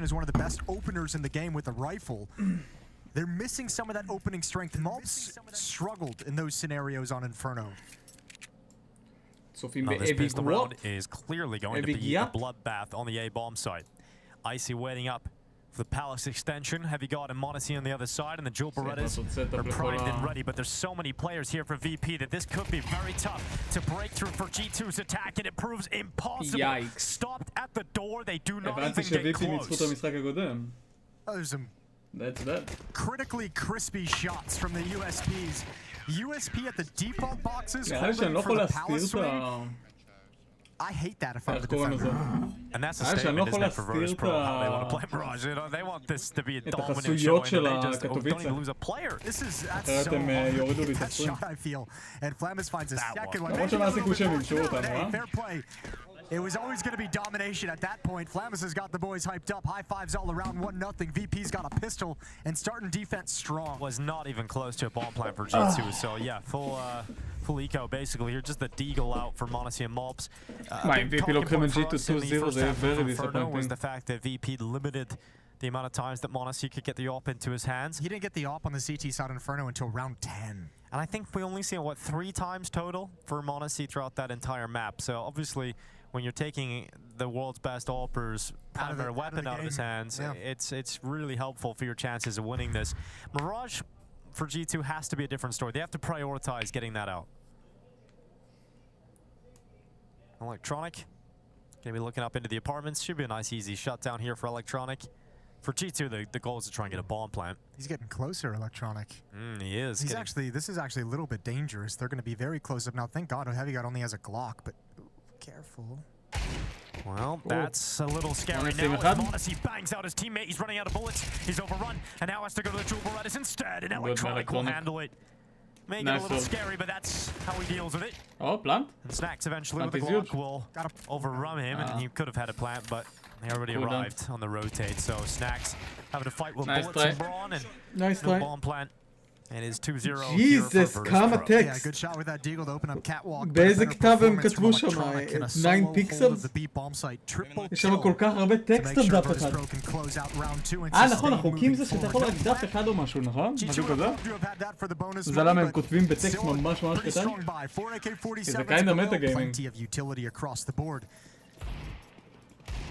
is one of the best openers in the game with a rifle. They're missing some of that opening strength. Malps struggled in those scenarios on Inferno. צופים Now, this pistol באבי round is clearly going to be a bloodbath on the A bomb site. Icy waiting up for the Palace extension. Heavy Guard and Monacy on the other side, and the Jewel Berettas are primed and ready. But there's so many players here for VP that this could be very tough to break through for G2's attack, and it proves impossible. Yikes. Stopped at the door, they do not הבנתי even get ש-VP ניצחו את close. המשחק הקודם. Oh, there's some That's that. critically crispy shots from the USPs. USP at the default boxes, נראה לי שאני לא holding יכול for the Palace להסתיר את swing. ה... I hate that if I'm איך the קוראים defender. לזה? And that's a שאני לא statement, יכול isn't it, for להסתיר Virtus.pro, how they want את to play Mirage. You know, they want this to be a את dominant החסויות showing, של and they just don't הקטוביצה. even lose a player. That's אחרת so הם יורידו לי את that הסטרים. shot, I feel. And Flamis finds a second one. למרות שמה הסיכוי שהם ימשו אותנו, Hey, אה? fair play. It was always going to be domination at that point. Flamis has got the boys hyped up. High fives all around, 1-0. VP's got a pistol and starting defense strong. Was not even close to a bomb plan for G2, so yeah, full eco basically here. Just the deagle out for Monacy and Malps. מה, אם VP לוקחים את G2 2-0 זה very was disappointing. the fact that VP limited the amount of times that Monacy could get the op into his hands. He didn't get the op on the CT side Inferno until round 10. And I think we only see what 3 times total for Monacy throughout that entire map. So obviously, when you're taking the world's best opper's primary weapon out of his hands, it's really helpful for your chances of winning this. Mirage for G2 has to be a different story. They have to prioritize getting that out. Electronic, gonna be looking up into the apartments. Should be a nice easy shutdown here for Electronic. For G2, the goal is to try and get a bomb plant. He's getting closer, Electronic. He is. This is actually a little bit dangerous. They're going to be very close up now. Thank God Heavy God only has a Glock, but careful. Well, that's a little scary now as Monacy bangs out his teammate. He's running out of bullets. He's overrun, and now has to go to the Jewel Berettas instead, and Electronic will handle it. Make it a little scary, but that's how he deals with it. Oh, plant? And Snacks eventually with the Glock will overrun him, and he could have had a plant, but he already arrived on the rotate. So Snacks having to fight with bullets and brawn, and no bomb plant. And it's 2-0 Jesus, כמה Yeah, טקסט. good shot with that deagle to open up catwalk. באיזה כתב הם כתבו שם? 9 פיקסלס? יש שם כל כך הרבה טקסט על דף אחד. נכון, החוקים זה שאתה יכול רק דף אחד או משהו, נכון? משהו כזה? זה למה הם כותבים בטקסט ממש ממש קטן? זה kinda meta gaming.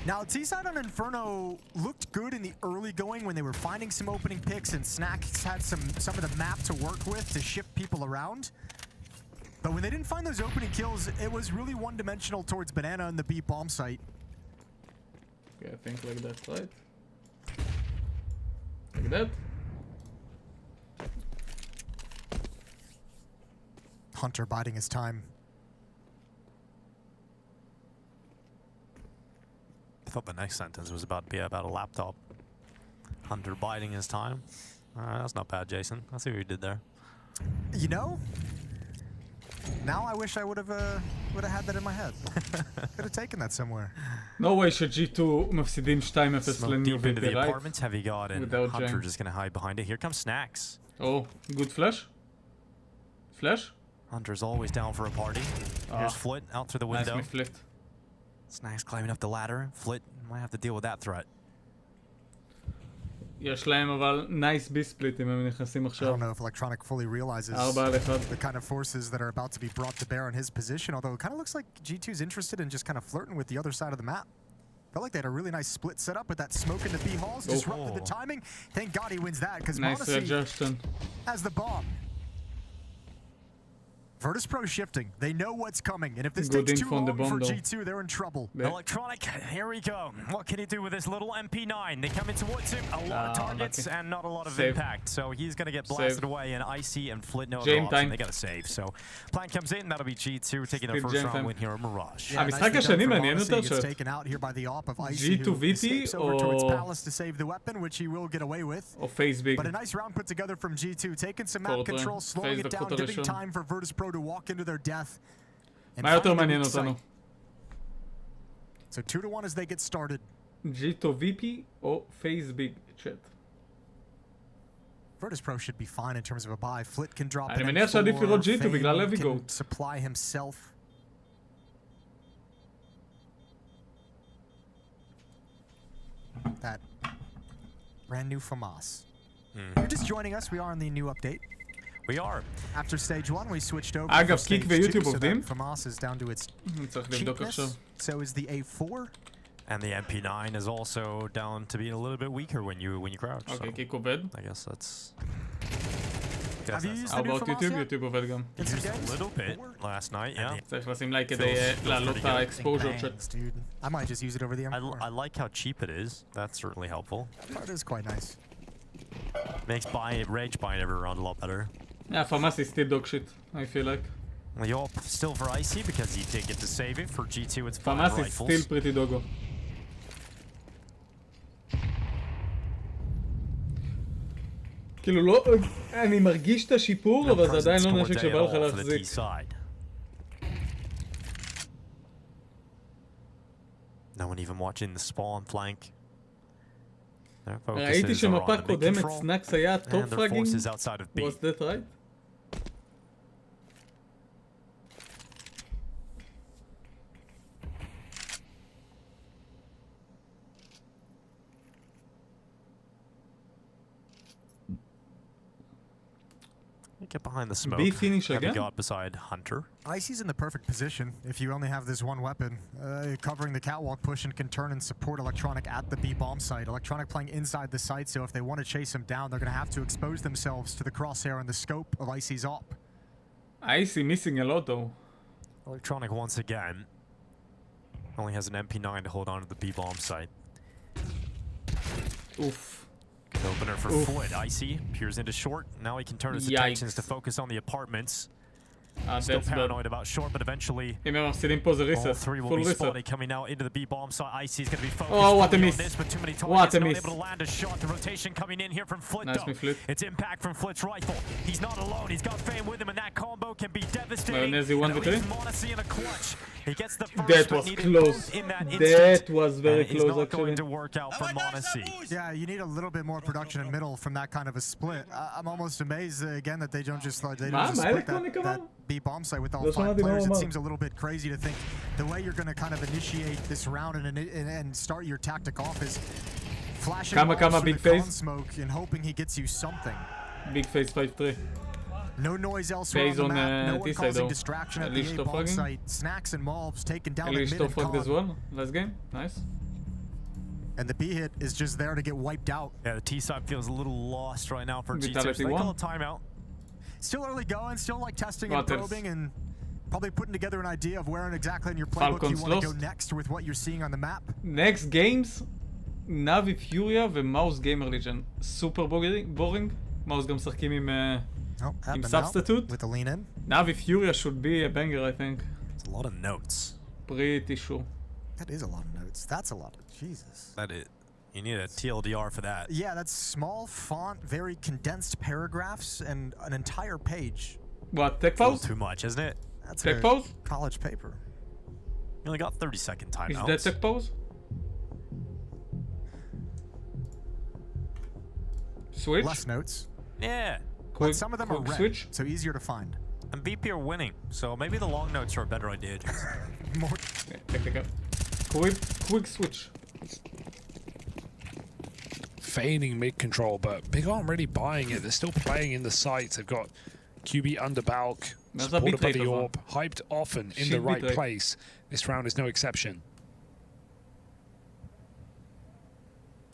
Now, T-side on Inferno looked good in the early going when they were finding some opening picks, and Snacks had some of the map to work with to shift people around. But when they didn't find those opening kills, it was really one-dimensional towards Banana and the B bomb site. Okay, I think like that, right? Like that? Hunter biding his time. I thought the next sentence was about to be about a laptop. Hunter biding his time. That's not bad, Jason. I see what you did there. You know, now I wish I would have had that in my head. Could have taken that somewhere. No way ש-G2 מפסידים 2-0 לניו Deep into the VP, right? apartments, Heavy God and Without Hunter Jang. just gonna hide behind it. Here comes Snacks. Oh, good flash? Flash? Hunter's always down for a party. Here's Flit out through the window. Nice me Flit. Snacks climbing up the ladder. Flit might have to deal with that threat. יש להם אבל נייס בי ספליט אם הם נכנסים I עכשיו. don't know if Electronic fully realizes 4-1. the kind of forces that are about to be brought to bear on his position, although it kind of looks like G2's interested in just kind of flirting with the other side of the map. Felt like they had a really nice split set up with that smoke in the B halls, disrupted the timing. Thank God he wins that, because Nice Monacy suggestion. has the bomb. Virtus.pro shifting. They know what's coming, and if this Good takes too info on the long for bomb, though. G2, they're in trouble. Yeah. Electronic, here we go. What can he do with this little MP9? They come in towards him, a lot of targets and not a lot of impact. So he's going to get blasted away, and Icy and Flit know the option. They got to save. So plan comes in, that'll be G2 taking their first round win here at Mirage. המשחק השני מעניין יותר Gets taken out here by the op of Icy, G2 who VT escapes over towards or Palace to save the weapon, which he will get away with. או פייס ביג. But a nice round put together from G2, taking some map control, slowing it down, giving time for Virtus.pro to walk into their death. מה יותר מעניין אותנו? So 2-1 as they get started. G2 VP או פייס ביג צ'אט? Virtus.pro should be fine in terms of a buy. Flit can drop אני in מניח שעדיף לראות G2 בגלל Fame לויגו. can supply himself. That Brand new FAMAS. If you're just joining us, we are on the new update. We are. After stage 1, we switched over אגב, to קיק stage 2, ויוטיוב so עובדים? that FAMAS is down to its צריך לבדוק עכשיו. cheapness. So is the A4. And the MP9 is also down to being a little bit weaker when you crouch. אוקיי, so קיק עובד. I guess that's... Have you used How the new about FAMAS יוטיוב? yet? יוטיוב עובד גם. In some Used a games? little bit last night, yeah. צריך לשים לייק כדי להעלות את האקספוז'ר של... Bangs, dude. I might just use it over the M4. I like how cheap it is. That's certainly helpful. That is quite nice. Makes rage buying every round a lot better. Yeah, FAMAS is still dog shit, I feel like. Well, you're still for Icy because he did get to save it. For G2, it's 5 FAMAS is rifles. still pretty doggo. כאילו לא, אני מרגיש את השיפור, אבל זה עדיין לא נשק שבא לך להחזיק. No one even watching the spawn flank. ראיתי שמפה קודמת סנאקס היה טופ פראגינג. Was that right? Get behind the smoke. B finish again? Got beside Hunter. Icy's in the perfect position. If you only have this one weapon, covering the catwalk push and can turn and support Electronic at the B bomb site. Electronic playing inside the site, so if they want to chase him down, they're going to have to expose themselves to the crosshair and the scope of Icy's op. Icy missing a lot though. Electronic once again only has an MP9 to hold on to the B bomb site. Oof. Good opener for Floyd. Icy peers into short. Now he can turn his attentions to focus on the apartments. Still paranoid about short, but eventually אם הם מפסידים פה זה all ריסט. three will be spotted coming out into the B bomb site. Icy's going to be focused Oh, what a on miss. this, but too many What targets a not miss. able to land a shot. The rotation coming in here from Flit Nice though. Flit. It's impact from Flit's rifle. He's not alone. He's got Fame with him, and that combo can be devastating. Maionese 1v3. Monacy in a clutch. He gets the first, That but was needed close. both in that That instant. was very It's close not actually. going to work out for Monacy. Yeah, you need a little bit more production in middle from that kind of a split. I'm almost amazed again that they don't just split that B bomb site with all 5 players. It seems a little bit crazy to think the way you're going to kind of initiate this round and start your tactic off is flashing big face smoke and hoping he gets you something. Big face 5-3. No noise elsewhere on the map, no one causing distraction at the A bomb site. Snacks and Malbs taken down the mid and as well. Last game, nice. And the B hit is just there to get wiped out. Yeah, the T side feels a little lost right now for G2. Vitality They call one. a timeout. Still early going, still like testing and probing and probably putting together an idea of where exactly in your playbook you want to go next with what you're seeing on the map. Next games, Navi Furia ומאוס גיימר ליג'ן. סופר בורינג. מאוס גם משחקים עם substitute. With the lean in. Navi Furia should be a banger, I think. It's a lot of notes. Pretty sure. That is a lot of notes. That's a lot of Jesus. That it. You need a TLDR for that. Yeah, that's small font, very condensed paragraphs, and an entire page. What, tech pause? Too much, isn't it? That's tech pause? College paper. You only got 30-second timeouts. Is that tech pause? Switch? Less notes. Yeah. But some of them are red, switch? so easier to find. And BP are winning, so maybe the long notes are a better idea. More. Yeah, quick switch. Feigning mid control, but Big aren't really buying it. They're still playing in the sites. They've got QB under Balk, supported by the Orb, hyped often in the right place. This round is no exception.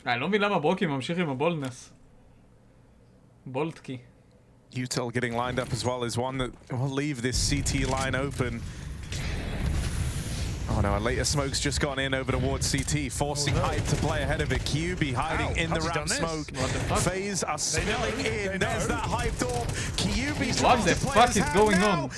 אני לא מבין למה ברוקי ממשיך עם הבולדנס. בולדקי. Utel getting lined up as well is one that will leave this CT line open. Oh no, a later smoke's just gone in over towards CT, forcing Hype to play ahead of it. QB hiding in the ramp smoke. FaZe are spilling in. There's that Hyped Orb. QB's what the fuck is going on?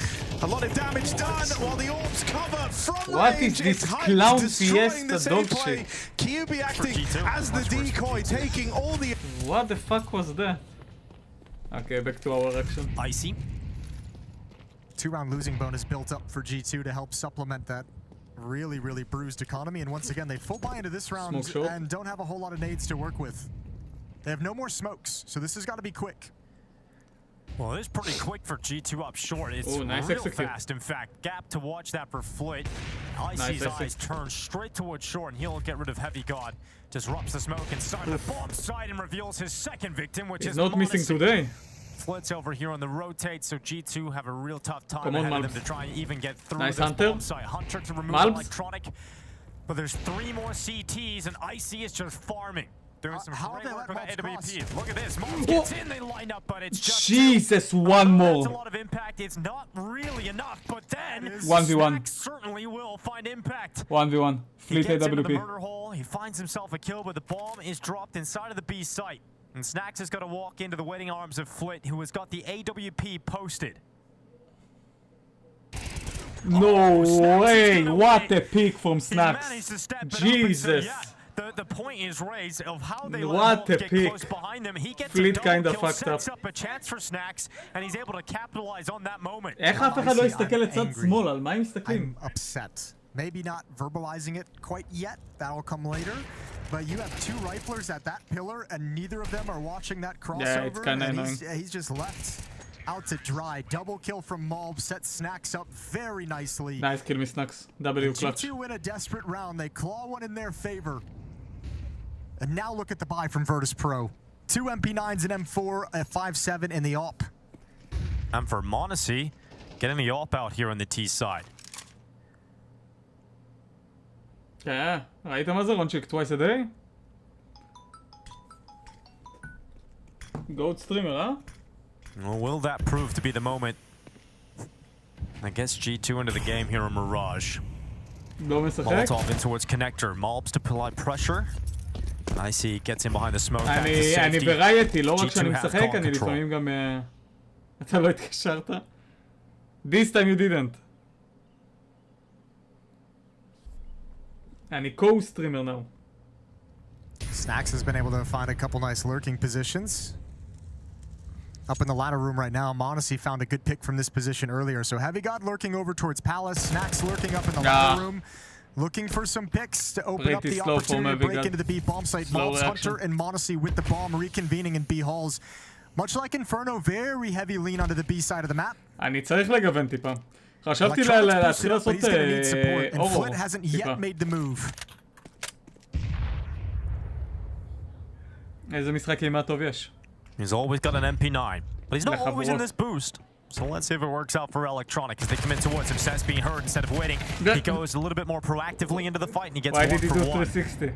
A lot of damage done while the Orbs cover from what range. Is this clown fiesta dog shit? QB acting as the decoy, taking all the... What the fuck was that? Okay, back to our action. Icy. 2-round losing bonus built up for G2 to help supplement that really bruised economy, and once again they full buy into this round and don't have a whole lot of nades to work with. They have no more smokes, so this has got to be quick. Well, it is pretty quick for G2 up short. It's nice real execute. fast. In fact, gap to watch that for Flit. Icy's eyes turn straight towards short, and he'll get rid of Heavy God. Disrupts the smoke inside the bomb site and reveals his second victim, which He's is not missing today. Flit's over here on the rotate, so G2 have a real tough time Come on, ahead of Malbs. them to try and even get through Nice this Hunter. bomb site. Hunter to remove Malbs. electronic, but there's 3 more CTs, and Icy is just farming. Doing some great work with that AWP. Look at this. Malbs gets in, they line up, but it's just Jesus, one That's a more. lot of impact. It's not really enough, but then 1v1. Snack certainly will find impact. 1v1. He Fleet gets into the AWP. murder hole. He finds himself a kill, but the bomb is dropped inside of the B site. And Snacks has got to walk into the waiting arms of Flit, who has got the AWP posted. No Snacks way. is gonna What win. a pick from He Snacks. managed to step it up, Jesus. and so, yeah, the point is raised of how they What let a Malbs get pick. close behind them. He gets Fleet a double kinda kill, fucked sets up. up a chance for Snacks, and he's able to capitalize on that moment. איך אף אחד לא I'm יסתכל לצד angry. שמאל? על מה הם מסתכלים? I'm upset. Maybe not verbalizing it quite yet. That'll come later. But you have 2 riflers at that pillar, and neither of them are watching that crossover. Yeah, it's kinda and annoying. he's just left out to dry. Double kill from Malbs, sets Snacks up very nicely. Nice kill מסנאקס. W clutch. G2 win a desperate round. They claw one in their favor. And now look at the buy from Virtus.pro. 2 MP9s and M4, a 5.7 in the AWP. And for Monacy, getting the AWP out here on the T side. כן, ראית מה זה רונצ'יק? Twice a day? Goat streamer, huh? Well, will that prove to be the moment? I guess G2 into the game here in Mirage. לא משחק? Molotov in towards connector. Malbs to apply pressure. Icy gets in behind the smoke. Back to אני safety. ברייטי, לא רק G2 שאני has משחק, ball אני control. לפעמים גם... אתה לא התקשרת? This time you didn't. אני co-streamer now. Snacks has been able to find a couple nice lurking positions. Up in the ladder room right now, Monacy found a good pick from this position earlier. So Heavy God lurking over towards Palace. Snacks lurking up in the ladder room. Looking for some picks to open up Pretty the slow for opportunity to Heavy break God. into the B bomb site. Slow Malbs, reaction. Hunter, and Monacy with the bomb reconvening in B halls. Much like Inferno, very heavy lean onto the B side of the map. אני צריך לגוון טיפה. חשבתי Electronics להתחיל boosted up, but לעשות he's gonna need support, and אורו. Flit hasn't טיפה. yet made the move. איזה משחק אימה טוב יש. He's always got an MP9, but he's not לחברות. always in this boost. So let's see if it works out for Electronic as they commit towards him. Seth's being heard instead of waiting. He goes a little bit more proactively into the fight and he gets Why 1 did he for do 1. 360?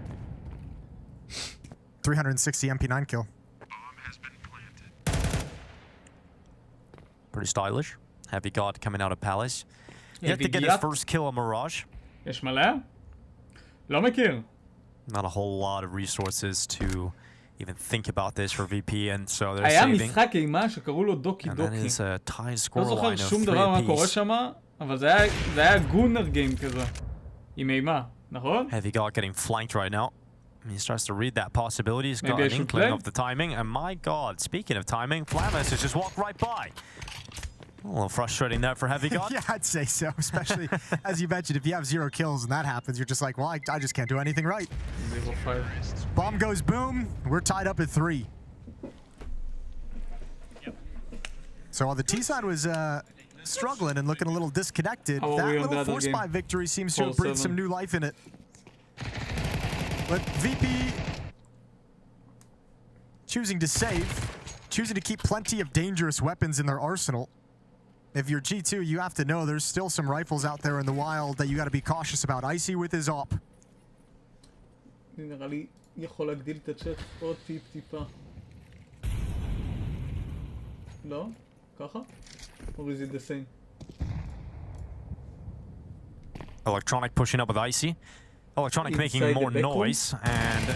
360 MP9 kill. Pretty stylish. Heavy God coming out of Palace. Yet to Heavy get his God. first kill on Mirage. יש מלא? לא מכיר. Not a whole lot of resources to even think about this for VP, and so they're היה saving. משחק אימה שקראו לו דוקי And that דוקי. is a tie לא score זוכר line of שום 3 דבר מה קורה apiece. שם, אבל זה היה גונר גיים כזה. עם אימה, נכון? Heavy God getting flanked right now. He starts to read that possibility. He's got Maybe I an should inkling play? of the timing. And my God, speaking of timing, Flamus has just walked right by. A little frustrating there for Heavy God. Yeah, I'd say so, especially as you mentioned, if you have 0 kills and that happens, you're just like, well, I just can't do anything right. 0-5. Bomb goes boom. We're tied up at 3. So while the T side was struggling and looking a little disconnected, How are that we on little the other force game? buy victory seems to have breathed 4-7. some new life in it. But VP choosing to save, choosing to keep plenty of dangerous weapons in their arsenal. If you're G2, you have to know there's still some rifles out there in the wild that you got to be cautious about. Icy with his AWP. אני נראה לי יכול להגדיל את הצ'אט עוד טיפה. לא? ככה? Or is it the same? Electronic pushing up with Icy. Electronic Inside making the more back room? noise, and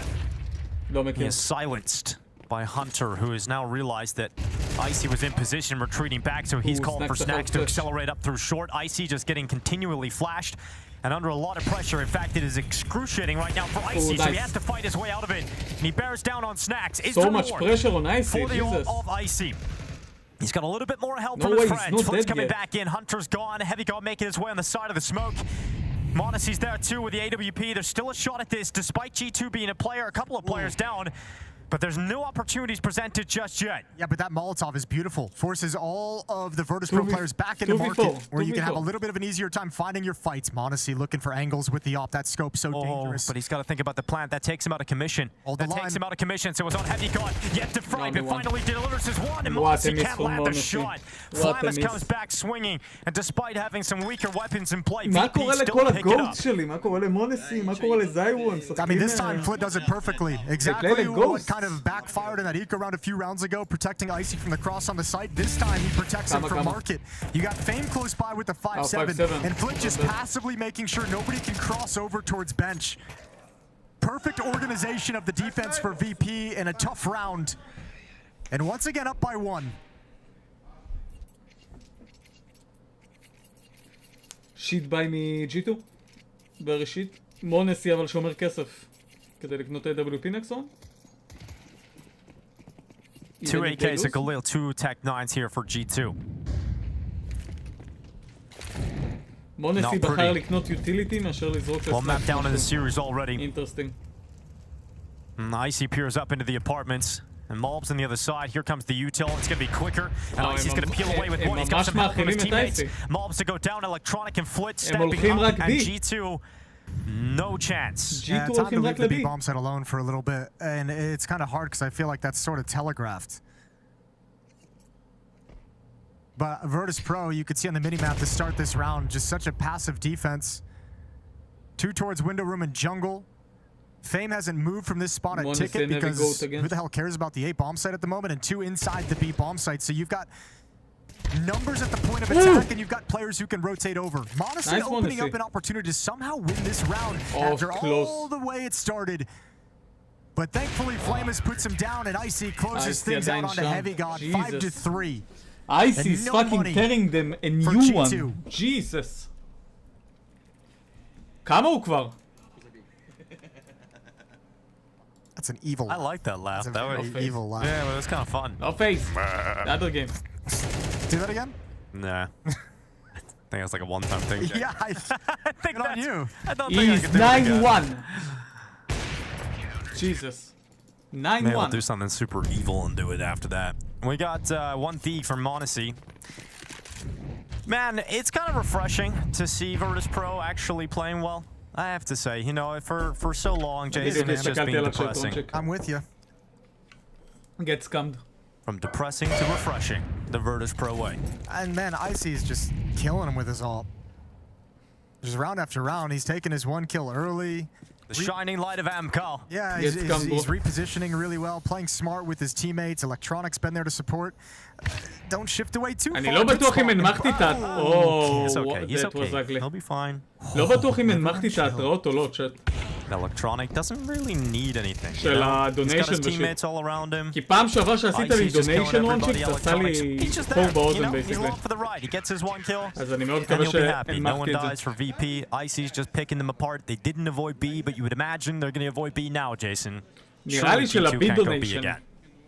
לא he מכיר. is silenced by Hunter, who has now realized that Icy was in position, retreating back, so he's Ooh, called for Snacks Snacks to push. accelerate up through short. Icy just getting continually flashed and under a lot of pressure. In fact, it is excruciating right now for Icy, so he nice. has to fight his way out of it. And he bears down on Snacks. Is So the much reward pressure on Icy, for the Jesus. ult of Icy. He's got a little bit more help No from his way, he's friends. not Flint's dead coming yet. back in. Hunter's gone. Heavy God making his way on the side of the smoke. Monacy's there too with the AWP. There's still a shot at this, despite G2 being a player, a couple of players down. But there's no opportunities presented just yet. Yeah, but that Molotov is beautiful. Forces all of the Virtus.pro players back into market, where you can have a little bit of an easier time finding your fights. m0NESY looking for angles with the op. That scope so dangerous. But he's got to think about the plant. That takes him out of commission. Takes him out of commission. So it's on heavy guard. Yet to Frame, and finally delivers his one. And m0NESY can't land the shot. Flamus comes back swinging. And despite having some weaker weapons in play, VP still pick it up. I mean, this time Flit does it perfectly. Exactly what kind of backfired in that eco round a few rounds ago, protecting Icy from the cross on the site. This time he protects him from market. You got Fame close by with the 5-7, and Flit just passively making sure nobody can cross over towards bench. Perfect organization of the defense for VP in a tough round. And once again up by 1. שיט ביי מ-G2 בראשית. m0NESY אבל שומר כסף כדי לקנות AWP נקסון. 2 AKs, a Galil, 2 Tech 9s here for G2. m0NESY בחר לקנות utility מאשר לזרוק Well mapped down in the series already. Interesting. Icy peers up into the apartments. And Mob's on the other side. Here comes the util. It's going to be quicker. And Icy's going to peel away with one. He's got some help from his teammates. Mob's to go down. Electronic and Flit stepping up. And G2, no chance. Yeah, time to leave the B bomb site alone for a little bit. And it's kind of hard because I feel like that's sort of telegraphed. But Virtus.pro, you could see on the minimap to start this round, just such a passive defense. 2 towards window room and jungle. Fame hasn't moved from this spot at Ticket because who the hell cares about the A bomb site at the moment, and 2 inside the B bomb site. So you've got numbers at the point of attack, and you've got players who can rotate over. m0NESY opening up an opportunity to somehow win this round after all the way it started. But thankfully, Flamus puts him down, and Icy closes things out onto Heavy God, 5-3. Icy is fucking tearing them a new one. Jesus. כמה הוא כבר? That's an evil. I like that laugh. That was an evil laugh. Yeah, well, it was kind of fun. No face. The other game. Do that again? Nah. I think it's like a one-time thing. Jake. Yeah, I think that's on you. I don't think He's 9-1. Jesus. 9-1. Maybe we'll do something super evil and do it after that. We got 1 Thieg from m0NESY. Man, it's kind of refreshing to see Virtus.pro actually playing well. I have to say, you know, for so long, Jason, it's just been depressing. I'm with you. Get scummed. From depressing to refreshing, the Virtus.pro way. And man, Icy is just killing him with his ult. Just round after round, he's taking his 1 kill early. The shining light of Amcal. Yeah, he's repositioning really well, playing smart with his teammates. Electronic's been there to support. Don't shift away too far. אני לא בטוח אם הנמכתי את He's okay. He's okay. He'll be fine. לא בטוח אם הנמכתי את ההתראות או לא, צ'אט. Electronic doesn't really need anything. של He's got his teammates all around him. כי פעם שעבר שעשית לי דוניישן וואנצ'יק, זה עשה לי חור באוזן basically. He's for the ride. He gets his 1 kill. אז אני מאוד מקווה שהנמכתי No one את dies for VP. Icy's just picking them apart. They didn't avoid B, but you would imagine they're going to avoid B now, Jason. נראה לי של הבי דוניישן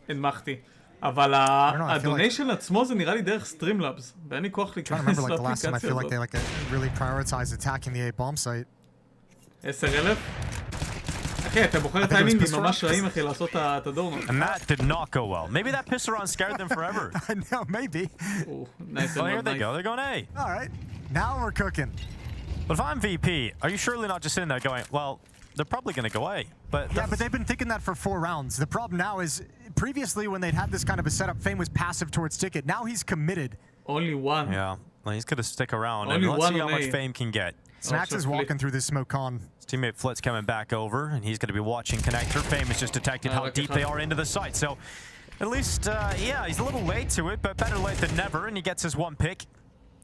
הנמכתי. אבל הדוניישן עצמו זה נראה לי דרך סטרימלאבס. ואין לי כוח להיכנס לאפליקציה הזאת. I feel like they really prioritize attacking the A bomb site. 10,000? אחי, אתה בוחר טיימינגים ממש רעים אחי לעשות את הדורנות. And that did not go well. Maybe that pistol round scared them forever. I know, maybe. Nice. Well, here they go. They're going A. All right. Now we're cooking. But if I'm VP, are you surely not just sitting there going, well, they're probably going to go A. But yeah, but they've been thinking that for 4 rounds. The problem now is, previously when they'd had this kind of a setup, Fame was passive towards Ticket. Now he's committed. Only 1. Yeah, well, he's going to stick around. Only and let's see one how much Fame can get. Snax is walking through this smoke con. His teammate Flit's coming back over, and he's going to be watching Connector. Fame has just detected how deep they are into the site. So at least, yeah, he's a little late to it, but better late than never, and he gets his 1 pick.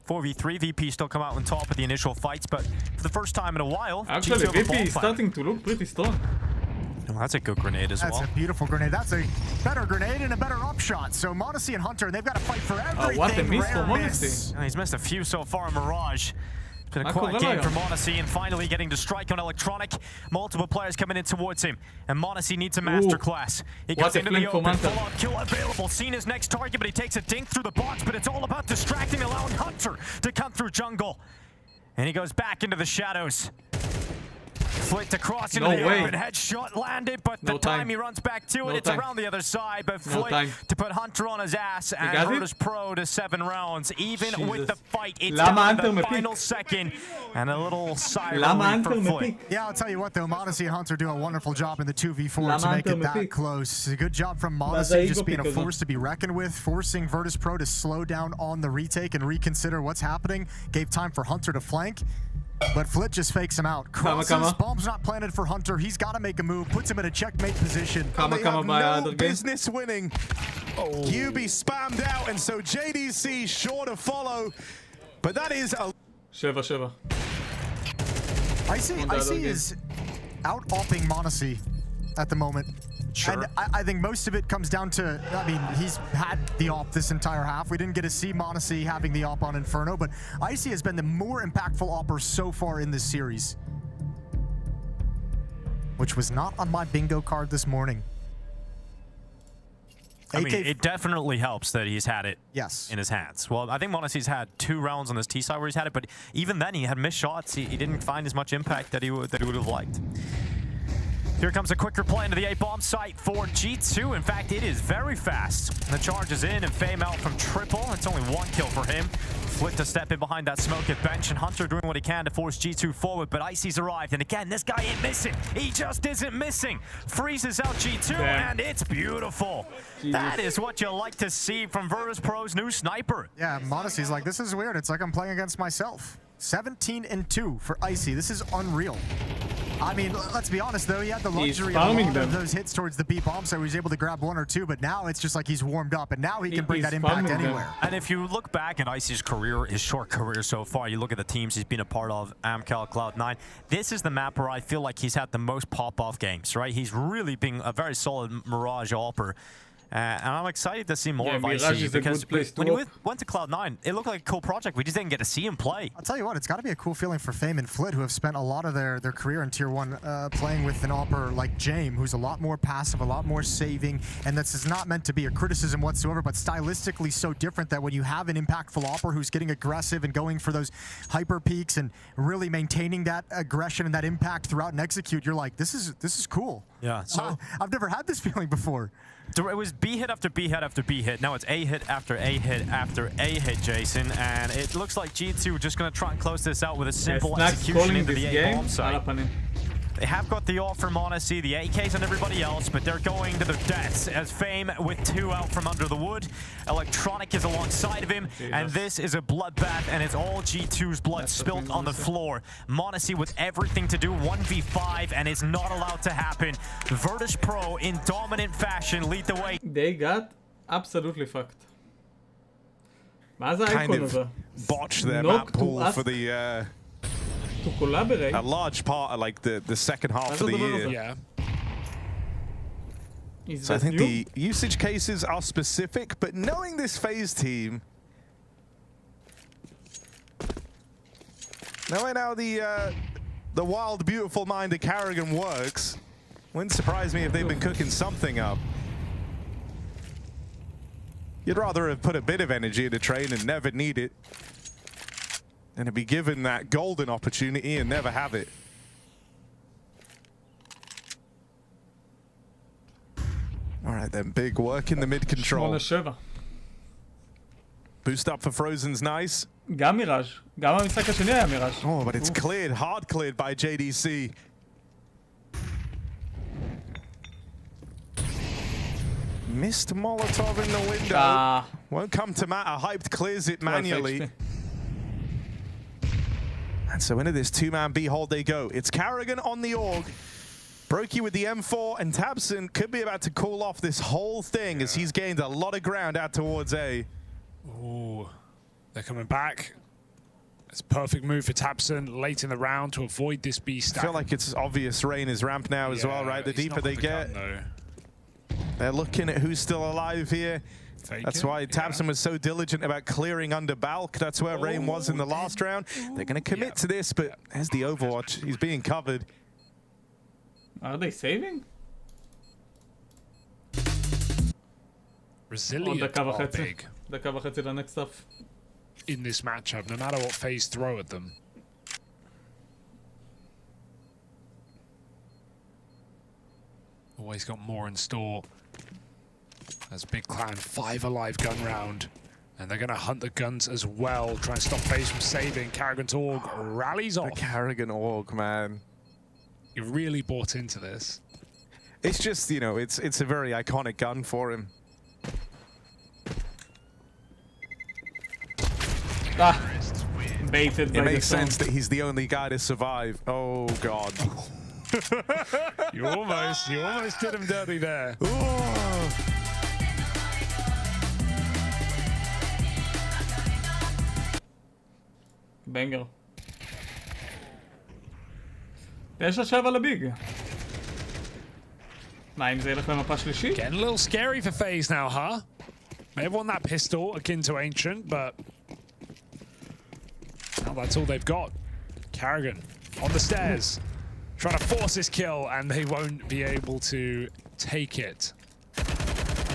4v3, VP still come out on top of the initial fights, but for the first time in a while, actually, VP is starting to look pretty strong. Well, that's a good grenade as well. That's a beautiful grenade. That's a better grenade and a better upshot. So m0NESY and Hunter, they've got to fight for everything. What a miss for m0NESY. He's missed a few so far in Mirage. It's been a quiet game for m0NESY, and finally getting to strike on Electronic. Multiple players coming in towards him, and m0NESY needs a masterclass. He goes into the open, full-on kill available. Seen his next target, but he takes a dink through the box, but it's all about distracting, allowing Hunter to come through jungle. And he goes back into the shadows. Flicked across into the open, headshot landed, but the time he runs back to it, it's around the other side, but Flick to put Hunter on his ass, and Virtus.pro to 7 rounds. Even with the fight, it's down to the final second, and a little siren for Flick. Yeah, I'll tell you what though, m0NESY and Hunter do a wonderful job in the 2v4 to make it that close. A good job from m0NESY just being a force to be reckoned with, forcing Virtus.pro to slow down on the retake and reconsider what's happening. Gave time for Hunter to flank. But Flit just fakes him out. Crosses, bomb's not planted for Hunter. He's got to make a move, puts him in a checkmate position. They have no business winning. QB spammed out, and so JDC sure to follow. But that is a... 7-7. IC is out-opping m0NESY at the moment. Sure. And I think most of it comes down to, I mean, he's had the op this entire half. We didn't get to see m0NESY having the op on Inferno, but IC has been the more impactful opper so far in this series. Which was not on my bingo card this morning. I mean, it definitely helps that he's had it in his hands. Well, I think m0NESY's had 2 rounds on this T side where he's had it, but even then he had missed shots. He didn't find as much impact that he would have liked. Here comes a quicker play into the A bomb site for G2. In fact, it is very fast. The charge is in and Fame out from triple. It's only 1 kill for him. Flick to step in behind that smoke at bench, and Hunter doing what he can to force G2 forward, but IC's arrived, and again, this guy ain't missing. He just isn't missing. Freezes out G2, and it's beautiful. That is what you like to see from Virtus.pro's new sniper. Yeah, m0NESY's like, this is weird. It's like I'm playing against myself. 17-2 for IC. This is unreal. I mean, let's be honest though, he had the luxury of those hits towards the B bomb, so he was able to grab 1 or 2, but now it's just like he's warmed up, and now he can bring that impact anywhere. And if you look back at IC's career, his short career so far, you look at the teams he's been a part of, AMCAL, Cloud9, this is the map where I feel like he's had the most pop-off games, right? He's really been a very solid Mirage opper. And I'm excited to see more of IC, because when he went to Cloud9, it looked like a cool project. We just didn't get to see him play. I'll tell you what, it's got to be a cool feeling for Fame and Flit, who have spent a lot of their career in Tier 1 playing with an opper like Jame, who's a lot more passive, a lot more saving, and this is not meant to be a criticism whatsoever, but stylistically so different that when you have an impactful opper who's getting aggressive and going for those hyper peaks and really maintaining that aggression and that impact throughout and execute, you're like, this is cool. Yeah. So I've never had this feeling before. It was B hit after B hit after B hit. Now it's A hit after A hit after A hit, Jason. And it looks like G2 just going to try and close this out with a simple execution into the A bomb site. They have got the off from m0NESY, the AKs and everybody else, but they're going to their deaths as Fame with 2 out from under the wood. Electronic is alongside of him, and this is a bloodbath, and it's all G2's blood spilt on the floor. m0NESY with everything to do, 1v5, and it's not allowed to happen. Virtus.pro in dominant fashion lead the way. They got absolutely fucked. Kind of botched their map pool for the... to collaborate. A large part of like the second half of the year. Yeah. So I think the usage cases are specific, but knowing this FaZe team, knowing how the wild, beautiful mind of Karrigan works, wouldn't surprise me if they've been cooking something up. You'd rather have put a bit of energy into train and never need it, and to be given that golden opportunity and never have it. All right then, big work in the mid control. 8-7. Boost up for Frozen's nice. גם מיראז'. גם המשחק השני היה מיראז'. Oh, but it's cleared, hard cleared by JDC. Missed Molotov in the window. Won't come to matter. Hyped clears it manually. And so into this 2-man B hold they go. It's Karrigan on the AUG. Brokey with the M4, and tabseN could be about to call off this whole thing as he's gained a lot of ground out towards A. Ooh, they're coming back. It's a perfect move for tabseN late in the round to avoid this B stack. I feel like it's obvious Rain is ramp now as well, right? The deeper they get. They're looking at who's still alive here. That's why tabseN was so diligent about clearing under Balk. That's where Rain was in the last round. They're going to commit to this, but there's the Overwatch. He's being covered. Are they saving? Resilient are big. דקה וחצי לנקסט סטאפ. In this matchup, no matter what FaZe throw at them. always got more in store. As Big Clan, 5 alive gun round. And they're going to hunt the guns as well. Try and stop FaZe from saving. Karrigan's Org rallies off. The Karrigan Org, man. You really bought into this. It's just, you know, it's a very iconic gun for him. Ah, baited by it makes the sense that he's the only guy to survive. Oh, God. you almost did him dirty there. Ooh. בנגר. 9-7 לביג. מה, אם זה ילך למפה שלישית? Getting a little scary for FaZe now, huh? May have won that pistol akin to Ancient, but now that's all they've got. Karrigan on the stairs, trying to force his kill, and they won't be able to take it. Oh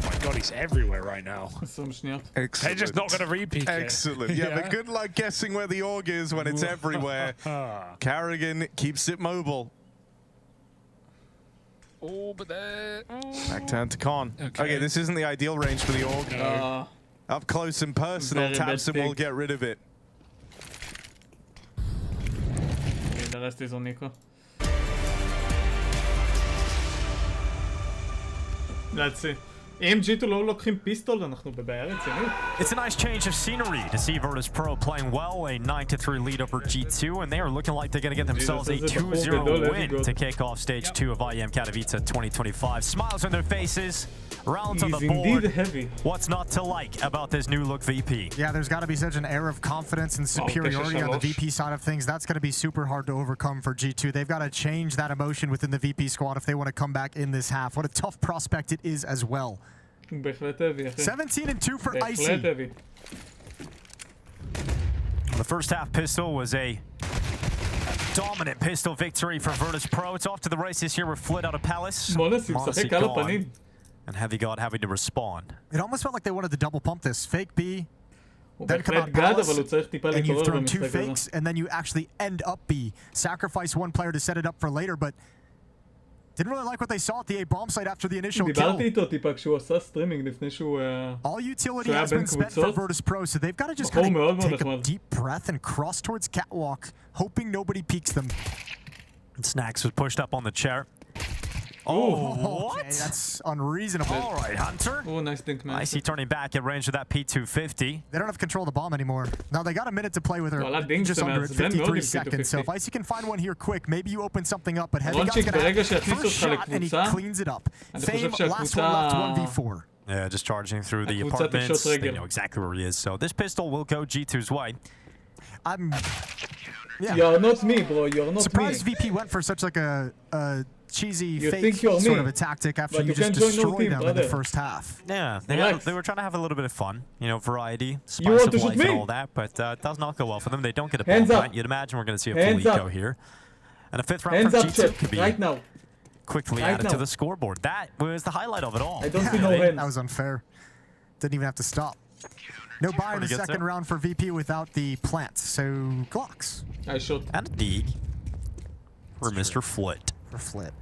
my God, he's everywhere right now. Excellent. They're just not going to repeat Excellent. it. Yeah, but good luck guessing where the org is when it's everywhere. Karrigan keeps it mobile. Oh, but there. Back down to Con. Okay, this isn't the ideal range for the org. No. Up close and personal, tabseN will get rid of it. Okay, the rest is on Nico. Let's see. אם G2 לא לוקחים פיסטול, אנחנו בבעיה רצינית. It's a nice change of scenery to see Virtus.pro playing well, a 9-3 lead over G2, and they are looking like they're going to get themselves a 2-0 win to kick off stage 2 of IEM Katowice 2025. Smiles on their faces, rounds on the board. Heavy. What's not to like about this new look VP? Yeah, there's got to be such an air of confidence and superiority on the VP side of things. That's going to be super hard to overcome for G2. They've got to change that emotion within the VP squad if they want to come back in this half. What a tough prospect it is as well. 17-2 for Icy. The first half pistol was a dominant pistol victory for Virtus.pro. It's off to the races here with Flit out of Palace. Monesi gone, and Heavy God having to respond. It almost felt like they wanted to double pump this. Fake B, then come out Palace, and you've thrown 2 fakes, and then you actually end up B. Sacrifice 1 player to set it up for later, but didn't really like what they saw at the A bomb site after the initial kill. All utility has been spent for Virtus.pro, so they've got to just kind of take a deep breath and cross towards Catwalk, hoping nobody peeks them. And Snacks was pushed up on the chair. Oh, what? Okay, that's unreasonable. All right, Hunter. Oh, nice dink, man. Icy turning back at range of that P250. They don't have control of the bomb anymore. Now they got a minute to play with her. Just under it, 53 seconds. So if Icy can find one here quick, maybe you open something up. But Heavy God's gonna have first shot and he cleans it up. Fame, last one left, 1v4. Yeah, just charging through the apartments. They know exactly where he is. So this pistol will go G2's way. Yeah. You're not me, bro. You're not surprised me. VP went for such like a cheesy, fake sort of a tactic after you just destroyed them in the first half. Yeah, they were trying to have a little bit of fun, you know, variety, spice of life and all that, but it does not go well for them. They don't get a bomb plant. You'd imagine we're going to see a full eco here. And a 5th round from G2 could be quickly added to the scoreboard. That was the highlight of it all. I don't see no hands. That was unfair. Didn't even have to stop. No buy in the second round for VP without the plants, so Glocks. I should. And a dig for Mr. Flit. For Flit.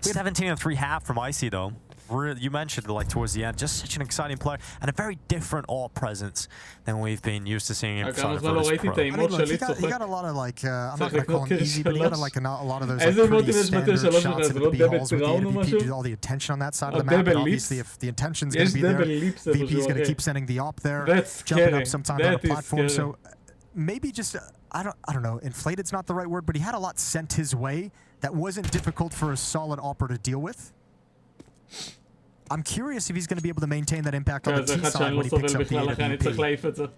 17-3 half from Icy though. You mentioned like towards the end, just such an exciting player and a very different all presence than we've been used to seeing in front of Virtus.pro. I mean, look, he got a lot of like, I'm not going to call him easy, but he got like a lot of those like, pretty standard shots in the B halls with the MVP due to all the attention on that side of the map. And obviously, if the intention's going to be there, VP's going to keep sending the op there, jumping up sometimes on a platform. So maybe just, I don't know, inflated's not the right word, but he had a lot sent his way that wasn't difficult for a solid opera to deal with. I'm curious if he's going to be able to maintain that impact on the T side when he picks up the AWP.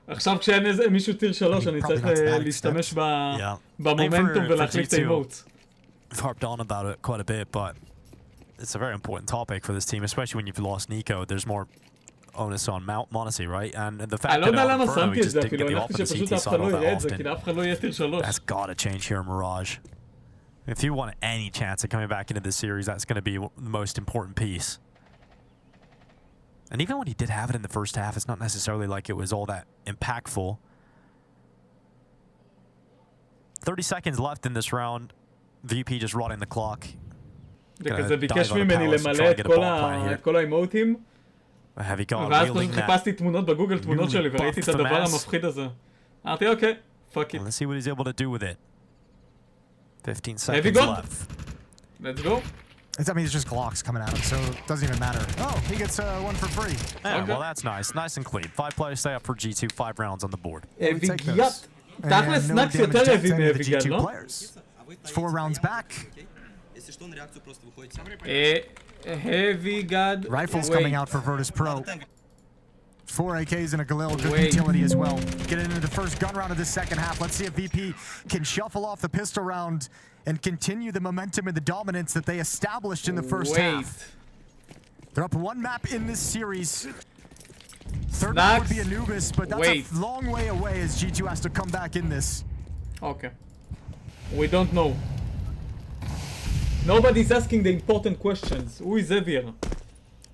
עכשיו כשאין מישהו טיר 3 אני צריך להשתמש במומנטום ולהחליף את האימוט. I've harped on about it quite a bit, but it's a very important topic for this team, especially when you've lost Nico. There's more onus on Monesi, right? And the fact that Inferno just didn't get the offensive CT side all that often. That's got to change here in Mirage. If you want any chance of coming back into this series, that's going to be the most important piece. And even when he did have it in the first half, it's not necessarily like it was all that impactful. 30 seconds left in this round. VP just rotting the clock. זה כזה ביקש ממני למלא את כל האימוטים. ואז פשוט חיפשתי תמונות בגוגל, תמונות שלי, וראיתי את הדבר המפחיד הזה. אמרתי, אוקיי, fuck it. Let's see what he's able to do with it. 15 seconds left. Let's go. I mean, it's just Glocks coming at him, so it doesn't even matter. Oh, he gets one for free. Yeah, well, that's nice. Nice and clean. 5 players stay up for G2, 5 rounds on the board. אביגד. תכל'ס סנאקס יותר heavy מאביגד, לא? 4 rounds back. Heavy God. Rifles coming out for Virtus.pro. 4 AKs and a Galil, good utility as well. Getting into the first gun round of the second half. Let's see if VP can shuffle off the pistol round and continue the momentum and the dominance that they established in the first half. They're up 1 map in this series. Third map would be Anubis, but that's a long way away as G2 has to come back in this. Okay. We don't know. Nobody's asking the important questions. Who is Xavier?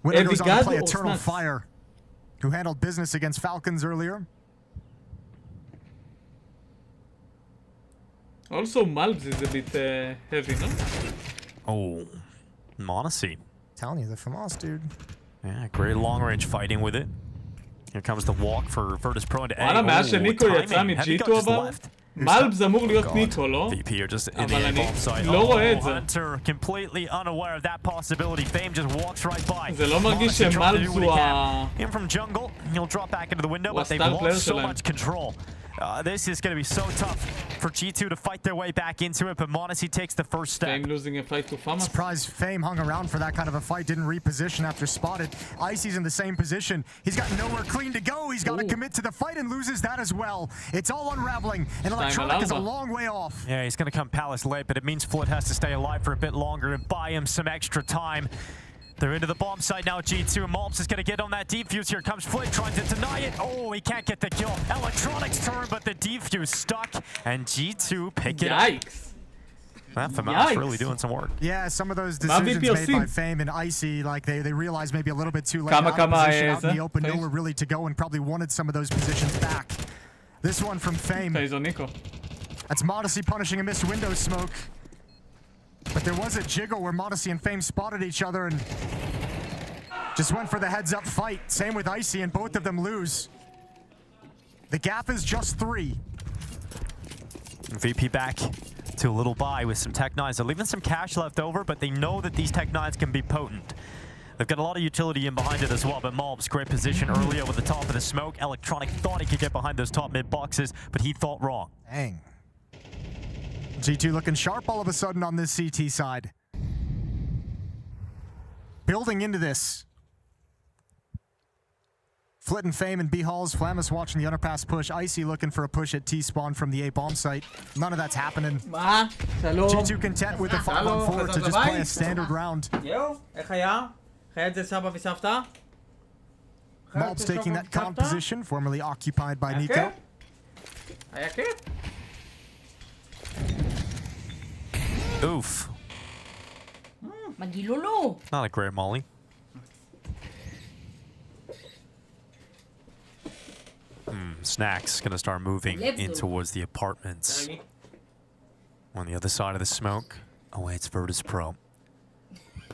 Winner goes on to play Eternal Fire, who handled business against Falcons earlier. Also, Malbs is a bit heavy, no? Oh, Monacy. Telling you, they're from us, dude. Yeah, great long-range fighting with it. Here comes the walk for Virtus.pro into A. וואלה, מאז שניקו יצא מג'יטו אבל, מלבס אמור להיות ניקו, לא? אבל אני לא רואה את זה. Completely unaware of that possibility. Fame just walks right by. זה לא מרגיש שמלבס הוא ה... In from jungle, he'll drop back into the window, but they've lost so much control. This is going to be so tough for G2 to fight their way back into it, but Monacy takes the first step. Fame losing a fight to Famas. Surprised Fame hung around for that kind of a fight, didn't reposition after spotted. Icy's in the same position. He's got nowhere clean to go. He's got to commit to the fight and loses that as well. It's all unraveling, and Electronic is a long way off. Yeah, he's going to come Palace late, but it means Flit has to stay alive for a bit longer and buy him some extra time. They're into the bomb site now, G2. Malbs is going to get on that defuse. Here comes Flit trying to deny it. Oh, he can't get the kill. Electronic's turn, but the defuse stuck, and G2 pick it up. That FAMAS really doing some work. Yeah, some of those decisions made by Fame and Icy, like they realized maybe a little bit too late. Out in the open, nowhere really to go, and probably wanted some of those positions back. This one from Fame. That's Monacy punishing a missed window smoke. But there was a jiggle where Monacy and Fame spotted each other and just went for the heads-up fight. Same with Icy, and both of them lose. The gap is just 3. VP back to a little buy with some Tech 9s. They're leaving some cash left over, but they know that these Tech 9s can be potent. They've got a lot of utility in behind it as well, but Malbs, great position earlier with the top of the smoke. Electronic thought he could get behind those top mid boxes, but he thought wrong. Dang. G2 looking sharp all of a sudden on this CT side. Building into this. Flit and Fame and B-Halls. Flamus watching the underpass push. Icy looking for a push at T-spawn from the A bomb site. None of that's happening. G2 content with the 5-on-4 to just play a standard round. Malbs taking that comp position, formerly occupied by Nico. Oof. Not a great molly. Snack's gonna start moving in towards the apartments. On the other side of the smoke awaits Virtus.pro.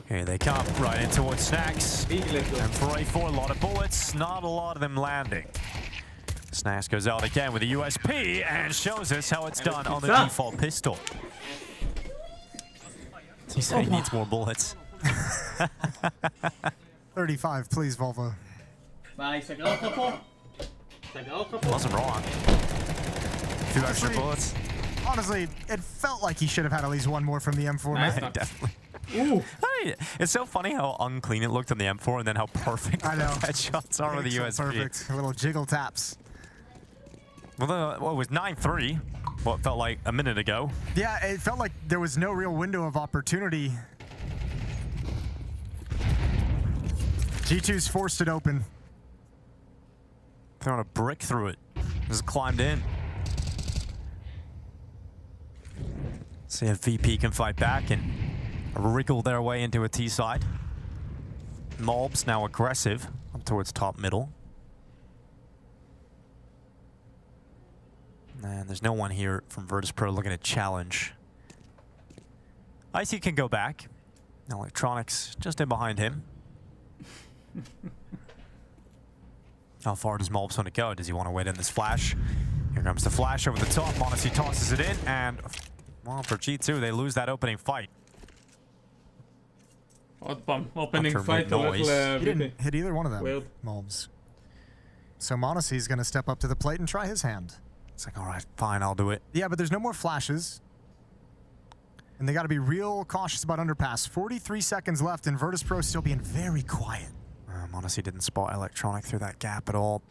Here they come, right in towards Snacks. And for A4, a lot of bullets, not a lot of them landing. Snacks goes out again with a USP and shows us how it's done on the default pistol. He said he needs more bullets. 35, please, Volvo. Wasn't wrong. 2 extra bullets. Honestly, it felt like he should have had at least 1 more from the M4. Definitely. Ooh. Hey, it's so funny how unclean it looked on the M4 and then how perfect the headshots are with the USP. Perfect. A little jiggle taps. Well, it was 9-3. What felt like a minute ago. Yeah, it felt like there was no real window of opportunity. G2's forced it open. Throwing a brick through it. Just climbed in. See if VP can fight back and wriggle their way into a T side. Malbs now aggressive up towards top middle. And there's no one here from Virtus.pro looking to challenge. Icy can go back. Electronics just in behind him. How far does Molbs want to go? Does he want to wait in this flash? Here comes the flash over the top. m0NESY tosses it in, and well, for G2, they lose that opening fight. Opening fight. He didn't hit either one of them, Molbs. So m0NESY is going to step up to the plate and try his hand. It's like, all right, fine, I'll do it. Yeah, but there's no more flashes. And they got to be real cautious about underpass. 43 seconds left, and Virtus.pro still being very quiet. m0NESY didn't spot Electronic through that gap at all.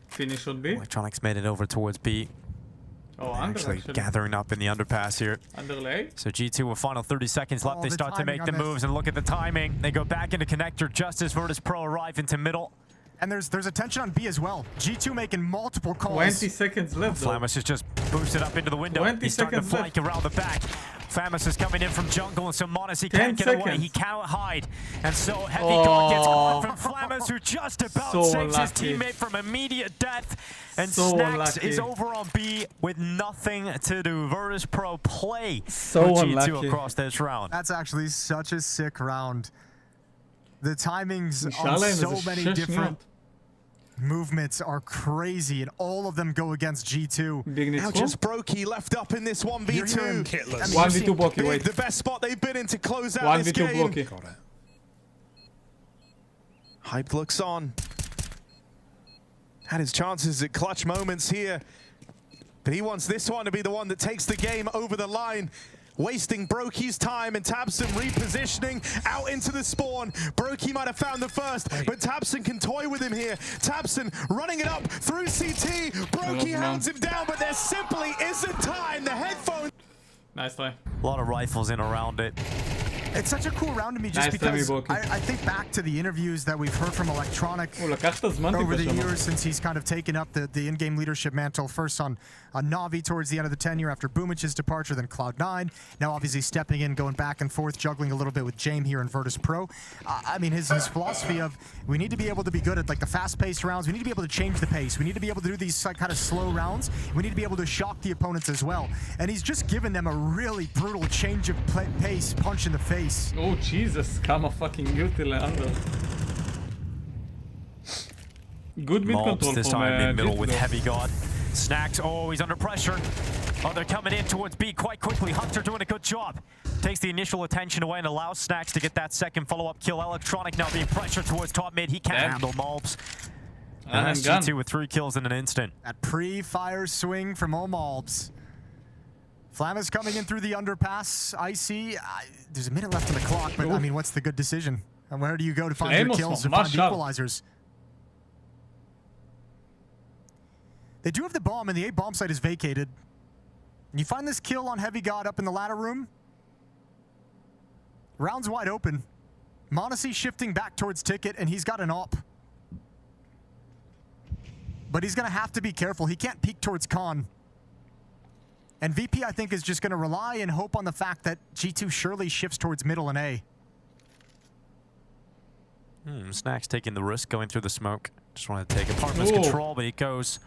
Finish on B. Electronics made it over towards B. Oh, actually gathering up in the underpass here. Underlay. So G2 with final 30 seconds left. They start to make the moves, and look at the timing. They go back into connector just as Virtus.pro arrive into middle. And there's attention on B as well. G2 making multiple calls. 20 seconds left. Flamus is just boosted up into the window. He's starting to flank around the back. Flamus is coming in from jungle, and so m0NESY can't get away. He cannot hide. And so Heavy God gets caught from Flamus, who just about saves his teammate from immediate death. And Snacks is over on B with nothing to do. Virtus.pro play for G2 across this round. That's actually such a sick round. The timings on so many different movements are crazy, and all of them go against G2. Now just Brokey left up in this 1v2. 1v2 Brokey, wait. The best spot they've been in to close out this game. 1v2 Brokey. Got it. Hyped looks on. Had his chances at clutch moments here, but he wants this one to be the one that takes the game over the line. Wasting Brokey's time, and tabseN repositioning out into the spawn. Brokey might have found the first, but tabseN can toy with him here. tabseN running it up through CT. Brokey hounds him down, but there simply isn't time. The headphone. Nice play. A lot of rifles in around it. It's such a cool round to me just because I think back to the interviews that we've heard from Electronic over the years since he's kind of taken up the in-game leadership mantle, first on Na'Vi towards the end of the tenure after Boomic's departure, then Cloud9. Now obviously stepping in, going back and forth, juggling a little bit with Jame here in Virtus.pro. I mean, his philosophy of we need to be able to be good at like the fast-paced rounds. We need to be able to change the pace. We need to be able to do these kind of slow rounds. We need to be able to shock the opponents as well. And he's just given them a really brutal change of pace, punch in the face. Oh Jesus, kama fucking util under. Good mid control this from time in middle with Heavy God. Snacks, oh, he's under pressure. Oh, they're coming in towards B quite quickly. Hunter doing a good job. Takes the initial attention away and allows Snacks to get that second follow-up kill. Electronic now being pressured towards top mid. He can't handle Molbs. And that's G2 with 3 kills in an instant. That pre-fire swing from Molbs. Flamus coming in through the underpass. Icy, there's a minute left on the clock, but I mean, what's the good decision? And where do you go to find your kills, to find equalizers? They do have the bomb, and the A bomb site is vacated. You find this kill on Heavy God up in the ladder room. Round's wide open. m0NESY shifting back towards Ticket, and he's got an op. But he's going to have to be careful. He can't peek towards Khan. And VP, I think, is just going to rely and hope on the fact that G2 surely shifts towards middle and A. Snacks taking the risk going through the smoke. Just wanted to take apartment's control, but he goes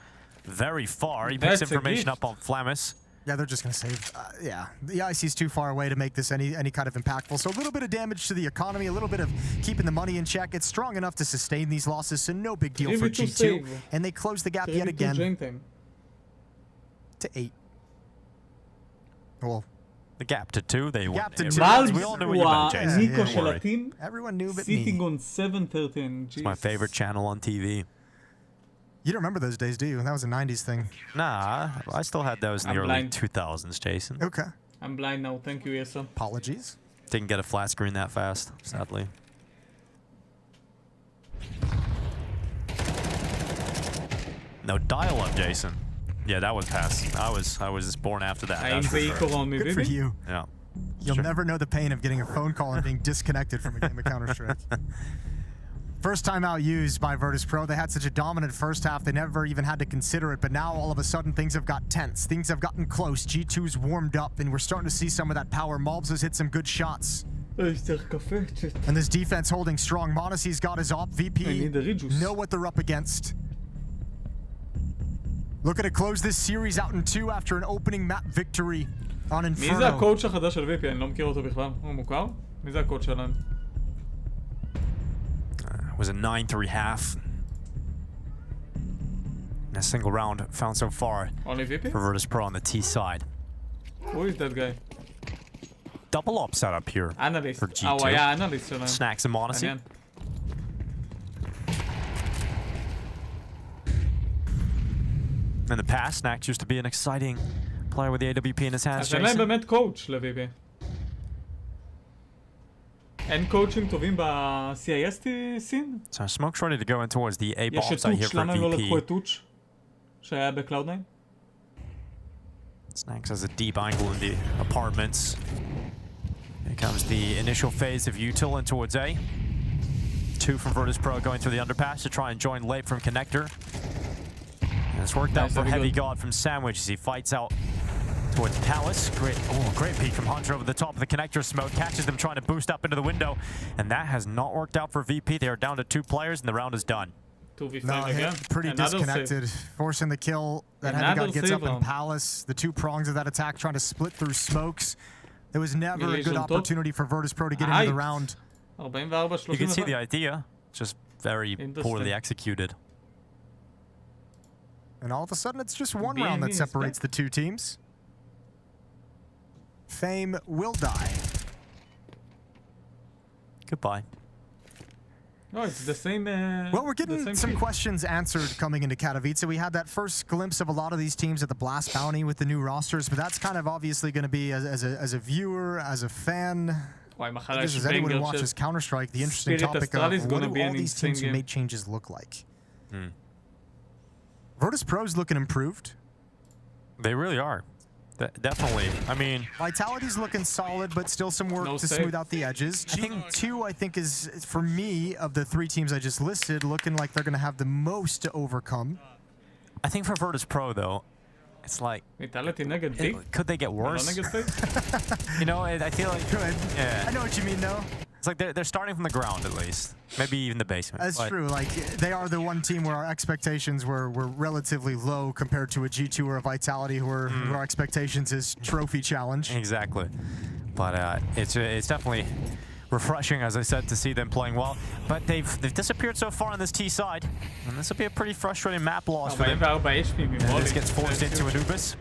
very far. He picks information up on Flamus. Yeah, they're just going to save. Yeah, the IC's too far away to make this any kind of impactful. So a little bit of damage to the economy, a little bit of keeping the money in check. It's strong enough to sustain these losses, so no big deal for G2. And they close the gap yet again to 8. Well, the gap to 2, they won. We all knew what you meant, Jason. Everyone knew but sitting me. on 713. It's my favorite channel on TV. You don't remember those days, do you? That was a 90s thing. Nah, I still had those in the early 2000s, Jason. Okay. I'm blind now. Thank you, Yesa. Apologies. Didn't get a flat screen that fast, sadly. No dial-up, Jason. Yeah, that was past. I was born after that. That's for sure. Good for you. Yeah. You'll never know the pain of getting a phone call and being disconnected from a game of Counter-Strike. First time out used by Virtus.pro. They had such a dominant first half, they never even had to consider it, but now all of a sudden things have got tense. Things have gotten close. G2's warmed up, and we're starting to see some of that power. Molbs has hit some good shots. And this defense holding strong. m0NESY's got his op. VP know what they're up against. Looking to close this series out in 2 after an opening map victory on Inferno. מי זה הקואוצ' החדש של VP? אני לא מכיר אותו בכלל. הוא מוכר? מי זה הקוד שלהם? It was a 9-3 half. In a single round found so far Only VP? for Virtus.pro on the T side. Who is that guy? Double up setup here Analyst. for G2. הוא היה אנליסט שלהם. Snacks and Monacy. מעניין. In the past, Snacks used to be an exciting player with the AWP in his hands. אז אין להם באמת קואוץ' ל-VP. אין קואוצ'ים טובים ב-CIS סין? So Smoke's ready to go in towards the A יש bomb את site here טוץ', for למה הם לא לקחו את VP. טוץ' שהיה ב-Cloud9? Snacks has a deep angle in the apartments. Here comes the initial phase of Util in towards A. 2 from Virtus.pro going through the underpass to try and join late from Connector. And it's worked out for Heavy God from Sandwich as he fights out towards Palace. Great peek from Hunter over the top of the Connector smoke. Catches them trying to boost up into the window. And that has not worked out for VP. They are down to 2 players and the round is done. 2v5 No, again. pretty disconnected. Forcing the kill. That Heavy God gets up in Palace. The 2 prongs of that attack trying to split through smokes. There was never a good opportunity for Virtus.pro to get into the round. 44-35. You can see the idea, just very poorly executed. And all of a sudden, it's just one round that separates the 2 teams. Fame will die. Goodbye. No, it's the same. Well, we're getting some questions answered coming into Katowice. We had that first glimpse of a lot of these teams at the Blast Bounty with the new rosters, but that's kind of obviously going to be as a viewer, as a fan. As anyone who watches Counter-Strike, the interesting topic of what do all these teams who made changes look like. Virtus.pro's looking improved. They really are. Definitely. I mean, Vitality's looking solid, but still some work to smooth out the edges. G2, I think, is, for me, of the 3 teams I just listed, looking like they're going to have the most to overcome. I think for Virtus.pro, though, it's like, could they get worse? You know, I feel like... Could. Yeah. I know what you mean, though. It's like they're starting from the ground, at least. Maybe even the basement. That's true. Like, they are the one team where our expectations were relatively low compared to a G2 or a Vitality where our expectations is trophy challenge. Exactly. But it's definitely refreshing, as I said, to see them playing well. But they've disappeared so far on this T side. And this will be a pretty frustrating map loss for them. And this gets forced into Anubis.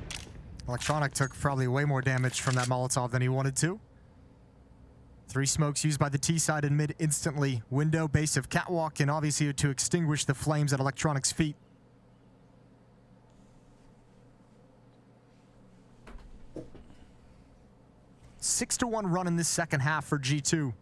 Electronic took probably way more damage from that Molotov than he wanted to. 3 smokes used by the T side and mid instantly. Window, base of Catwalk, and obviously to extinguish the flames at Electronic's feet. A 6-1 run in this second half for G2.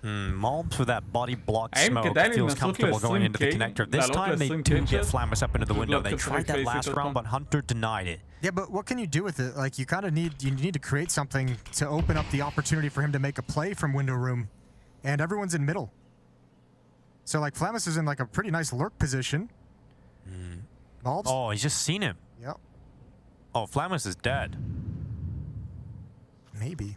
Mobs with that body block smoke feels comfortable going into the connector. This time they do get Flamus up into the window. They tried that last round, but Hunter denied it. Yeah, but what can you do with it? Like, you kind of need to create something to open up the opportunity for him to make a play from window room, and everyone's in middle. So like Flamus is in like a pretty nice lurk position. Mobs? Oh, he's just seen him. Yep. Oh, Flamus is dead. Maybe.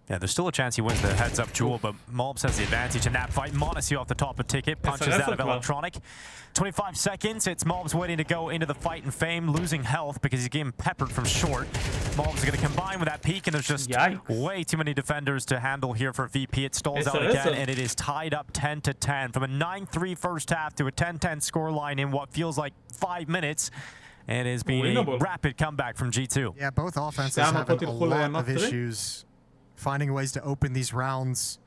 Yeah, there's still a chance he wins the heads-up duel, but Mobs has the advantage in that fight. Monacy off the top of Ticket, punches out of Electronic. 25 seconds, it's Mobs waiting to go into the fight, and Fame losing health because he's getting peppered from short. Mobs is going to combine with that peak, and there's just way too many defenders to handle here for VP. It stalls out again, and it is tied up 10-10. From a 9-3 first half to a 10-10 scoreline in what feels like 5 minutes. And it has been a rapid comeback from G2. Yeah, both offenses having a lot of issues finding ways to open these rounds,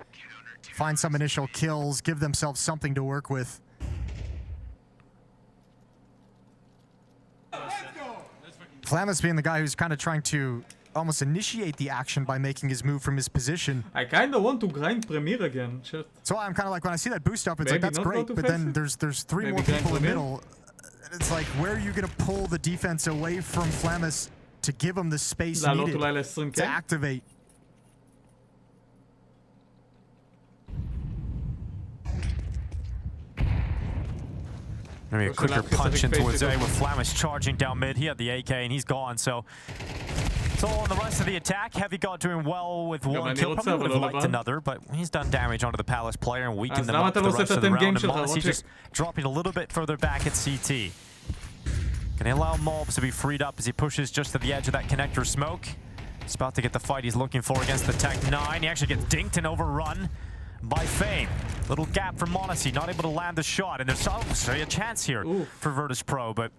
find some initial kills, give themselves something to work with. Flamus being the guy who's kind of trying to almost initiate the action by making his move from his position. I kind of want to grind Premier again. So I'm kind of like, when I see that boost up, it's like, that's great, but then there's 3 more people in the middle. It's like, where are you going to pull the defense away from Flamus to give him the space needed to activate? Maybe a quicker punch in towards A with Flamus charging down mid. He had the AK and he's gone, so So on the rest of the attack, Heavy God doing well with one kill. Probably would have liked another, but he's done damage onto the Palace player and weakened them up for the rest of the round. And Monacy just dropping a little bit further back at CT. Can he allow Mobs to be freed up as he pushes just to the edge of that connector smoke? He's about to get the fight he's looking for against the Tech 9. He actually gets dinked and overrun by Fame. Little gap for Monacy, not able to land the shot. And there's obviously a chance here for Virtus.pro, but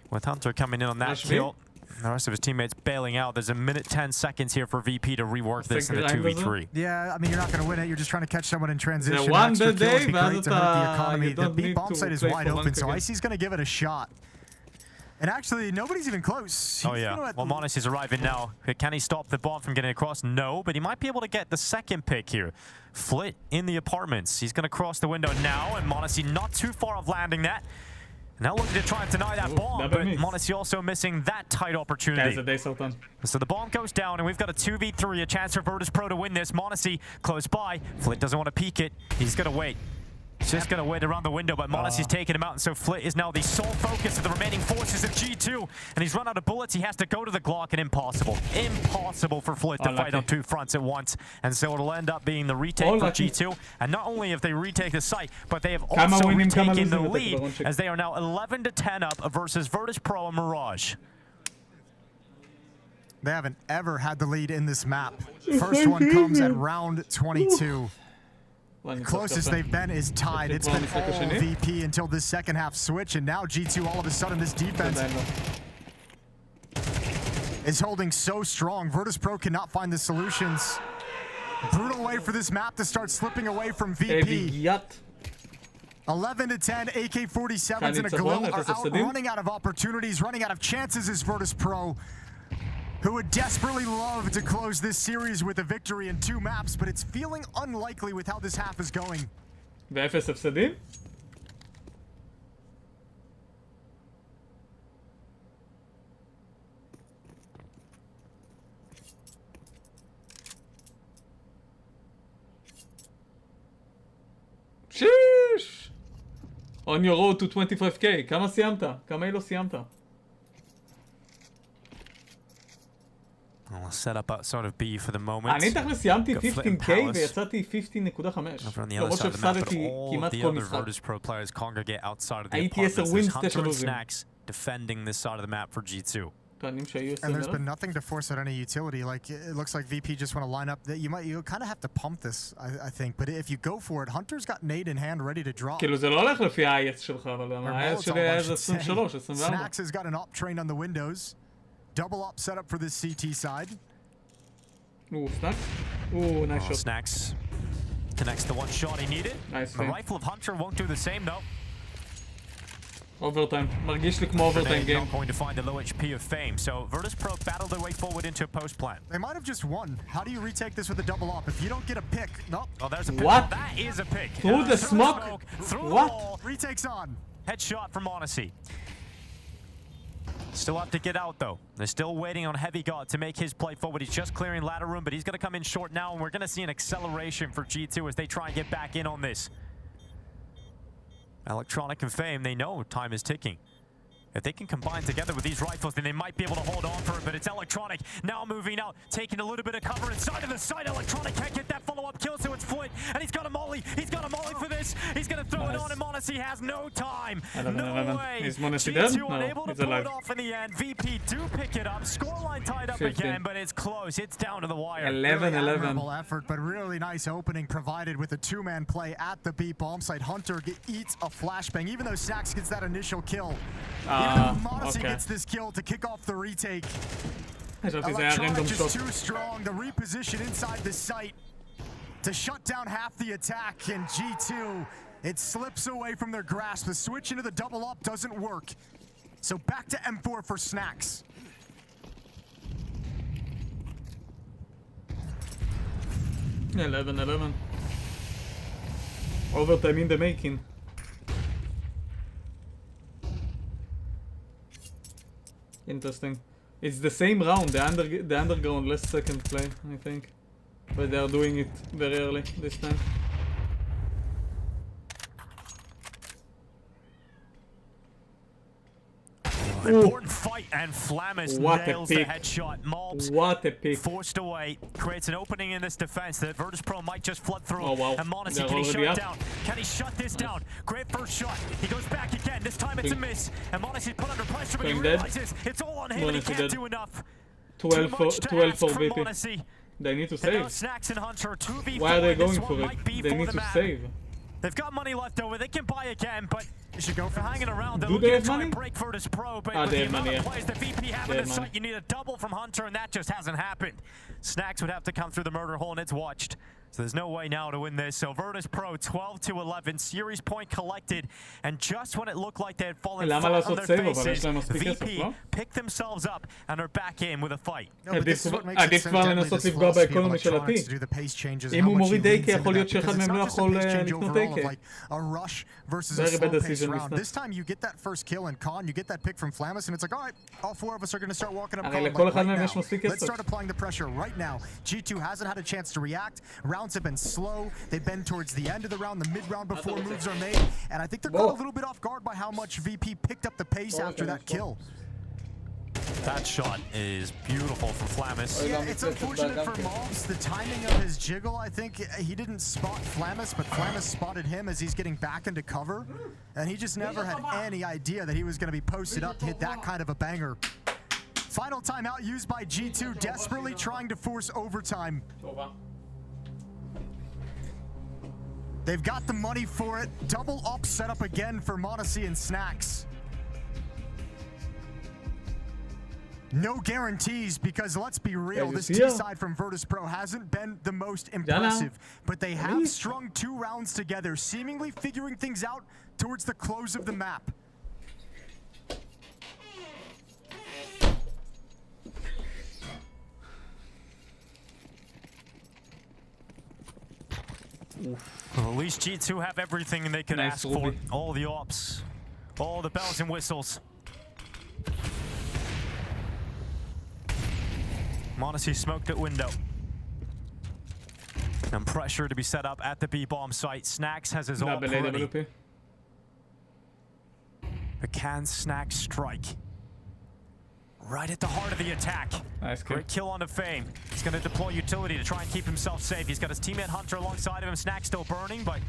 with Hunter coming in on that kill, the rest of his teammates bailing out. There's a minute 10 seconds here for VP to rework this in the 2v3. Yeah, I mean, you're not going to win it. You're just trying to catch someone in transition. Yeah, one extra day, kills would be great to hurt the economy. The B bomb site is wide open, so Icy's going to give it a shot. And actually, nobody's even close. Oh, yeah. Well, Monacy's arriving now. Can he stop the bomb from getting across? No, but he might be able to get the second pick here. Flit in the apartments. He's going to cross the window now, and Monacy not too far off landing that. Now looking to try and deny that bomb, but Monacy also missing that tight opportunity. So the bomb goes down, and we've got a 2v3, a chance for Virtus.pro to win this. Monacy close by. Flit doesn't want to peek it. He's going to wait. He's just going to wait around the window, but Monacy's taking him out, and so Flit is now the sole focus of the remaining forces of G2. And he's run out of bullets. He has to go to the Glock, and impossible. Impossible for Flit to fight on two fronts at once. And so it'll end up being the retake for G2. And not only have they retake the site, but they have also retaken the lead, as they are now 11-10 up versus Virtus.pro and Mirage. They haven't ever had the lead in this map. First one comes at round 22. Closest they've been is tied. It's been all VP until this second half switch, and now G2 all of a sudden this defense is holding so strong. Virtus.pro cannot find the solutions. Brutal way for this map to start slipping away from VP. 11-10, AK-47s and a glow are out, running out of opportunities, running out of chances is Virtus.pro, who would desperately love to close this series with a victory in 2 maps, but it's feeling unlikely with how this half is going. ואפס הפסדים? שיש! On your road to 25k, כמה סיימת? כמה אילו סיימת? I'll set up outside of B for the moment. אני תכף סיימתי 15k ויצאתי 15.5. למרות שהפסדתי כמעט כל משחק. Virtus.pro players congregate outside of the הייתי 10 ווינס 9 לוזים. Snacks defending this side of the map for G2. טוענים שהיו 10 And there's been nothing to force out any utility. Like, it looks like VP just want to line up. That you kind of have to pump this, I think. But if you go for it, Hunter's got nade in hand ready to drop. כאילו זה לא הולך לפי ה-IS שלך, אבל ה-IS שלי היה איזה 23, 24. Snacks has got an op train on the windows. Double up setup for this CT side. Ooh, Snacks. Ooh, nice shot. Snacks connects the one shot he needed. Nice. The rifle of Hunter won't do the same though. Overtime. מרגיש לי כמו overtime game. Not going to find the low HP of Fame. So Virtus.pro battled their way forward into a post plant. They might have just won. How do you retake this with a double up? If you don't get a pick, nope. Oh, there's a pick. What? That is a pick. Through the smoke. Through What? the wall. Retakes on. Headshot from Monacy. Still have to get out though. They're still waiting on Heavy God to make his play forward. He's just clearing ladder room, but he's going to come in short now, and we're going to see an acceleration for G2 as they try and get back in on this. Electronic and Fame, they know time is ticking. If they can combine together with these rifles, then they might be able to hold on for it, but it's Electronic now moving out, taking a little bit of cover inside of the site. Electronic can't get that follow-up kill, so it's Flit, and he's got a molly. He's got a molly for this. He's going to throw it on, and Monacy has no time. No way. Is Monacy dead? G2 No, unable to he's pull alive. it off in the end. VP do pick it up. Scoreline tied up 15. again, but it's close. It's down to the wire. 11-11. Admirable effort, but really nice opening provided with a 2-man play at the B bomb site. Hunter eats a flashbang, even though Snacks gets that initial kill. Even though Monacy gets this kill to kick off the retake. Electronic just too strong. The reposition inside the site to shut down half the attack, and G2, it slips away from their grasp. The switch into the double up doesn't work. So back to M4 for Snacks. Yeah, 11-11. Overtime in the making. Interesting. It's the same round, the underground, less second play, I think. But they are doing it very early this time. important fight, and Flamis nails the headshot. Mobs forced away, creates an opening in this defense that Virtus.pro might just flood through. And Monacy, can he shut it down? Can he shut this down? Great first shot. He goes back again. This time it's a miss. And Monacy's put under pressure, but he realizes it's all on him and he can't do enough. 12 for VP. They need to save. Snacks and Hunter, 2v4. Why are they going for it? They need to save. They've got money left over. They can buy again, but they should go for hanging around. They're looking to try and break Virtus.pro, but with the amount of plays the VP have in the site, you need a double from Hunter, and that just hasn't happened. Snacks would have to come through the murder hole, and it's watched. So there's no way now to win this. So Virtus.pro 12-11, series point collected, and just when it looked like they had fallen flat on their faces, VP picked themselves up and are back in with a fight. עדיף כבר לנסות לפגוע באקונומי של ה-T. אם הוא מוריד AK, יכול להיות שאחד מהם לא יכול לקנות AK. Very bad decision this time. This time you get that first kill in Con, you get that pick from Flamis, and it's like, all right, all four of us are going to start walking up Con right now. Let's start applying the pressure right now. G2 hasn't had a chance to react. Rounds have been slow. They've been towards the end of the round, the mid-round before moves are made. And I think they're caught a little bit off guard by how much VP picked up the pace after that kill. That shot is beautiful from Flamis. Yeah, it's unfortunate for Mobs. The timing of his jiggle, I think he didn't spot Flamis, but Flamis spotted him as he's getting back into cover. And he just never had any idea that he was going to be posted up to hit that kind of a banger. Final timeout used by G2, desperately trying to force overtime. They've got the money for it. Double up set up again for Monacy and Snacks. No guarantees, because let's be real, this T side from Virtus.pro hasn't been the most impressive, but they have strung 2 rounds together, seemingly figuring things out towards the close of the map. Well, at least G2 have everything they could ask for. All the ops, all the bells and whistles. Monacy smoked at window. And pressure to be set up at the B-bomb site. Snacks has his ult ready. But can Snacks strike? Right at the heart of the attack. Nice Great kill on the Fame. He's going to deploy utility to try and keep himself safe. He's got his teammate Hunter alongside of him. Snacks still burning, but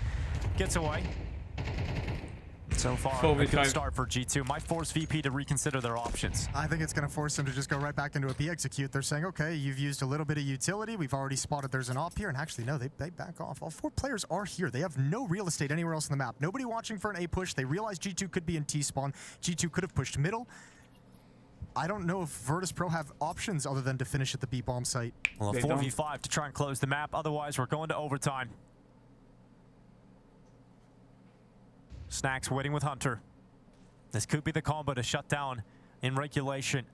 gets away. So far, a good start for G2. Might force VP to reconsider their options. I think it's going to force them to just go right back into a B execute. They're saying, okay, you've used a little bit of utility. We've already spotted there's an op here. And actually, no, they back off. All 4 players are here. They have no real estate anywhere else on the map. Nobody watching for an A push. They realize G2 could be in T-spawn. G2 could have pushed middle. I don't know if Virtus.pro have options other than to finish at the B-bomb site. Well, a 4v5 to try and close the map. Otherwise, we're going to overtime. Snacks waiting with Hunter. This could be the combo to shut down in regulation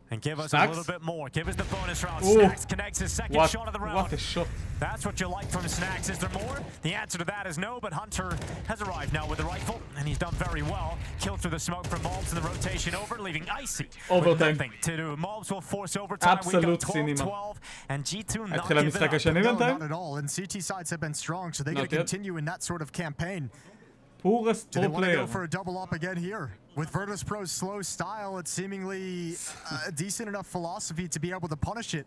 and give us a little bit more. Give us the bonus round. Snacks connects his second shot of the round. What a shot. That's what you like from Snacks. Is there more? The answer to that is no, but Hunter has arrived now with the rifle, and he's done very well. Killed through the smoke from Mobs in the rotation over, leaving Icy with nothing to do. Mobs will force overtime. We've got 12-12, and G2 not giving up. No, not at all. And CT sides have been strong, so they're going to continue in that sort of campaign. Do they want to go for a double up again here? With Virtus.pro's slow style, it's seemingly a decent enough philosophy to be able to punish it.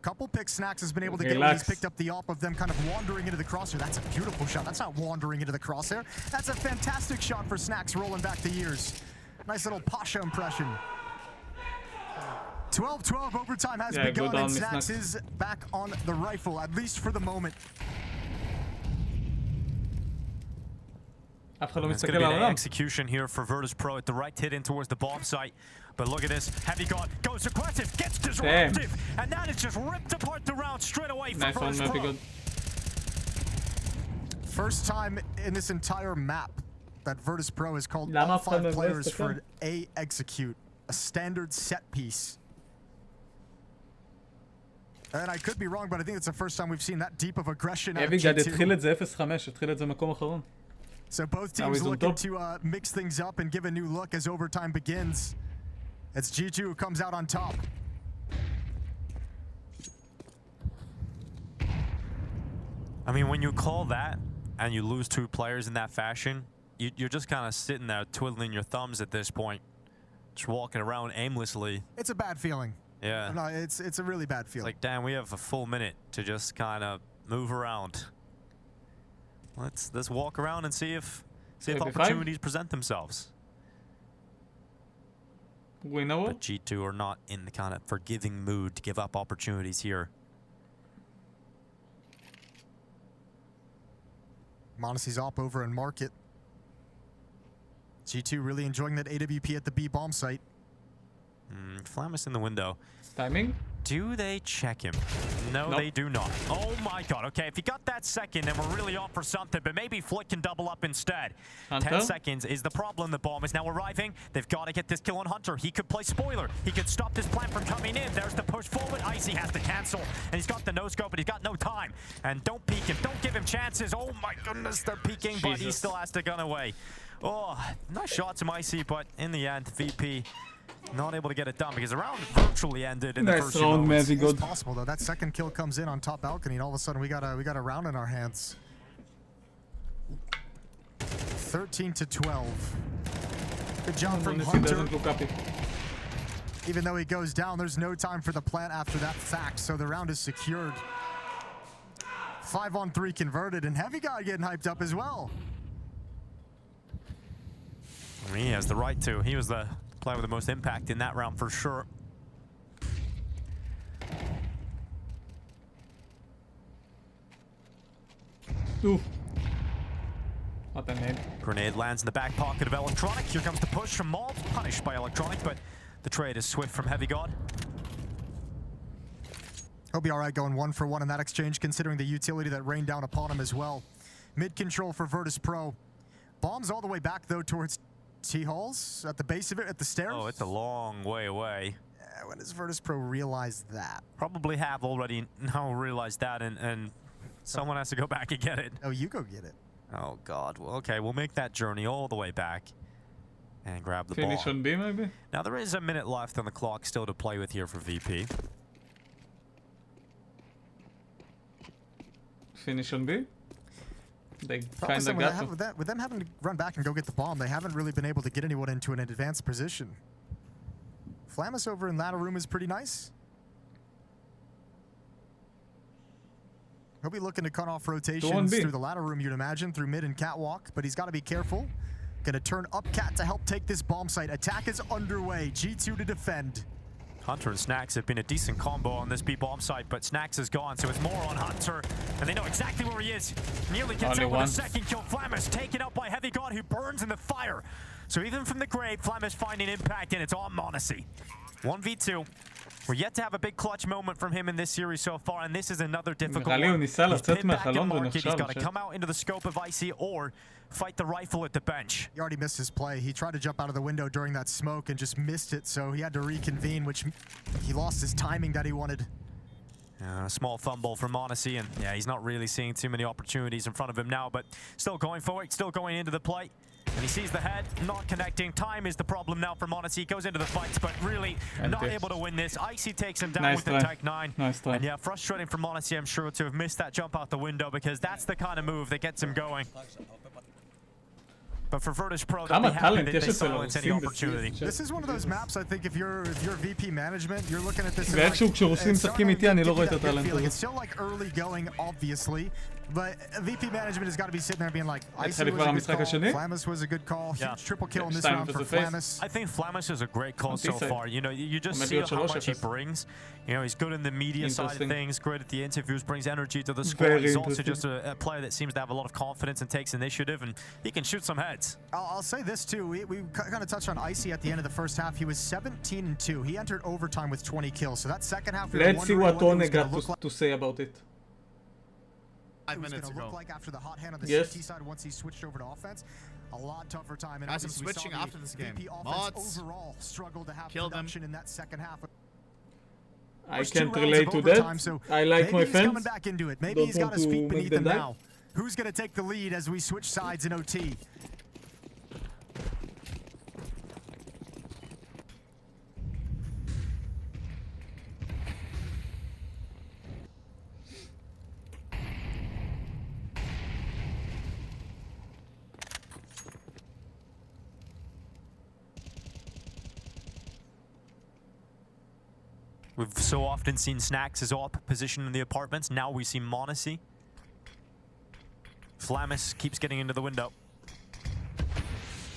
Couple picks Snacks has been able to get when he's picked up the op of them kind of wandering into the crosshair. That's a beautiful shot. That's not wandering into the crosshair. That's a fantastic shot for Snacks rolling back the years. Nice little Pasha impression. 12-12 overtime has begun, and Snacks is back on the rifle, at least for the moment. It's going to be an execution here for Virtus.pro. A direct hit in towards the bomb site. But look at this. Heavy God goes aggressive, gets disruptive. And that is just ripped apart the round straight away from Virtus.pro. First time in this entire map that Virtus.pro has called all 5 players for an A execute. A standard set piece. And I could be wrong, but I think it's the first time we've seen that deep of aggression out of G2. So both teams looking to mix things up and give a new look as overtime begins. It's G2 who comes out on top. I mean, when you call that and you lose 2 players in that fashion, you're just kind of sitting there twiddling your thumbs at this point. Just walking around aimlessly. It's a bad feeling. Yeah. No, it's a really bad feeling. It's like, damn, we have a full minute to just kind of move around. Let's walk around and see if opportunities present themselves. Winnable. But G2 are not in the kind of forgiving mood to give up opportunities here. m0NESY's op over in market. G2 really enjoying that AWP at the B bomb site. Flamus in the window. Timing? Do they check him? No, nope. They do not. Oh my god. Okay, if he got that second, then we're really off for something, but maybe Flick can double up instead. Hunter? 10 seconds is the problem. The bomb is now arriving. They've got to get this kill on Hunter. He could play spoiler. He could stop this plant from coming in. There's the push forward. Icy has to cancel, and he's got the no-scope, but he's got no time. And don't peek him. Don't give him chances. Oh my goodness, they're peeking, but he still has to gun away. Oh, nice shots from Icy, but in the end, VP not able to get it done because the round virtually ended in the first few moments. It's possible though. That second kill comes in on top balcony, and all of a sudden we got a round in our hands. 13-12. Good job from Hunter. Even though he goes down, there's no time for the plant after that fact, so the round is secured. 5-on-3 converted, and Heavy God getting hyped up as well. He has the right to. He was the player with the most impact in that round for sure. Ooh. What a nade. Grenade lands in the back pocket of Electronic. Here comes the push from Maul, punished by Electronic, but the trade is swift from Heavy God. He'll be all right going 1-for-1 in that exchange, considering the utility that rained down upon him as well. Mid control for Virtus.pro. Bombs all the way back though towards T-Halls at the base of it, at the stairs. Oh, it's a long way away. When does Virtus.pro realize that? Probably have already now realized that, and someone has to go back and get it. Oh, you go get it. Oh, God. Well, okay, we'll make that journey all the way back and grab the ball. Finish on B, maybe? Now, there is a minute left on the clock still to play with here for VP. Finish on B? They kind of got with them having to run back and go get the bomb, they haven't really been able to get anyone into an advanced position. Flamus over in ladder room is pretty nice. He'll be looking to cut off rotations through the ladder room, you'd imagine, through mid and catwalk, but he's got to be careful. Gonna turn up cat to help take this bomb site. Attack is underway. G2 to defend. Hunter and Snacks have been a decent combo on this B-bomb site, but Snacks is gone, so it's more on Hunter, and they know exactly where he is. Nearly gets out with a second kill. Flamus taken out by Heavy God, who burns in the fire. So even from the grave, Flamus finding impact, and it's on m0NESY. 1v2. We're yet to have a big clutch moment from him in this series so far, and this is another difficult one. He's pinned back in market. He's got to come out into the scope of Icy or fight the rifle at the bench. He already missed his play. He tried to jump out of the window during that smoke and just missed it, so he had to reconvene, which he lost his timing that he wanted. A small fumble from m0NESY, and yeah, he's not really seeing too many opportunities in front of him now, but still going forward, still going into the play. And he sees the head, not connecting. Time is the problem now for m0NESY. He goes into the fights, but really not able to win this. Icy takes him down with the Tech 9. And yeah, frustrating for m0NESY, I'm sure, to have missed that jump out the window, because that's the kind of move that gets him going. But for Virtus.pro, they'll be happy that they silence any opportunity. This is one of those maps, I think, if you're VP management, you're looking at this and like, כשרוסים משחקים איתי, אני לא רואה את הטלנט הזה. It's still like early going, obviously, but VP management has got to be sitting there being like, Icy was a good call, Flamus was a good call, huge triple kill in this round for Flamus. I think Flamus is a great call so far. You know, you just see how much he brings. You know, he's good in the media side of things, great at the interviews, brings energy to the squad. He's also just a player that seems to have a lot of confidence and takes initiative, and he can shoot some heads. I'll say this too, we kind of touched on Icy at the end of the first half. He was 17-2. He entered overtime with 20 kills. So that second half, let's see what Tone got to say about it. 5 minutes ago. Look like after the hot hand on the CT side once he switched over to offense. A lot tougher time. And as I'm switching after this game, mods overall struggled to have production in that second half. I can't relate to that. So I like my fans. Coming back into it. Maybe he's got his feet beneath him now. Who's going to take the lead as we switch sides in OT? We've so often seen Snacks as op position in the apartments. Now we see m0NESY. Flamus keeps getting into the window.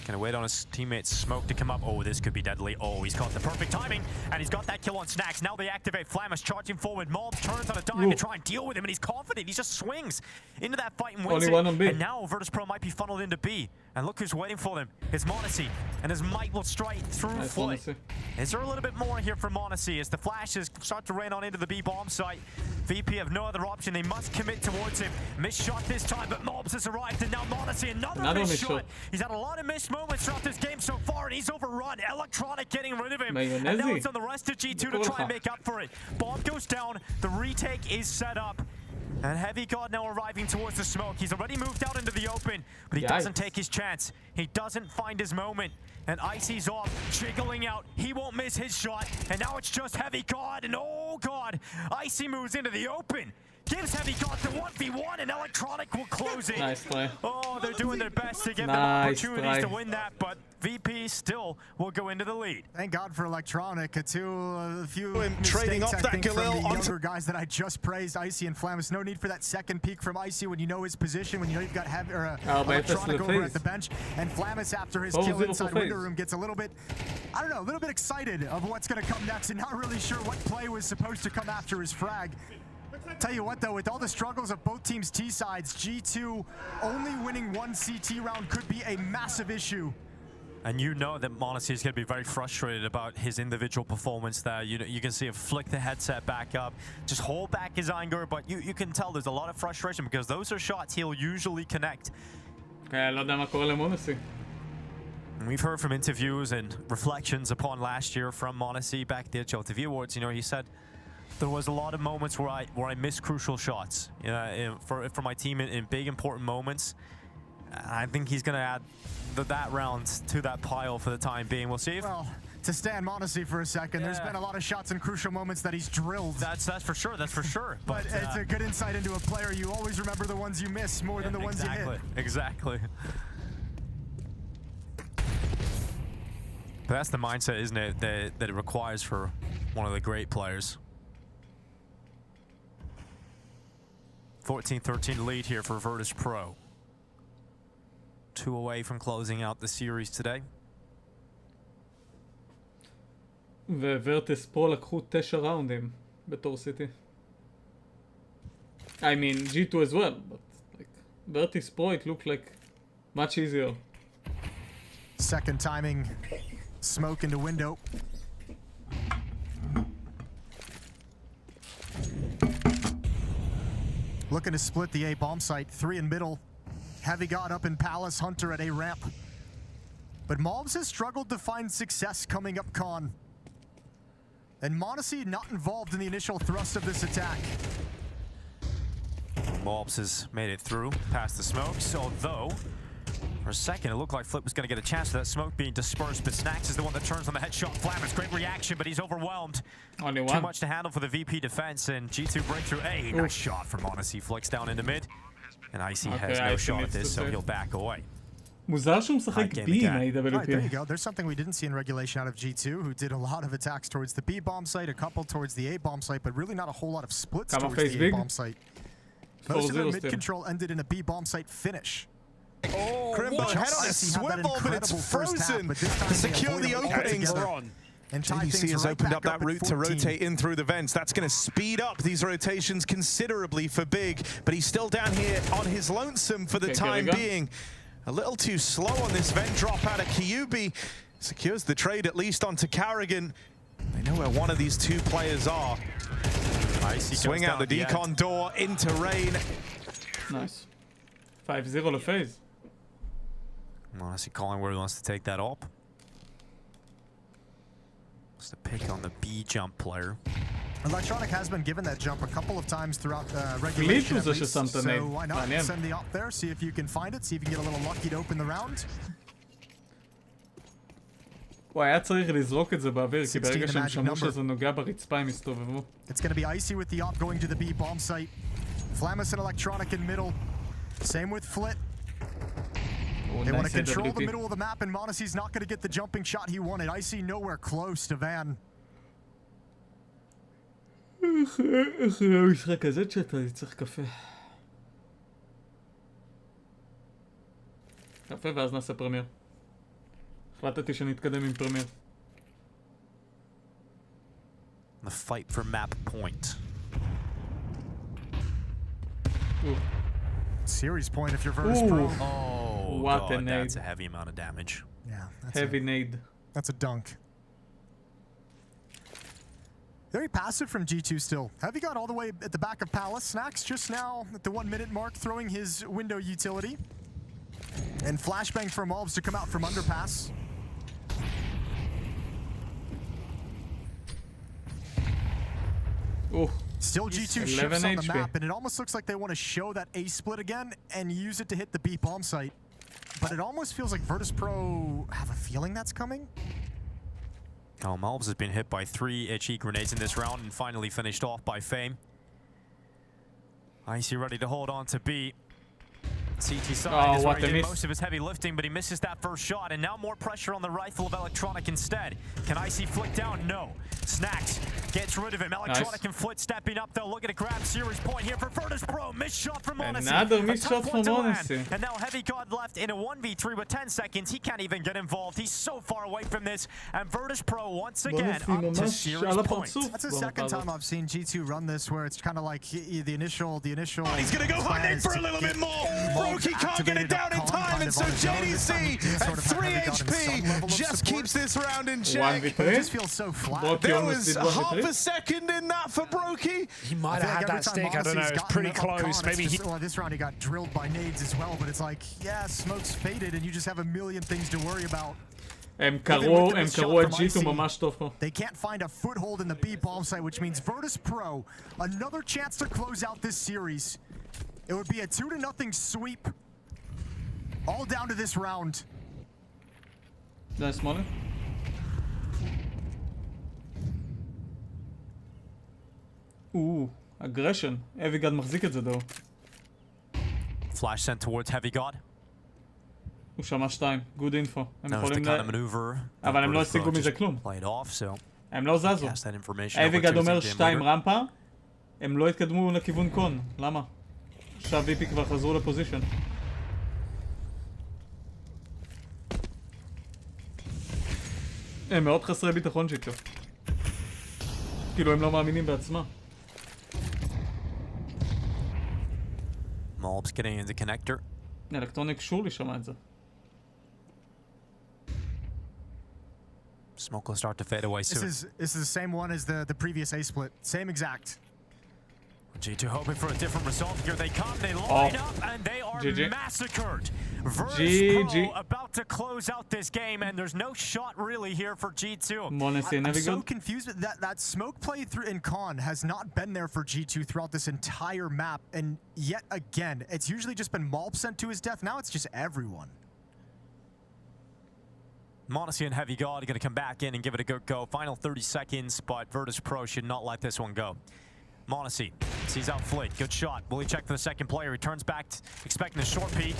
Gonna wait on his teammate's smoke to come up. Oh, this could be deadly. Oh, he's got the perfect timing, and he's got that kill on Snacks. Now they activate Flamus, charging forward. Mobs turns on a dime to try and deal with him, and he's confident. He just swings into that fight and wins it. And now Virtus.pro might be funneled into B. And look who's waiting for them. It's m0NESY, and his might will strike through foot. Is there a little bit more here for m0NESY as the flashes start to rain on into the B bomb site? VP have no other option. They must commit towards him. Missed shot this time, but Mobs has arrived, and now m0NESY another missed shot. He's had a lot of missed moments throughout this game so far, and he's overrun. Electronic getting rid of him, and now it's on the rest of G2 to try and make up for it. Bomb goes down. The retake is set up. And Heavy God now arriving towards the smoke. He's already moved out into the open, but he doesn't take his chance. He doesn't find his moment. And Icy's off, jiggling out. He won't miss his shot. And now it's just Heavy God. And oh God, Icy moves into the open. Gives Heavy God the 1v1, and Electronic will close it. Nice play. Oh, they're doing their best to give them opportunities to win that, but VP still will go into the lead. Thank God for Electronic. A few trading mistakes, off that from the younger guys that I just praised, Icy and Flamus. No need for that second peek from Icy when you know his position, when you know you've got Electronic over at the bench. And Flamus, after his kill inside window room, gets a little bit, I don't know, a little bit excited of what's going to come next and not really sure what play was supposed to come after his frag. Tell you what though, with all the struggles of both teams' T sides, G2 only winning one CT round could be a massive issue. And you know that m0NESY is going to be very frustrated about his individual performance there. You can see him flick the headset back up, just hold back his anger, but you can tell there's a lot of frustration because those are shots he'll usually connect. We've heard from interviews and reflections upon last year from m0NESY back at the HLTV Awards. You know, he said, there was a lot of moments where I missed crucial shots, you know, for my team in big important moments. I think he's going to add that round to that pile for the time being. We'll see. Well, to stay on m0NESY for a second, there's been a lot of shots in crucial moments that he's drilled. That's for sure. That's for sure. But it's a good insight into a player. You always remember the ones you miss more than the ones you hit. Exactly. But that's the mindset, isn't it, that it requires for one of the great players. 14-13 lead here for Virtus.pro. 2 away from closing out the series today. ו-Virtus.pro לקחו 9 ראונדים בתור סיטי. I mean, G2 as well, but like Virtus.pro, it looked like much easier. Second timing, smoke into window. Looking to split the A bomb site, 3 in middle. Heavy God up in Palace, Hunter at A ramp. But Mobs has struggled to find success coming up con. And m0NESY not involved in the initial thrust of this attack. Mobs has made it through past the smokes, although for a second it looked like Flip was going to get a chance for that smoke being dispersed, but Snacks is the one that turns on the headshot. Flamus, great reaction, but he's overwhelmed. Only one. Too much to handle for the VP defense, and G2 breakthrough. Hey, nice shot from m0NESY. Flicks down into mid, and Icy has no shot at this, so he'll back away. מוזר שהוא משחק B עם ה-AWP. Right, there you go. There's something we didn't see in regulation out of G2, who did a lot of attacks towards the B bomb site, a couple towards the A bomb site, but really not a whole lot of splits towards the A bomb site. Most of their mid control ended in a B bomb site finish. Oh, Crimbo head on a swivel, but it's frozen to secure the openings. And JDC has opened up that route to rotate in through the vents. That's going to speed up these rotations considerably for Big, but he's still down here on his lonesome for the time being. A little too slow on this vent drop out of Kyubi. Secures the trade at least onto Carrigan. They know where one of these two players are. Swing out the decon door into Rain. Nice. 5-0 LaFaze. m0NESY calling where he wants to take that up. Just a pick on the B jump player. Electronic has been given that jump a couple of times throughout regulation, so why not send the op there, see if you can find it, see if you can get a little lucky to open the round. הוא היה צריך לזרוק את זה באוויר, כי ברגע שהם שמעו שזה נוגע ברצפה הם הסתובבו. It's going to be Icy with the op going to the B bomb site. Flamus and Electronic in middle. Same with Flit. They want to control the middle of the map, and m0NESY's not going to get the jumping shot he wanted. Icy nowhere close to Van. אחרי המשחק הזה שאתה צריך קפה. קפה ואז נעשה פרמייר. החלטתי שנתקדם עם פרמייר. The fight for map point. Series point if you're Virtus.pro. Oh, what God, a nade. that's a heavy amount of damage. Yeah, that's Heavy nade. That's a dunk. Very passive from G2 still. Heavy got all the way at the back of Palace. Snacks just now at the 1 minute mark throwing his window utility. And flashbang for Mobs to come out from underpass. Oh, Still G2 shifts on the map, and it almost looks like they want to show that A split again and use it to hit the B bomb site. But it almost feels like Virtus.pro have a feeling that's coming. Oh, Malbs has been hit by 3 HE grenades in this round and finally finished off by Fame. Icy ready to hold on to B. CT side is where he did most of his heavy lifting, but he misses that first shot, and now more pressure on the rifle of Electronic instead. Can Icy flick down? No. Snacks gets rid of him. Electronic and Flit stepping up, though, looking to grab series point here for Virtus.pro. Missed shot from Odyssey. Another missed shot from Odyssey. And now Heavy God left in a 1v3 with 10 seconds. He can't even get involved. He's so far away from this, and Virtus.pro once again up to series point. That's the second time I've seen G2 run this, where it's kind of like the initial. Oh, he's gonna go hunting for a little bit more. He can't get it down in time, and so JDC at 3 HP just keeps this round in check. It just feels so flat. There was half a second in that for Brokey. He might have had that stick, I don't know, it's pretty close. Maybe he... Well, this round he got drilled by nades as well, but it's like, yeah, smoke's faded and you just have a million things to worry about. הם קראו את G2 ממש טוב פה. They can't find a foothold in the B bomb site, which means Virtus.pro, another chance to close out this series. It would be a 2-0 sweep. All down to this round. Nice money. aggression. Heavy God מחזיק את זה דו. Flash sent towards Heavy God. הוא שמע 2. Good info. הם יכולים אבל הם לא השיגו מזה כלום. הם לא זזו. Heavy God אומר 2 רמפה. הם לא התקדמו לכיוון קון. למה? עכשיו VP כבר חזרו לפוזישן. הם מאוד חסרי ביטחון שיטו. כאילו הם לא מאמינים בעצמם. Mobs getting in the connector. אלקטרוניק שורלי שמע את זה. Smoke will start to fade away soon. This is the same one as the previous A split. Same exact. G2 hoping for a different result. Here they come, they line up, and they are massacred. Virtus.pro about to close out this game, and there's no shot really here for G2. I'm so confused. That smoke play through in Con has not been there for G2 throughout this entire map, and yet again, it's usually just been Malp sent to his death. Now it's just everyone. Monacy and Heavy God are going to come back in and give it a good go. Final 30 seconds, but Virtus.pro should not let this one go. Monacy sees out Flit. Good shot. Will he check for the second player? He turns back, expecting a short peek.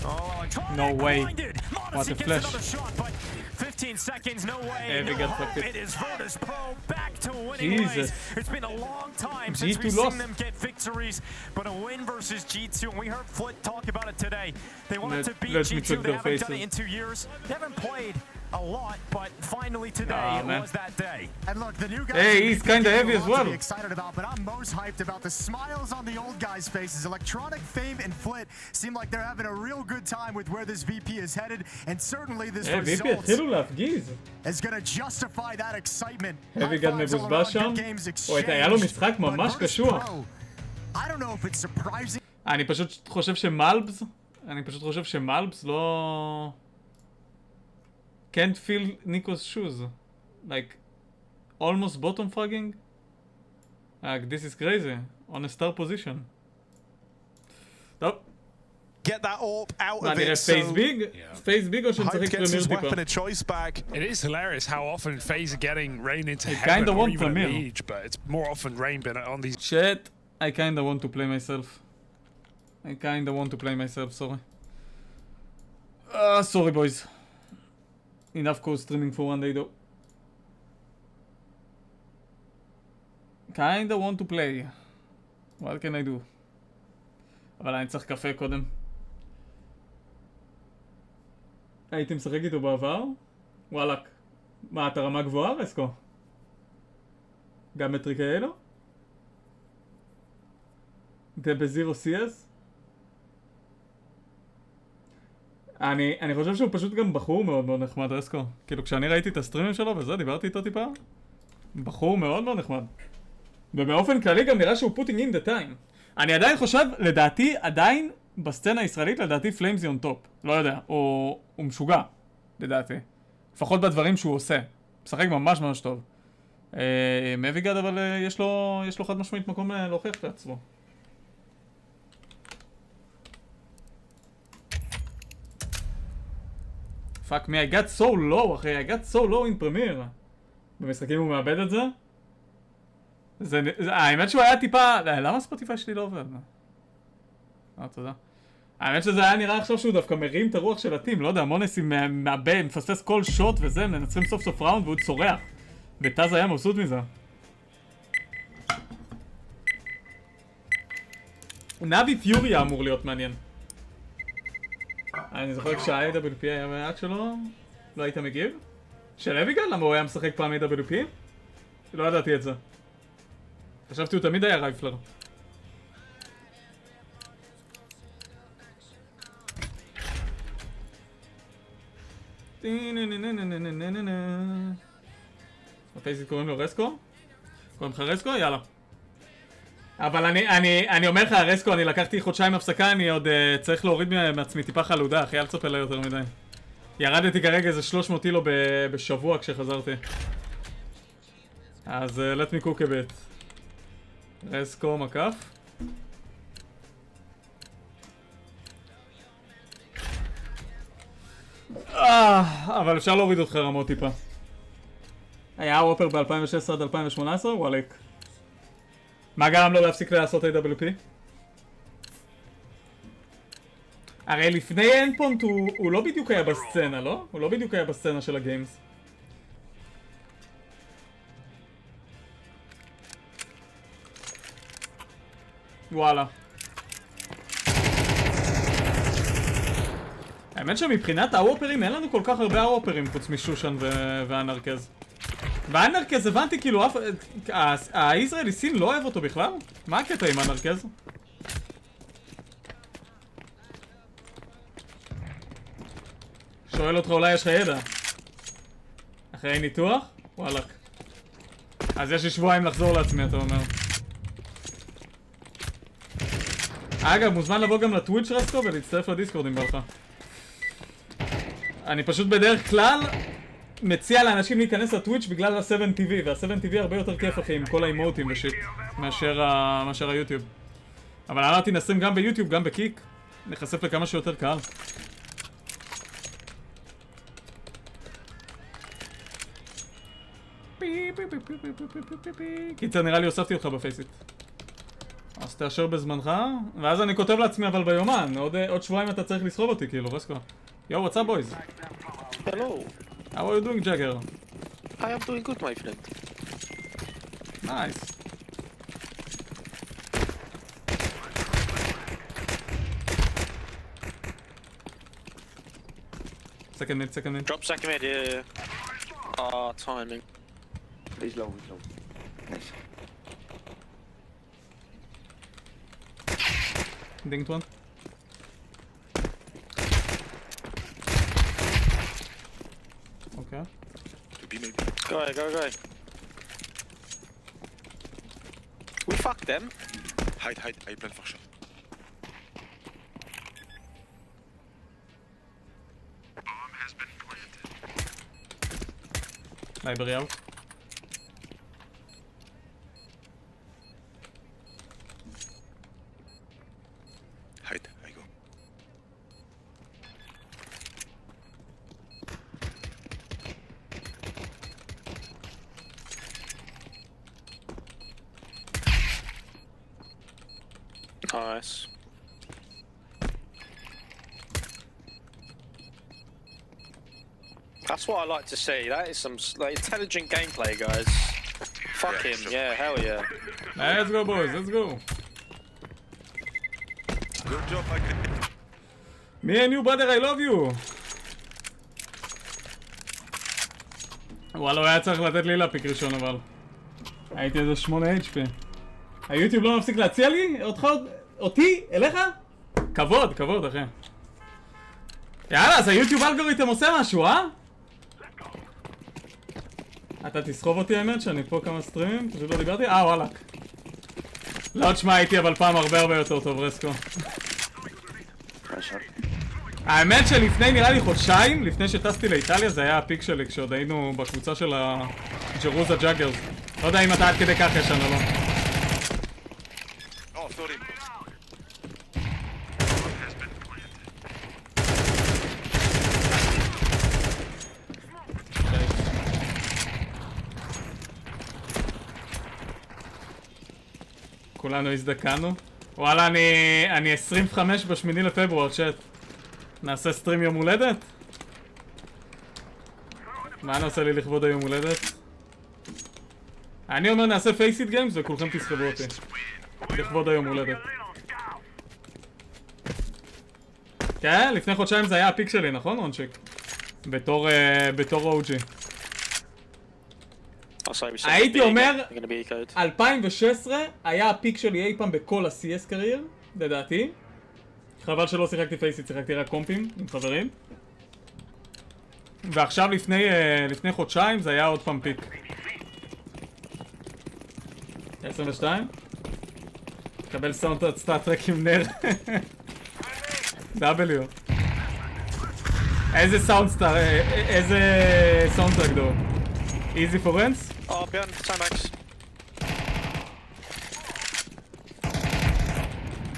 Oh, no way. What a flash. Another shot, but 15 seconds, no way. No hope. It is Virtus.pro back to winning ways. It's been a long time since we've seen them get victories, but a win versus G2. And we heard Flit talk about it today. They wanted to beat G2. They haven't done it in 2 years. They haven't played a lot, but finally today was that day. And look, the new guy. Hey, he's kind of heavy as well. Excited about, but I'm most hyped about the smiles on the old guys' faces. Electronic, Fame, and Flit seem like they're having a real good time with where this VP is headed, and certainly this result is going to justify that excitement. Heavy God מבוזבז שם. היה לו משחק ממש קשוח. I don't know if it's surprising. אני פשוט חושב שמלבס לא... Can't feel Nico's shoes. Like, almost bottom fragging. Like, this is crazy. On a star position. Nope. Get that AWP out of it. Face big? Yeah. Face big or should Hype gets his weapon a choice back. It is hilarious how often FaZe are getting Rain into heaven or even Liege, but it's more often Rain been on these... Shit. I kinda want to play myself. Sorry. Sorry boys. Enough co-streaming for one day though. kinda want to play. What can I do? אבל אני צריך קפה קודם. הייתי משחק איתו בעבר? וואלק. מה, אתה רמה גבוהה, רסקו? גם בטריקאלו? אתה בזירו CS? אני חושב שהוא פשוט גם בחור מאוד מאוד נחמד, רסקו. כאילו כשאני ראיתי את הסטרימים שלו וזה, דיברתי איתו טיפה. בחור מאוד מאוד נחמד. ובאופן כללי גם נראה שהוא putting in the time. אני עדיין חושב, לדעתי, עדיין בסצנה הישראלית, לדעתי פליימס on top. לא יודע, הוא משוגע, לדעתי. לפחות בדברים שהוא עושה. משחק ממש ממש טוב. מאביגד אבל יש לו חד משמעית מקום להוכיח את עצמו. Fuck me, I got so low, אחי, I got so low in Premiere. במשחקים הוא מאבד את זה? האמת שהוא היה טיפה... למה ספוטיפיי שלי לא עובד? תודה. האמת שזה היה נראה עכשיו שהוא דווקא מרים את הרוח של הטים, לא יודע, מונס מאבד, מפספס כל שוט וזה, מנצחים סוף סוף ראונד והוא צורח. וטאז היה מבסוט מזה. נאבי פיורי אמור להיות מעניין. אני זוכר כשה-AWP היה מעט שלו, לא היית מגיב? של אביגל? למה הוא היה משחק פעם AWP? לא ידעתי את זה. חשבתי הוא תמיד היה רייפלר. בפייסית קוראים לו רסקו? קוראים לך רסקו? יאללה. אבל אני אומר לך, רסקו, אני לקחתי חודשיים הפסקה, אני עוד צריך להוריד מעצמי טיפה חלודה, אחי, אל תצפה לה יותר מדי. ירדתי כרגע איזה 300 קילו בשבוע כשחזרתי. אז let me cook a bit. רסקו מקף. אבל אפשר להוריד אותך רמות טיפה. היה וופר ב-2016 עד 2018? וואליק. מה גרם לו להפסיק לעשות AWP? הרי לפני אנפונט הוא לא בדיוק היה בסצנה, לא? הוא לא בדיוק היה בסצנה של הגיימס. וואלה. האמת שמבחינת האופרים אין לנו כל כך הרבה האופרים חוץ משושן ואנרקז. ואנרקז הבנתי כאילו הישראלי סין לא אוהב אותו בכלל? מה הקטע עם אנרקז? שואל אותך אולי יש לך ידע. אחרי ניתוח? וואלק. אז יש לי שבועיים לחזור לעצמי אתה אומר. אגב מוזמן לבוא גם לטוויץ' רסקו ולהצטרף לדיסקורד אם בא לך. אני פשוט בדרך כלל מציע לאנשים להיכנס לטוויץ' בגלל ה-7TV וה-7TV הרבה יותר כיף אחי עם כל האימוטים ושיט מאשר היוטיוב. אבל אמרתי נשים גם ביוטיוב גם בקיק נחשף לכמה שיותר קהל. קיצר נראה לי הוספתי אותך בפייסית. אז תאשר בזמנך ואז אני כותב לעצמי אבל ביומן עוד שבועיים אתה צריך לסחוב אותי כאילו רסקו. Yo, what's up, boys? Hello. How are you doing, Jagger? I am doing good, my friend. Nice. Second mid. Drop second mid, yeah. Timing. He's low. Nice. Dinged one. Okay. Go away. We fucked them. Hide. I plan for sure. Bomb has been planted. Library out. Hide. I go. Nice. That's what I like to see. That is some intelligent gameplay, guys. Fuck him, yeah, hell yeah. Let's go, boys, let's go. Good job, Michael. Me and you, brother, I love you. וואלה, הוא היה צריך לתת לי להפיק ראשון, אבל הייתי איזה 8 HP. היוטיוב לא מפסיק להציע לי? אותי? אליך? כבוד, כבוד, אחי. יאללה, אז היוטיוב אלגוריתם עושה משהו, אה? אתה תסחוב אותי, האמת, שאני פה כמה סטרימים, פשוט לא דיברתי? וואלק. לא תשמע, הייתי אבל פעם הרבה יותר טוב, רסקו. האמת שלפני נראה לי חודשיים, לפני שטסתי לאיטליה, זה היה הפיק שלי כשעוד היינו בקבוצה של הג'רוזה ג'אגרס. לא יודע אם אתה עד כדי כך ישן או לא. Oh, sorry. כולנו הזדקנו. וואלה, אני 25 ב8 לפברואר, צ'אט. נעשה סטרים יום הולדת? מה נעשה לי לכבוד היום הולדת? אני אומר נעשה פייסיט גיימס וכולכם תסחבו אותי. לכבוד היום הולדת. כן, לפני חודשיים זה היה הפיק שלי, נכון רונצ'יק? בתור OG. הייתי אומר, 2016 היה הפיק שלי אי פעם בכל ה-CS קרייר, לדעתי. חבל שלא שיחקתי פייסיט, שיחקתי רק קומפים עם חברים. ועכשיו לפני חודשיים זה היה עוד פעם פיק. 22? קבל סאונד סטארטרק עם נר. W. איזה סאונדטרק דו? Easy for rents? Oh, behind, Timex.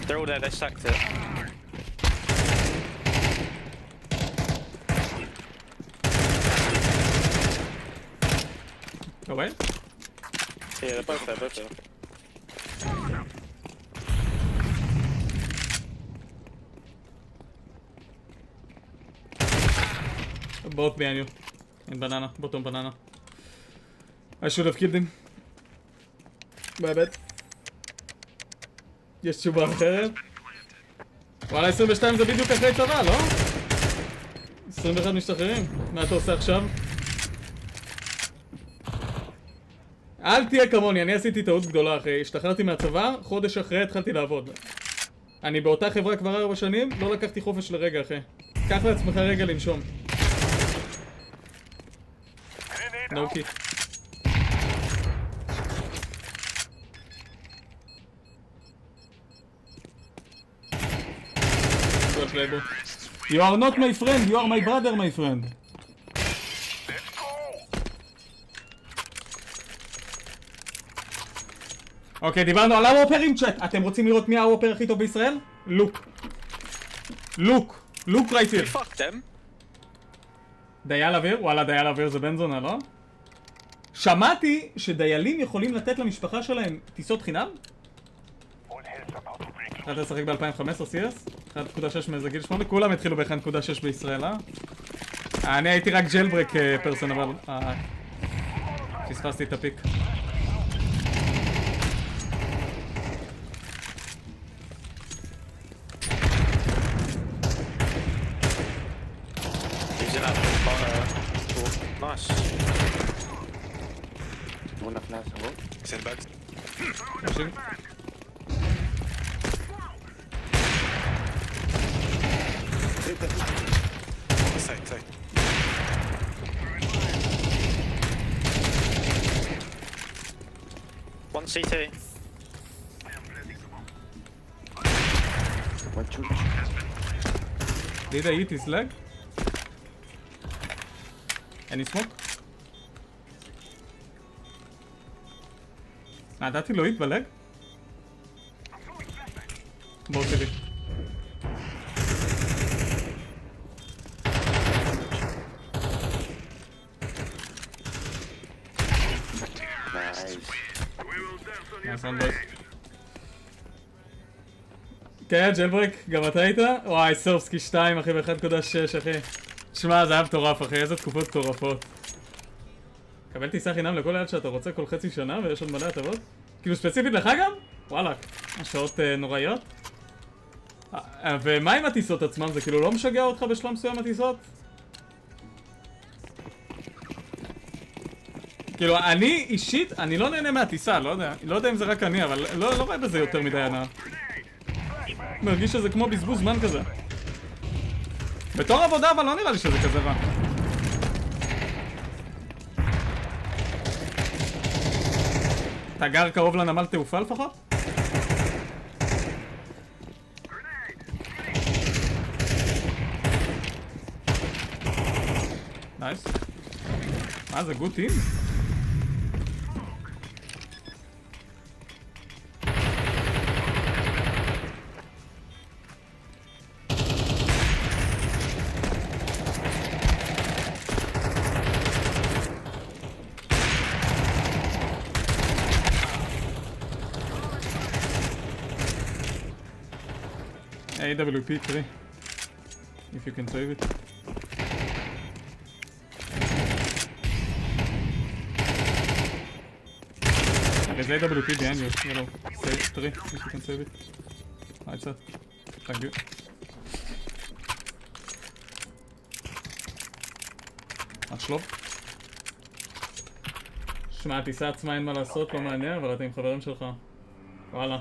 They're all there, they stacked it. Go away. Yeah, they're both there, Both behind you. In banana, bottom banana. I should have killed him. My bad. יש תשובה אחרת? וואלה, 22 זה בדיוק אחרי צבא, לא? 21 משתחררים. מה אתה עושה עכשיו? אל תהיה כמוני, אני עשיתי טעות גדולה אחרי. השתחררתי מהצבא, חודש אחרי התחלתי לעבוד. אני באותה חברה כבר 4 שנים, לא לקחתי חופש לרגע אחרי. קח לעצמך רגע לנשום. נוקי. You are not my friend, you are my brother, my friend. אוקיי, דיברנו על הוופרים צ'אט. אתם רוצים לראות מי הוופר הכי טוב בישראל? לוק. לוק. לוק right here. Fuck them. דייל אוויר? וואלה, דייל אוויר זה בן זונה, לא? שמעתי שדיילים יכולים לתת למשפחה שלהם טיסות חינם? התחלת לשחק ב-2015 CS? 1.6 מאיזה גיל 8? כולם התחילו ב-1.6 בישראל, אה? אני הייתי רק ג'לברק פרסון, אבל... פספסתי את הפיק. Nice. One flash, hello? Sandbags. Pushing. Side. One CT. One shoot. Did I eat his leg? Any smoke? נתתי לו היט בלג? בואו תראי. כן, ג'לברק, גם אתה היית? וואי, סורפסקי 2 אחי ב-1.6 אחי. שמע, זה היה מטורף אחי, איזה תקופות מטורפות. קבל טיסה חינם לכל ילד שאתה רוצה כל חצי שנה ויש עוד מלא הטבות? כאילו ספציפית לך גם? וואלה, השעות נוראיות. ומה עם הטיסות עצמם? זה כאילו לא משגע אותך בשלב מסוים הטיסות? כאילו אני אישית, אני לא נהנה מהטיסה, לא יודע אם זה רק אני, אבל לא רואה בזה יותר מדי הנאה. מרגיש שזה כמו בזבוז זמן כזה. בתור עבודה אבל לא נראה לי שזה כזה רע. אתה גר קרוב לנמל תעופה לפחות? נייס. מה זה גוד טים? AWP 3 if you can save it. There's AWP behind you, yellow. Save 3 if you can save it. Right side. Thank you. שלוב. שמע, הטיסה עצמה אין מה לעשות, לא מעניין, אבל אתה עם חברים שלך. וואלה.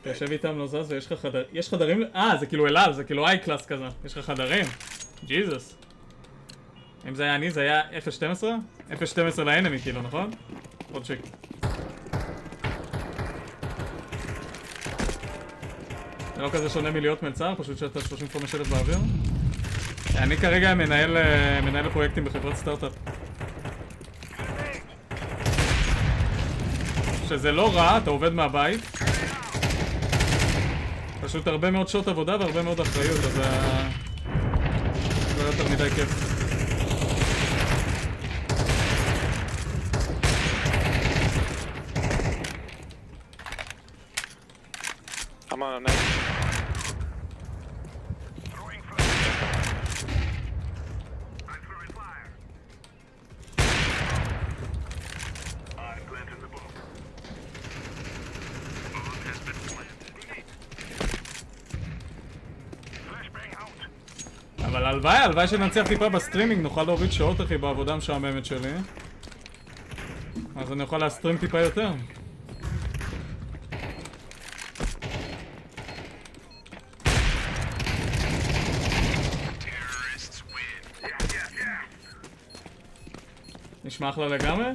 אתה יושב איתם, לא זז, ויש לך חדרים... יש חדרים... זה כאילו אלעל, זה כאילו איי-קלאס כזה. יש לך חדרים. ג'יזוס. אם זה היה אני, זה היה 0.12? 0.12 לאנמי כאילו, נכון? עוד צ'ק. זה לא כזה שונה מלהיות מלצר, פשוט שאתה 35,000 באוויר. אני כרגע מנהל פרויקטים בחברת סטארט-אפ. שזה לא רע, אתה עובד מהבית. פשוט הרבה מאוד שעות עבודה והרבה מאוד אחריות, אז זה לא יותר מדי כיף. I'm on a knife. אבל הלוואי שנצליח טיפה בסטרימינג, נוכל להוריד שעות אחי בעבודה משעממת שלי. אז אני אוכל להסטרים טיפה יותר. נשמע אחלה לגמרי?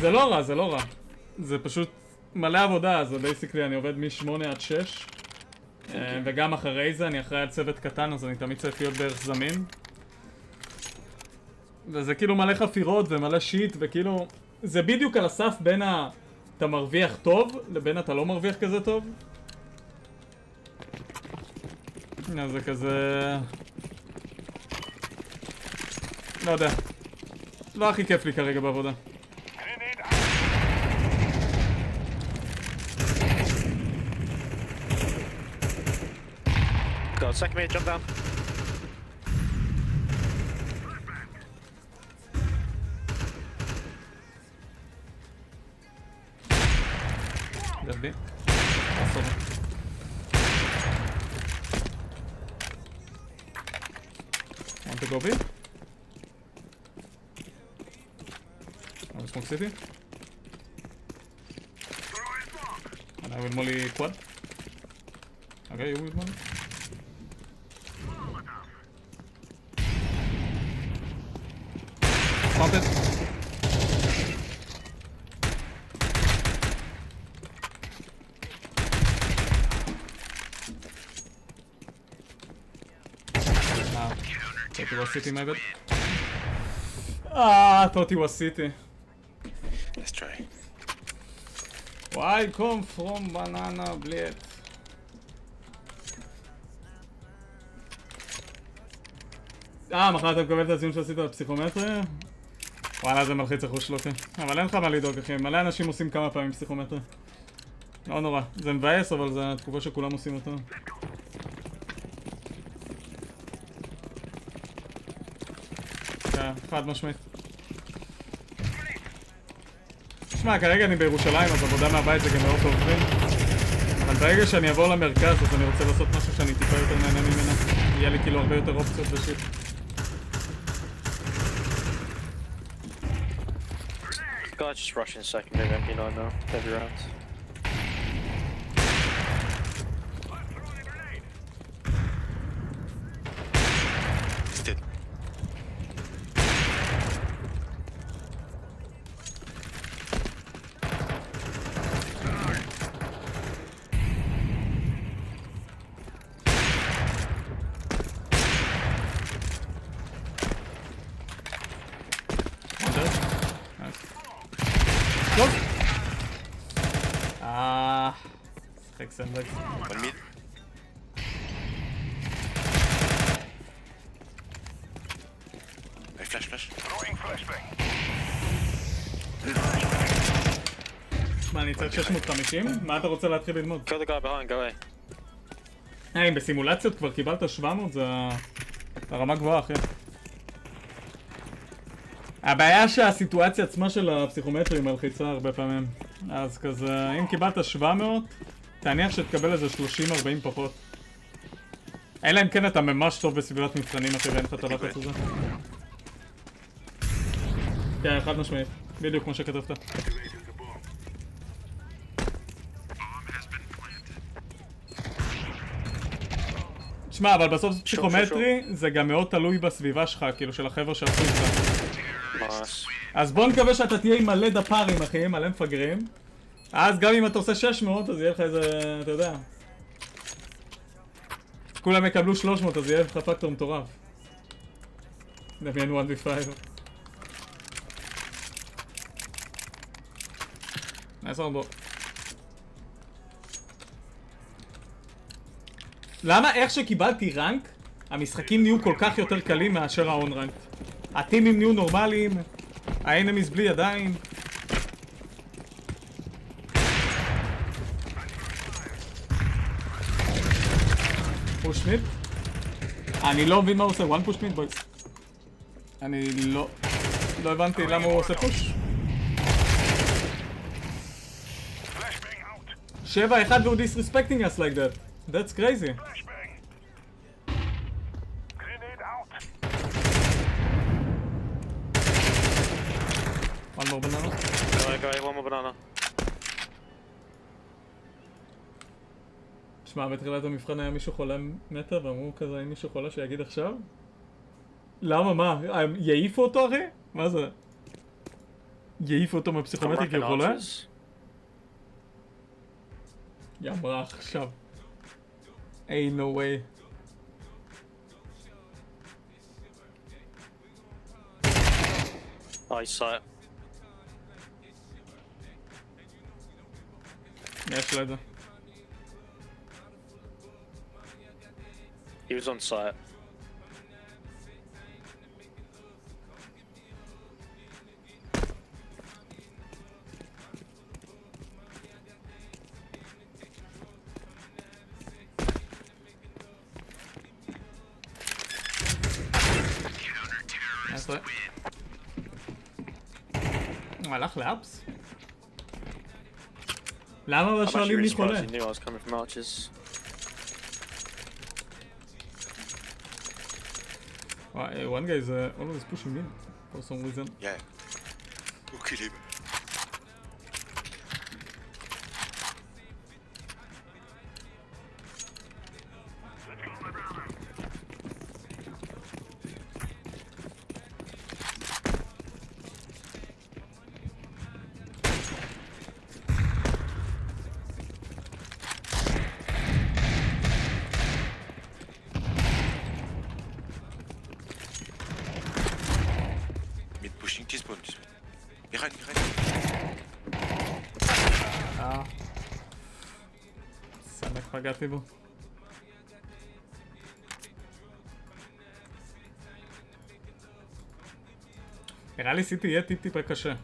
זה לא רע, זה לא רע. זה פשוט מלא עבודה, אז בייסיקלי אני עובד מ-8 עד 6. וגם אחרי זה אני אחראי על צוות קטן, אז אני תמיד צריך להיות בערך זמין. וזה כאילו מלא חפירות ומלא שיט, וכאילו... זה בדיוק על הסף בין אתה מרוויח טוב, לבין אתה לא מרוויח כזה טוב. אז זה כזה... לא יודע. לא הכי כיף לי כרגע בעבודה. Go, second me, jump down. That's B. Want to go B? I'll smoke city. And I will molly quad. Okay, you will molly. Pump it. Thought he was city, my bad. I thought he was city. Let's try. Why come from banana blade? מחר אתה מקבל את הציון שעשית בפסיכומטרי? וואלה, זה מלחיץ החוש שלו, כן. אבל אין לך מה לדאוג, אחי. מלא אנשים עושים כמה פעמים פסיכומטרי. לא נורא. זה מבאס, אבל זה התקופה שכולם עושים אותו. כן, חד משמעית. תשמע, כרגע אני בירושלים, אז עבודה מהבית זה גם מאוד עוברים. אבל ברגע שאני אעבור למרכז, אז אני רוצה לעשות משהו שאני טיפה יותר נהנה ממנו. יהיה לי כאילו הרבה יותר אופציות בשיט. Guys just rushing second, maybe MP9 now, heavy rounds. Dead. שחק סנדק. One mid. Hey, flash. מה, אני צריך 650? מה אתה רוצה להתחיל ללמוד? Kill the guy behind, go away. אם בסימולציות כבר קיבלת 700, זה הרמה גבוהה, אחי. הבעיה שהסיטואציה עצמה של הפסיכומטרי מלחיצה הרבה פעמים. אז כזה, אם קיבלת 700, תניח שתקבל איזה 30-40 פחות. אלא אם כן אתה ממש טוב בסביבת מבחנים, אחי, ואין לך את הלחץ הזה. כן, חד משמעית. בדיוק כמו שכתבת. תשמע, אבל בסוף פסיכומטרי זה גם מאוד תלוי בסביבה שלך, כאילו של החבר'ה שעשו את זה. אז בוא נקווה שאתה תהיה עם מלא דפארים, אחי, מלא מפגרים. אז גם אם אתה עושה 600, אז יהיה לך איזה, אתה יודע. כולם יקבלו 300, אז יהיה לך פקטור מטורף. דמיין 1v5. נעזור בו. למה איך שקיבלתי רנק, המשחקים נהיו כל כך יותר קלים מאשר האון רנק? הטימים נהיו נורמליים, האנמיז בלי ידיים. פוש מיד? אני לא מבין מה הוא עושה, one push mid boys. אני לא הבנתי למה הוא עושה פוש. 7-1 והוא disrespecting us like that. That's crazy. One more banana. Go away, one more banana. תשמע, בתחילת המבחן היה מישהו חולה מטה ואמרו כזה, אם מישהו חולה שיגיד עכשיו? למה? מה? יעיפו אותו אחי? מה זה? יעיפו אותו מפסיכומטרי כי הוא חולה? ימרח עכשיו. Ain't no way. Oh, he saw it. יש לו את זה. He was on site. הוא הלך לאפס? למה בשואלים מי חולה? He knew I was coming from arches. One guy is always pushing me for some reason. Yeah. Go kill him. Pushing T-spawn. Behind. סמק פגעתי בו. נראה לי סיטי יהיה טיפה קשה.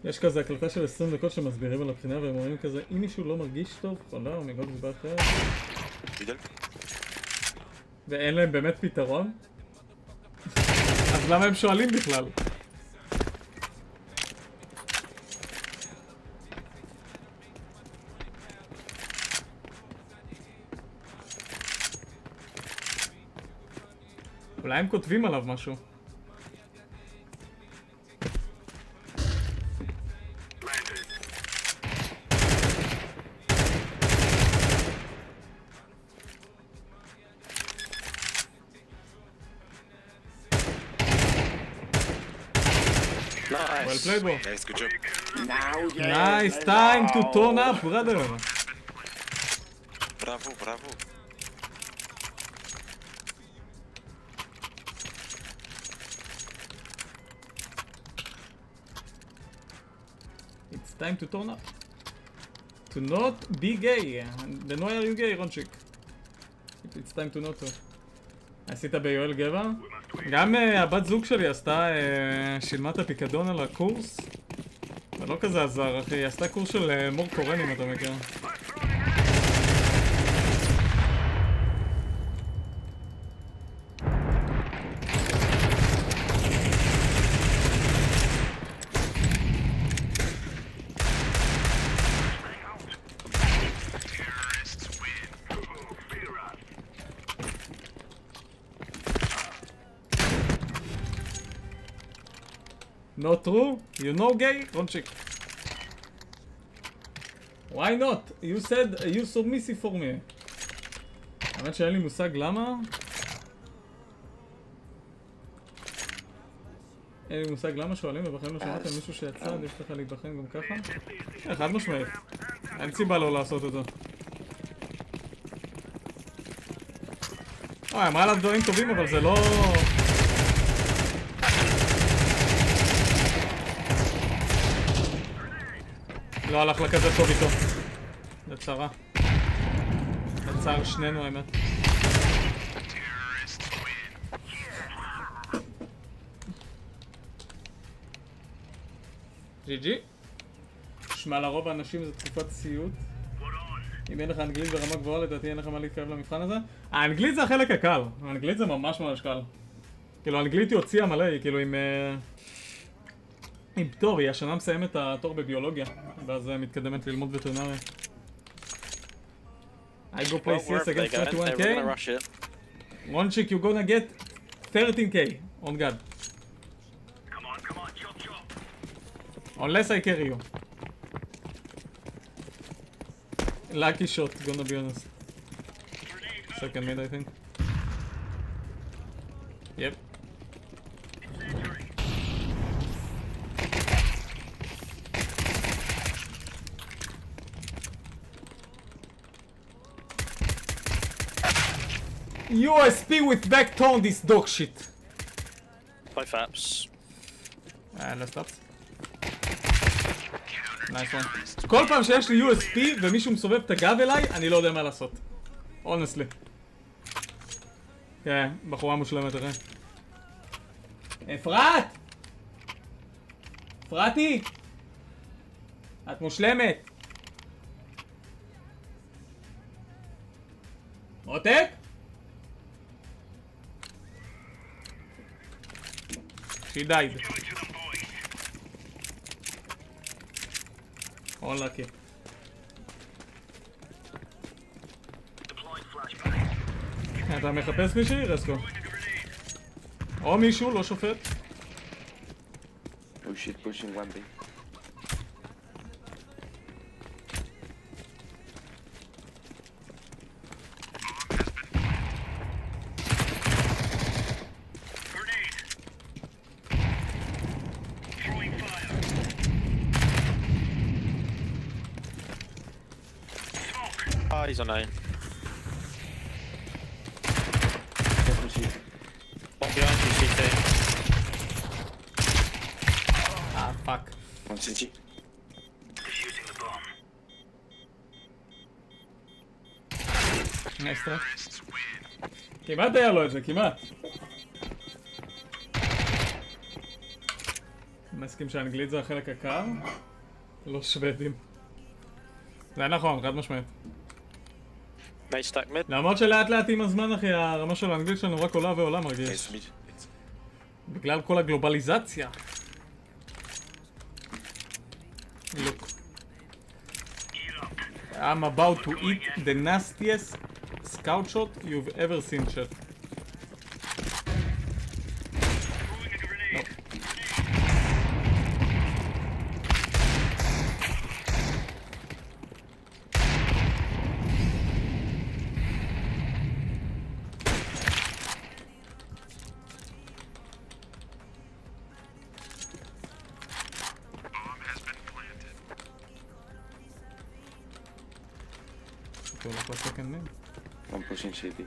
יש כזה הקלטה של 20 דקות שמסבירים על הבחינה והם אומרים כזה, אם מישהו לא מרגיש טוב, חולה או מגוד דיבר אחרת. ואין להם באמת פתרון? אז למה הם שואלים בכלל? אולי הם כותבים עליו משהו. Well played, bro. Nice, good job. Nice, time to turn up, brother. Bravo, bravo. It's time to turn up. To not be gay. Then why are you gay, רונצ'יק? It's time to not to. עשית ביואל גבע? גם הבת זוג שלי עשתה, שילמה את הפיקדון על הקורס. זה לא כזה עזר, אחי. היא עשתה קורס של מור קורן, אם אתה מכיר. Not true? You know gay? Ronchik. Why not? You said you submissive for me. האמת שאין לי מושג למה. אין לי מושג למה שואלים, ובכן לא שמעתם מישהו שיצא, עדיף לך להתבחן גם ככה? חד משמעית. אין סיבה לא לעשות את זה. אמרה לה דברים טובים, אבל זה לא... לא הלך לה כזה טוב איתו. זה צרה. זה צער שנינו האמת. GG. שמע לרוב האנשים זה תקופת סיוט. אם אין לך אנגלית ברמה גבוהה לדעתי אין לך מה להתקרב למבחן הזה. האנגלית זה החלק הקל. האנגלית זה ממש ממש קל. כאילו האנגלית היא הוציאה מלא, היא כאילו עם פטור, היא השנה מסיימת את התור בביולוגיה, ואז מתקדמת ללמוד וטרינריה. I go play CS against 31k. Ronchik, you're gonna get 13k on God. Unless I carry you. Lucky shot, gonna be honest. Second mid, I think. Yep. USP with backbone this dog shit. 5 apps. Left up. Nice one. כל פעם שיש לי USP ומישהו מסובב את הגב אליי, אני לא יודע מה לעשות. Honestly. כן, בחורה מושלמת, אחי. אפרת! אפרתי! את מושלמת! עותק? She died. Unlucky. אתה מחפש מישהי? רסקו. או מישהו, לא שופט. Oh shit, pushing 1B. He's on A. One behind you, CT. Ah, fuck. One CT. נסטרה. כמעט היה לו את זה, כמעט. מסכים שהאנגלית זה החלק הקר? לא שוודים. זה נכון, חד משמעית. למרות שלאט לאט עם הזמן אחי, הרמה של האנגלית שלנו רק עולה ועולה מרגיש. בגלל כל הגלובליזציה. Look. I'm about to eat the nastiest scout shot you've ever seen, chat. I'm pushing city.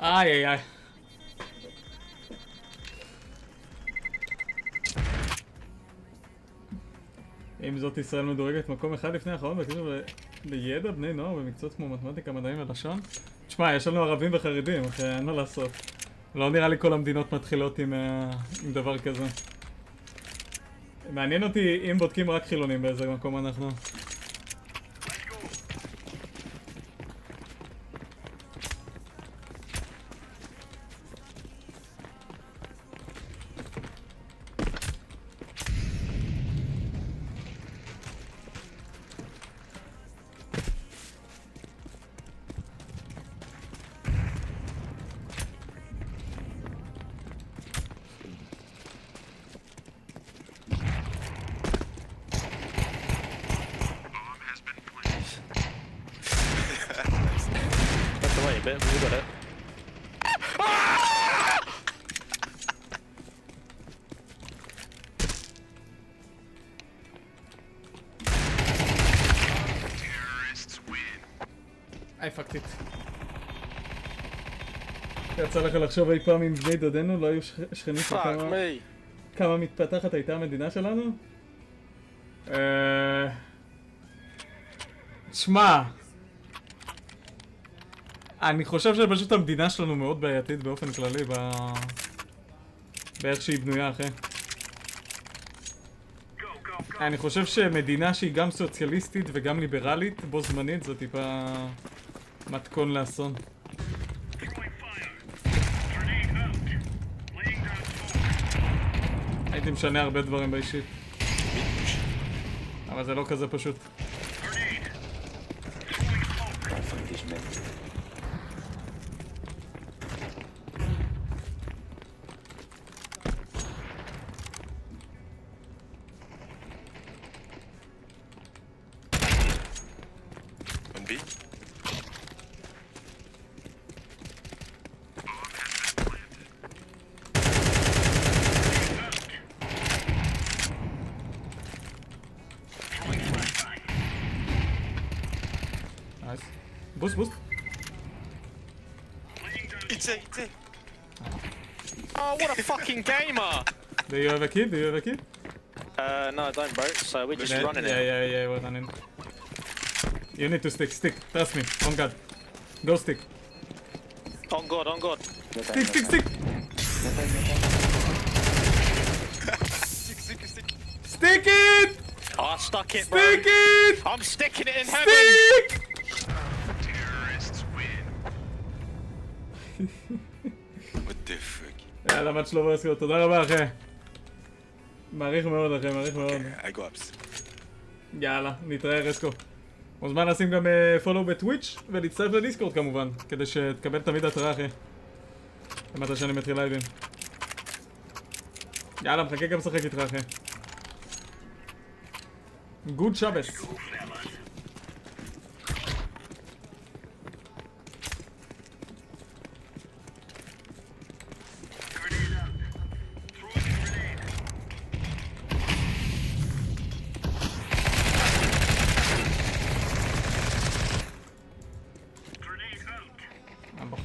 איי איי איי. עם זאת ישראל מדורגת מקום אחד לפני האחרון בקשר לידע בני נוער במקצועות כמו מתמטיקה, מדעים ולשון. תשמע, יש לנו ערבים וחרדים, אחי, אין מה לעשות. לא נראה לי כל המדינות מתחילות עם דבר כזה. מעניין אותי אם בודקים רק חילונים באיזה מקום אנחנו. We got it. I fucked it. יצא לך לחשוב אי פעם עם בני דודנו לא היו שכנים של כמה מתפתחת הייתה המדינה שלנו? שמע, אני חושב שפשוט המדינה שלנו מאוד בעייתית באופן כללי באיך שהיא בנויה, אחי. אני חושב שמדינה שהיא גם סוציאליסטית וגם ליברלית בו זמנית זו טיפה מתכון לאסון. הייתי משנה הרבה דברים באישית, אבל זה לא כזה פשוט. Boost, boost. It's it. Oh, what a fucking gamer! Do you have a kid? No, I don't, bro. So we're just running it. Yeah, we're running. You need to stick. Trust me. On God. Go stick. On God. Stick. Stick it! Oh, I stuck it, bro. Stick it! I'm sticking it in heaven! Stick! What the fuck? יאללה, מת שלו ברסקו, תודה רבה אחי. מעריך מאוד אחי, מעריך מאוד. I go ups. יאללה, נתראה רסקו. מוזמן לשים גם פולו בטוויץ' ולהצטרף לדיסקורד כמובן, כדי שתקבל תמיד התראה אחי. למטה שאני מתחיל לייבים. יאללה, מחכה גם לשחק איתך אחי. גוד שבס.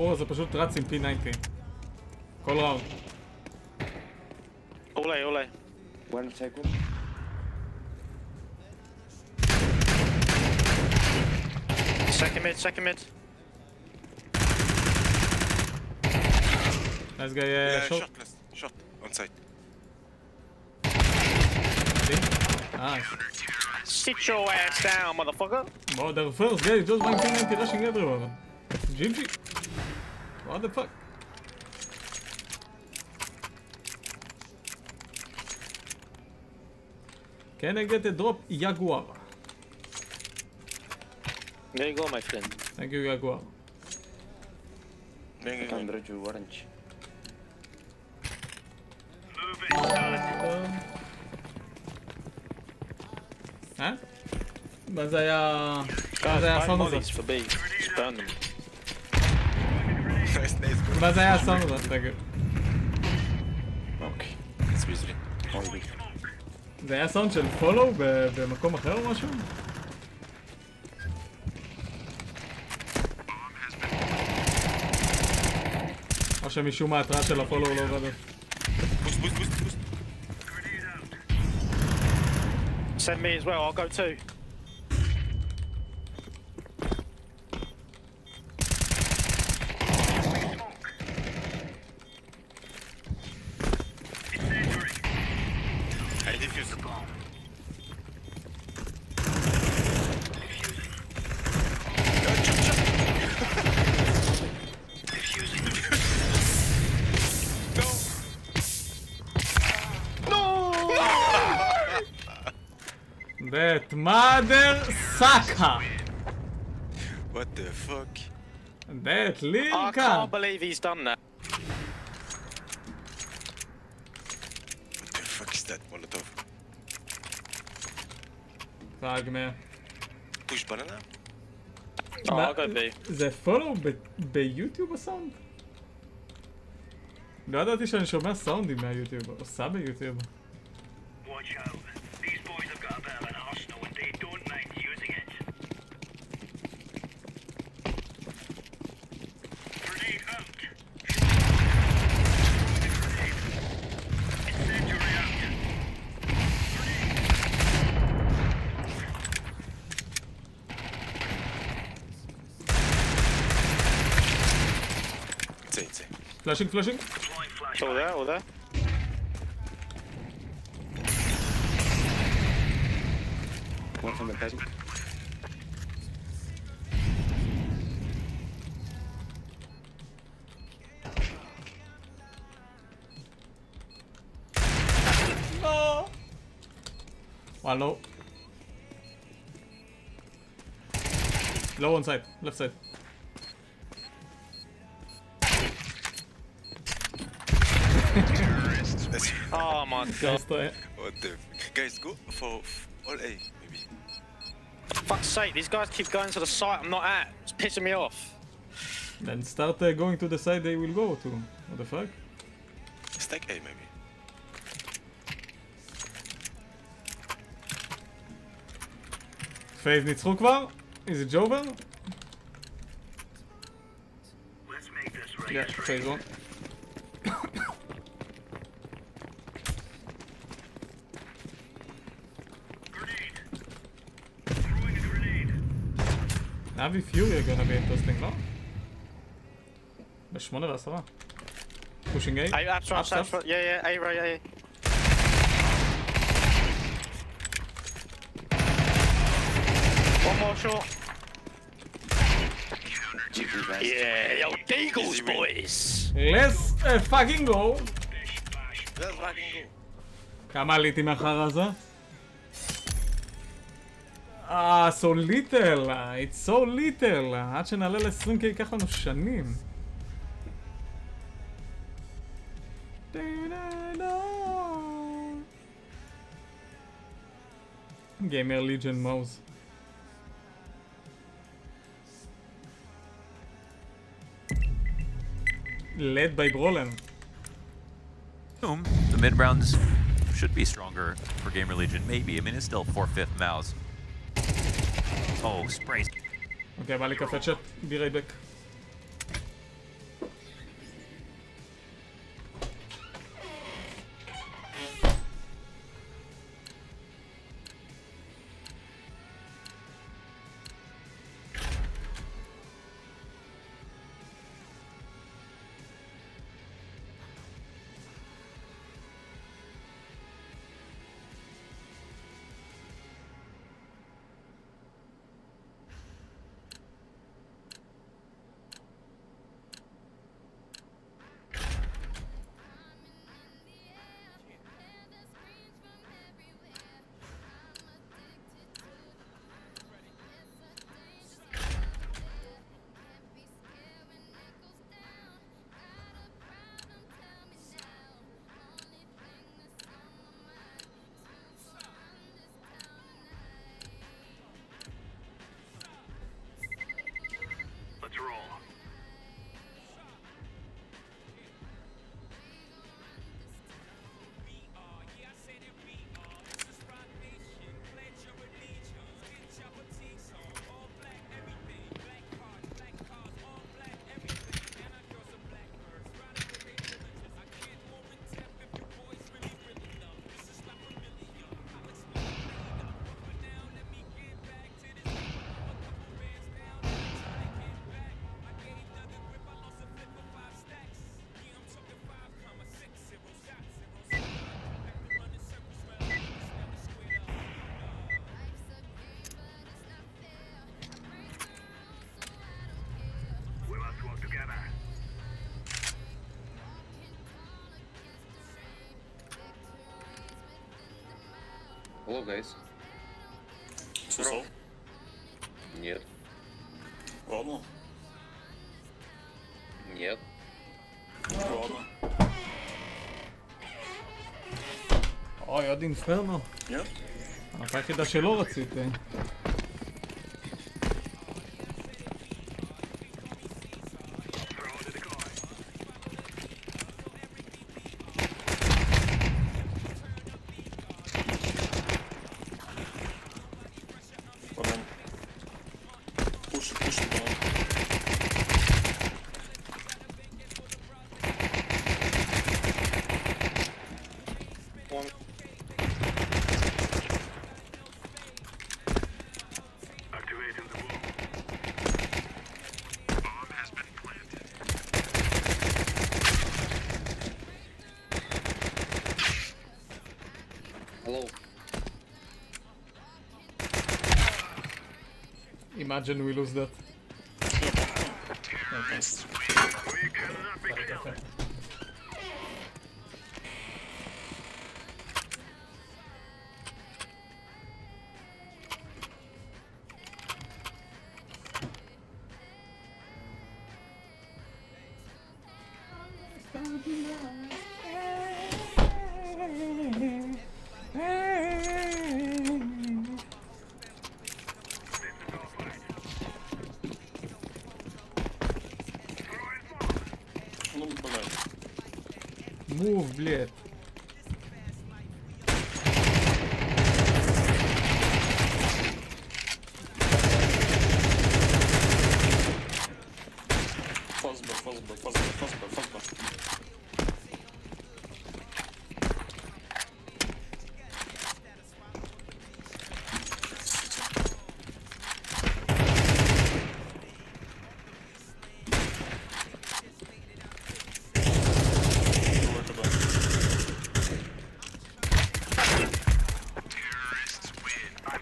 הבחור הזה פשוט רץ עם P90. כל ראונד. אולי. One second. Second mid. Nice guy, short. Short. On side. Nice. Sit your ass down, motherfucker. Bro, the first guy is just buying P90 rushing everywhere. GG. What the fuck? Can I get a drop, Jaguar? There you go, my friend. Thank you, Jaguar. Can draw you orange. מה זה היה... מה זה היה הסאונד הזה? מה זה היה הסאונד הזה? תגיד. אוקיי. It's easily. זה היה סאונד של פולו במקום אחר או משהו? או שמשום מה ההתראה של הפולו לא עובדת. Boost. Send me as well, I'll go too. I defuse the bomb. That mother sucker! What the fuck? That I Lilka! can't believe he's done that. What the fuck is that Molotov? פאג מה. Push banana? Oh, I'll go B. זה פולו ביוטיוב הסאונד? לא ידעתי שאני שומע סאונדים מהיוטיוב, עושה ביוטיוב. Flashing. All there. One from the paddock. No! One low. Low on side, left side. Oh my god. What the guys, go for all A maybe. For fuck's sake, these guys keep going to the site I'm not at. It's pissing me off. Then start going to the side they will go to. What the fuck? Stack A maybe. FaZe ניצחו כבר? Is it over? Yeah, FaZe won. Navi Fury are gonna be interesting, no? ב8 ו10. Pushing A. Upstairs. Yeah, A right, A. One more short. Yeah, yo, Deagles, boys. Let's fucking go. Let's fucking go. כמה עליתי מאחר הזה? so little, it's so little, עד שנעלה ל-20K ייקח לנו שנים. Gamer Legion mouse. Led by Brolen. The mid rounds should be stronger for Gamer Legion, maybe. I mean, it's still 4/5 mouse. Oh, spray. Okay, בא לי קפה צ'אט, be right back. Hello, guys. Слышал? Нет. Ладно. Нет. Ладно. אוי, עוד אינפרנו. Нет? אתה היחידה שלא רציתי. Банан. Пушит, банан. Он. Hello. Imagine we lose that. Ну, блядь. Move, блядь. Фазба.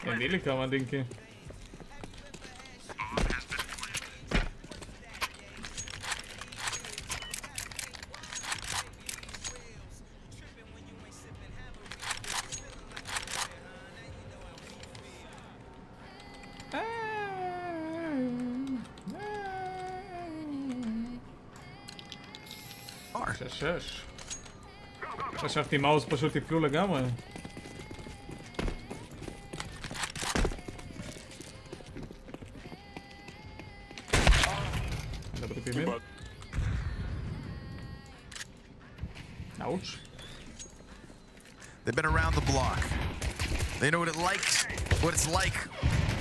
תני לי כמה דינקים. שש. חשבתי מאוס פשוט יפלו לגמרי. Ouch. They've been around the block. They know what it's like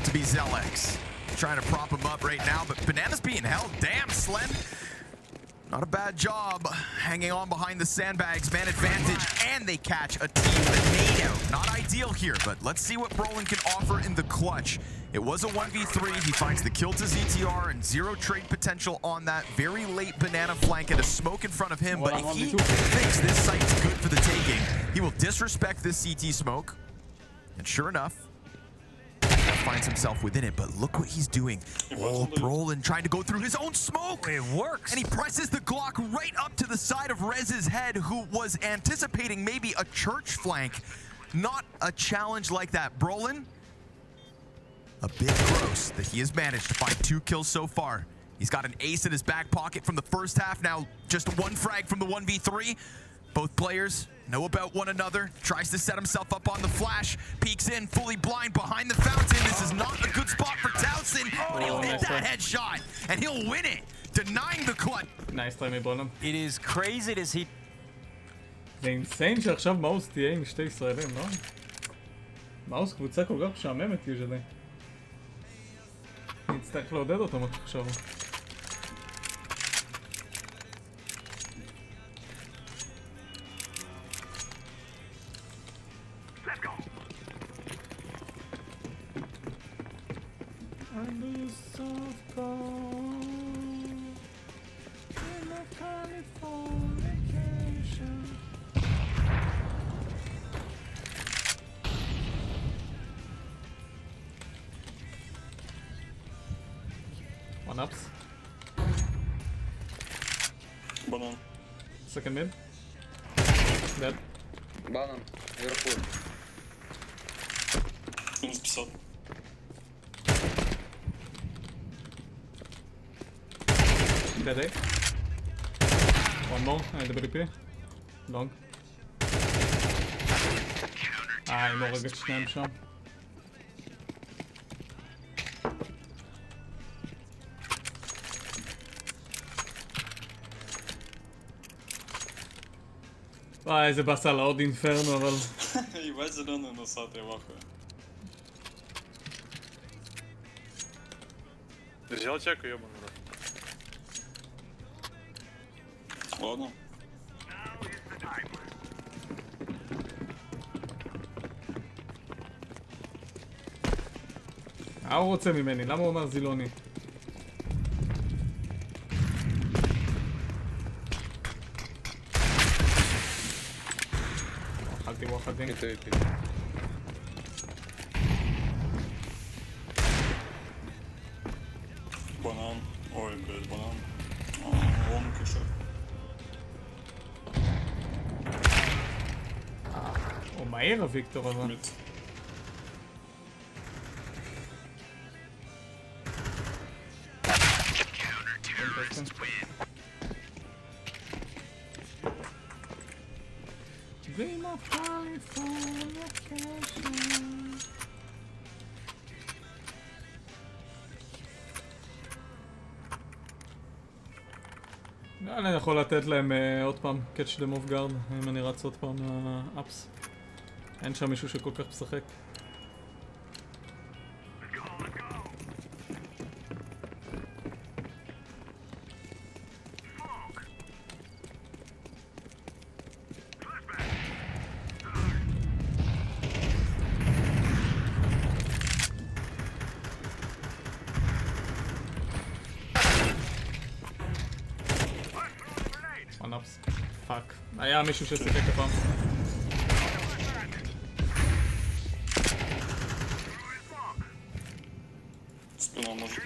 to be Zelex. Trying to prop him up right now, but Banana's being held. Damn, Slen. Not a bad job hanging on behind the sandbags, man advantage, and they catch a team that made out. Not ideal here, but let's see what Brolin can offer in the clutch. It was a 1v3, he finds the kill to ZTR and zero trade potential on that very late banana flank and a smoke in front of him, but if he thinks this site's good for the taking, he will disrespect this CT smoke. And sure enough, finds himself within it, but look what he's doing. Oh, Brolin trying to go through his own smoke. It works. And he presses the Glock right up to the side of Rez's head, who was anticipating maybe a church flank. Not a challenge like that. Brolin, a bit gross that he has managed to find 2 kills so far. He's got an ace in his back pocket from the first half. Now just 1 frag from the 1v3. Both players know about one another. Tries to set himself up on the flash. Peeks in, fully blind behind the fountain. This is not a good spot for Towson. But he'll hit that headshot, and he'll win it, denying the clutch. Nice try מבונם. It is crazy to see. זה אינסיין שעכשיו מאוס תהיה עם 2 ישראלים, לא? מאוס קבוצה כל כך משעממת usually. נצטרך לעודד אותם עוד עכשיו. One ups. Банан. Second mid. Dead. Банан. Наверху. Minus 50. Dead A. One more, LWP. Long. אם הורג את שניהם שם. וואי, איזה באסה לעוד אינפרנו, אבל... Ебать, зеленый носатый вахуй. Взял чеку, ёбаный рот. Ладно. מה הוא רוצה ממני? למה הוא אומר זילוני? אכלתי וואחדים. Банан. Ой, блядь, банан. Вон кишер. הוא מהיר הוויקטור הזה. Мид. Dream of California vacation. אני יכול לתת להם עוד פעם catch them off guard אם אני רץ עוד פעם אפס. אין שם מישהו שכל כך משחק. פאק. היה מישהו ששיחק הפעם. Спина может.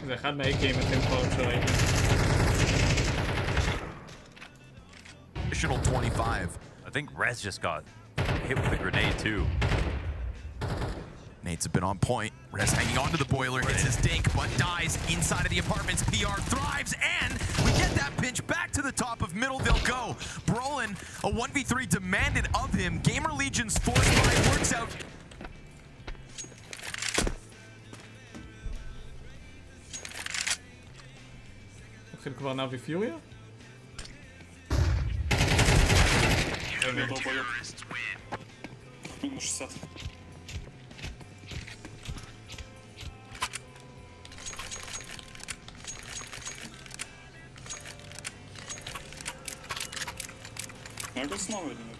זה אחד מהאיקים הכי מכוערים שראיתי. Additional 25. I think Rez just got hit with a grenade too. Nates have been on point. Rez hanging onto the boiler, hits his dink, but dies inside of the apartments. PR thrives, and we get that pinch back to the top of middle. They'll go. Brolin, a 1v3 demanded of him. Gamer Legion's force line works out. התחיל כבר נאבי פיוריה? Минус 60. Я говорю, снова или нет?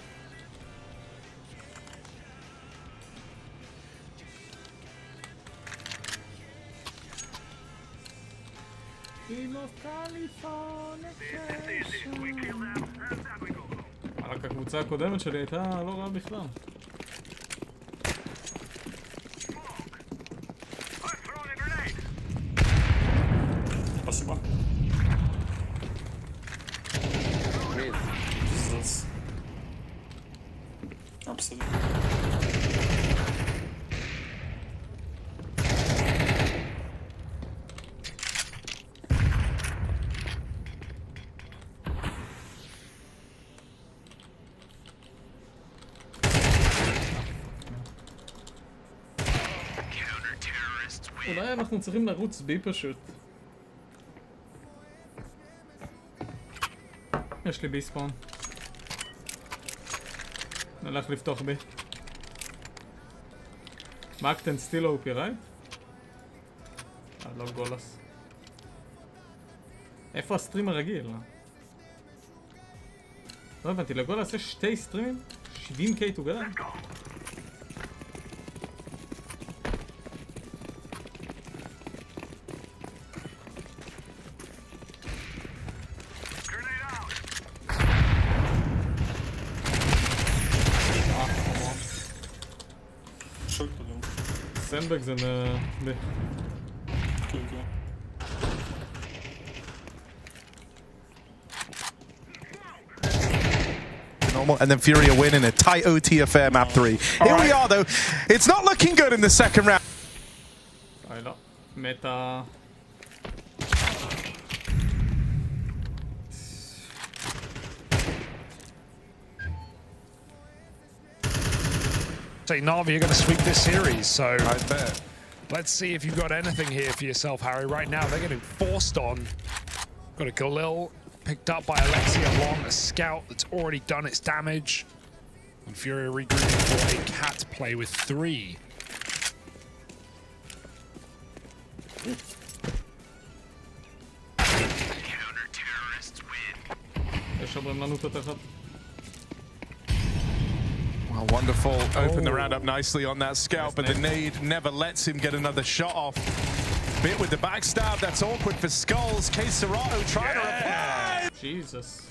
רק הקבוצה הקודמת שלי הייתה לא רעה בכלל. Спасибо. Пиздец. Абсолютно. אולי אנחנו צריכים לרוץ בי פשוט. יש לי בי ספון. נלך לפתוח בי. מקטן סטיל אופי, רייט? לא גולס. איפה הסטרים הרגיל? לא הבנתי, לגולס יש 2 סטרימים? 70K together? Sandbags in the... Okay. No normal, and then Fury a win in a tight OT affair map 3. Here we are, though. It's not looking good in the second round. Meta. Say Na'Vi are going to sweep this series, so I bet. Let's see if you've got anything here for yourself, Harry. Right now, they're getting forced on. Got a Galil picked up by Alexia along, a scout that's already done its damage. And Fury regrouping for a cat play with 3. Well, wonderful. Open the round up nicely on that scout, but the nade never lets him get another shot off. Bit with the backstab. That's awkward for Skulls. Serato trying to reply. Jesus.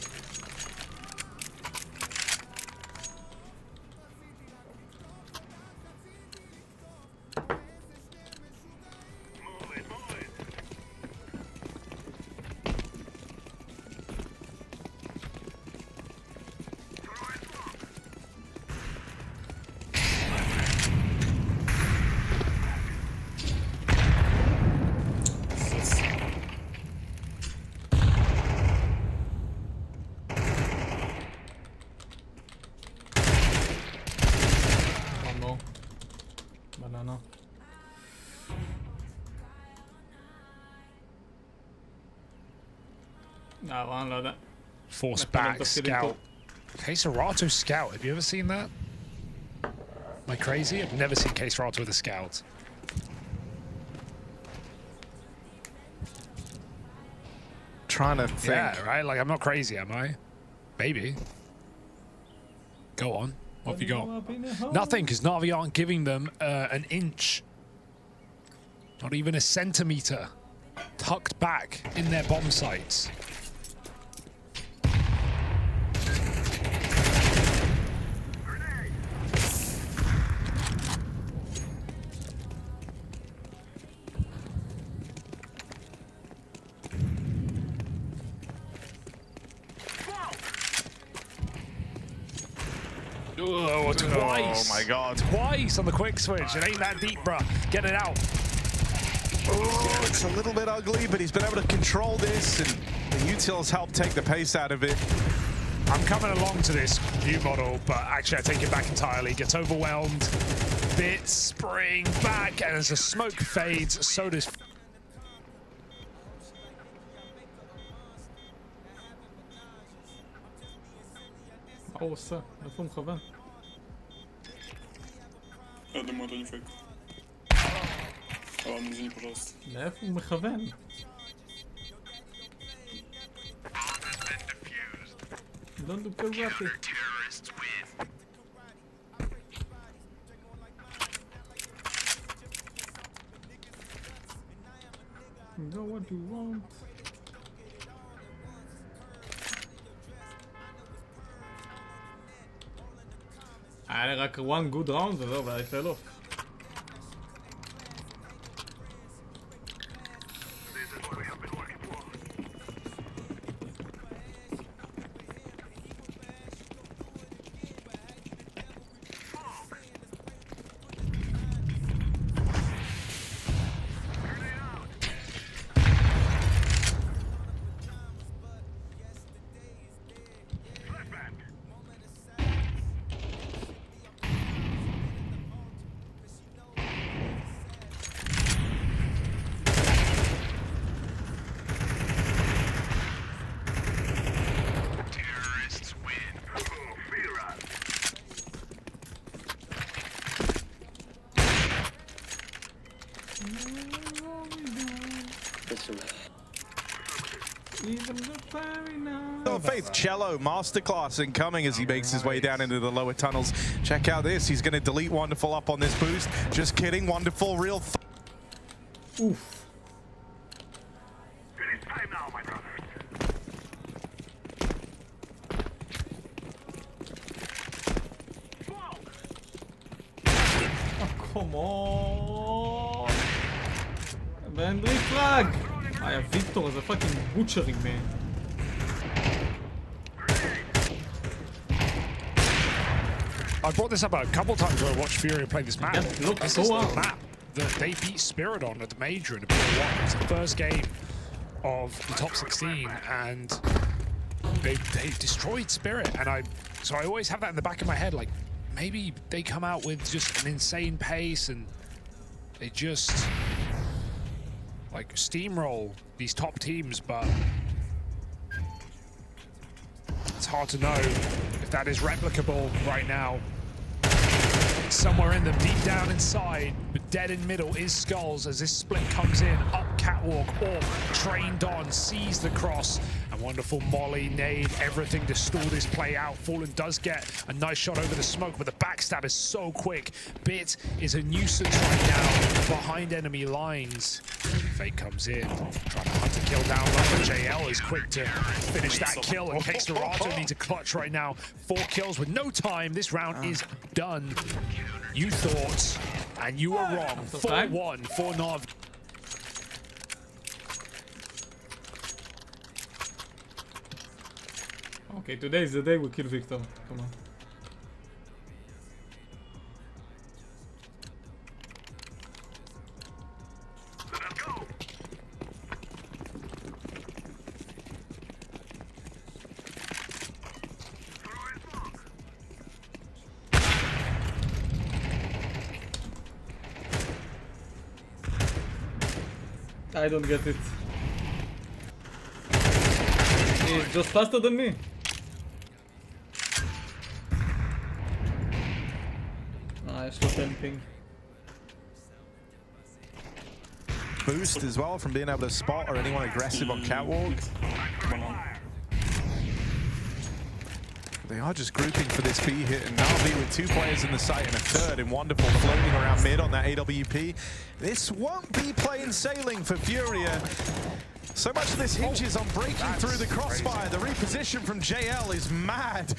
Banana. No, I don't know that. Force back, scout. Serato scout. Have you ever seen that? Am I crazy? I've never seen Serato with a scout. Trying to think. Yeah, right? Like, I'm not crazy, am I? Maybe. Go on. What have you got? Nothing, because Na'Vi aren't giving them an inch. Not even a centimeter. Tucked back in their bomb sites. Oh, twice. Oh my god. Twice on the quick switch. It ain't that deep, bruh. Get it out. Oh, it's a little bit ugly, but he's been able to control this, and the utils help take the pace out of it. I'm coming along to this new model, but actually I take it back entirely. Gets overwhelmed. Bit spring back, and as the smoke fades, so does... מה הוא עושה? איפה הוא מכוון? Я думаю, это не фейк. Ладно, извини, пожалуйста. לאיפה הוא מכוון? לא דוקרתי. Go what you want. היה לי רק one good round וזהו, והיה fell off. Faith Cello masterclass incoming as he makes his way down into the lower tunnels. Check out this. He's going to delete Wonderful up on this boost. Just kidding. Wonderful real. Oof. Time now, my brothers. Oh, come on. Bandry flag. היה ויקטור, זה פאקינג בוטשרים, man. I brought this up a couple times when I watched Furia play this map. Look, this is the map that they beat Spirit on at the Major in a BO1. It was the first game of the top 16, and they destroyed Spirit. And so I always have that in the back of my head, like maybe they come out with just an insane pace and they just like steamroll these top teams, but it's hard to know if that is replicable right now. Somewhere in them, deep down inside, but dead in middle is Skulls as this split comes in. Up catwalk, Orc, trained on, sees the cross. A wonderful molly, nade, everything to stall this play out. Fallen does get a nice shot over the smoke, but the backstab is so quick. Bit is a nuisance right now behind enemy lines. Fake comes in, trying to hunt a kill down low, but JL is quick to finish that kill, and Kexterato needs a clutch right now. 4 kills with no time. This round is done. You thought, and you were wrong. 4-1 for Na'Vi. Okay, today is the day we kill Victor. Come on. I don't get it. He's just faster than me. Nice, not anything. Boost as well from being able to spot or anyone aggressive on catwalk. They are just grouping for this B hit, and Na'Vi with 2 players in the site and a third in Wonderful floating around mid on that AWP. This won't be plain sailing for Furia. So much of this hinges on breaking through the crossfire. The reposition from JL is mad.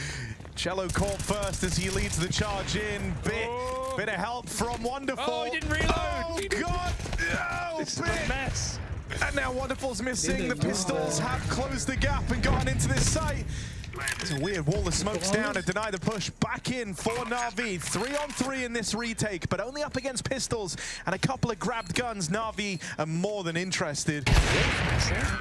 Cello caught first as he leads the charge in. Bit of help from Wonderful. Oh, he didn't reload. Oh, God. Oh, this is a mess. And now Wonderful's missing. The Pistols have closed the gap and gone into this site. It's a weird wall of smokes down to deny the push. Back in for Na'Vi. 3-on-3 in this retake, but only up against Pistols and a couple of grabbed guns. Na'Vi are more than interested.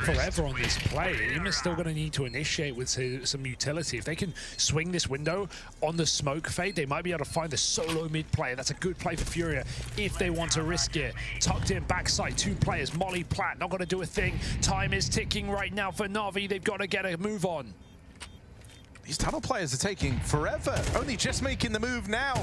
Forever on this play. IEM is still going to need to initiate with some utility. If they can swing this window on the smoke fade, they might be able to find the solo mid play. That's a good play for Furia if they want to risk it. Tucked in backside, 2 players. Molly, Platt, not going to do a thing. Time is ticking right now for Na'Vi. They've got to get a move on. These tunnel players are taking forever. Only just making the move now.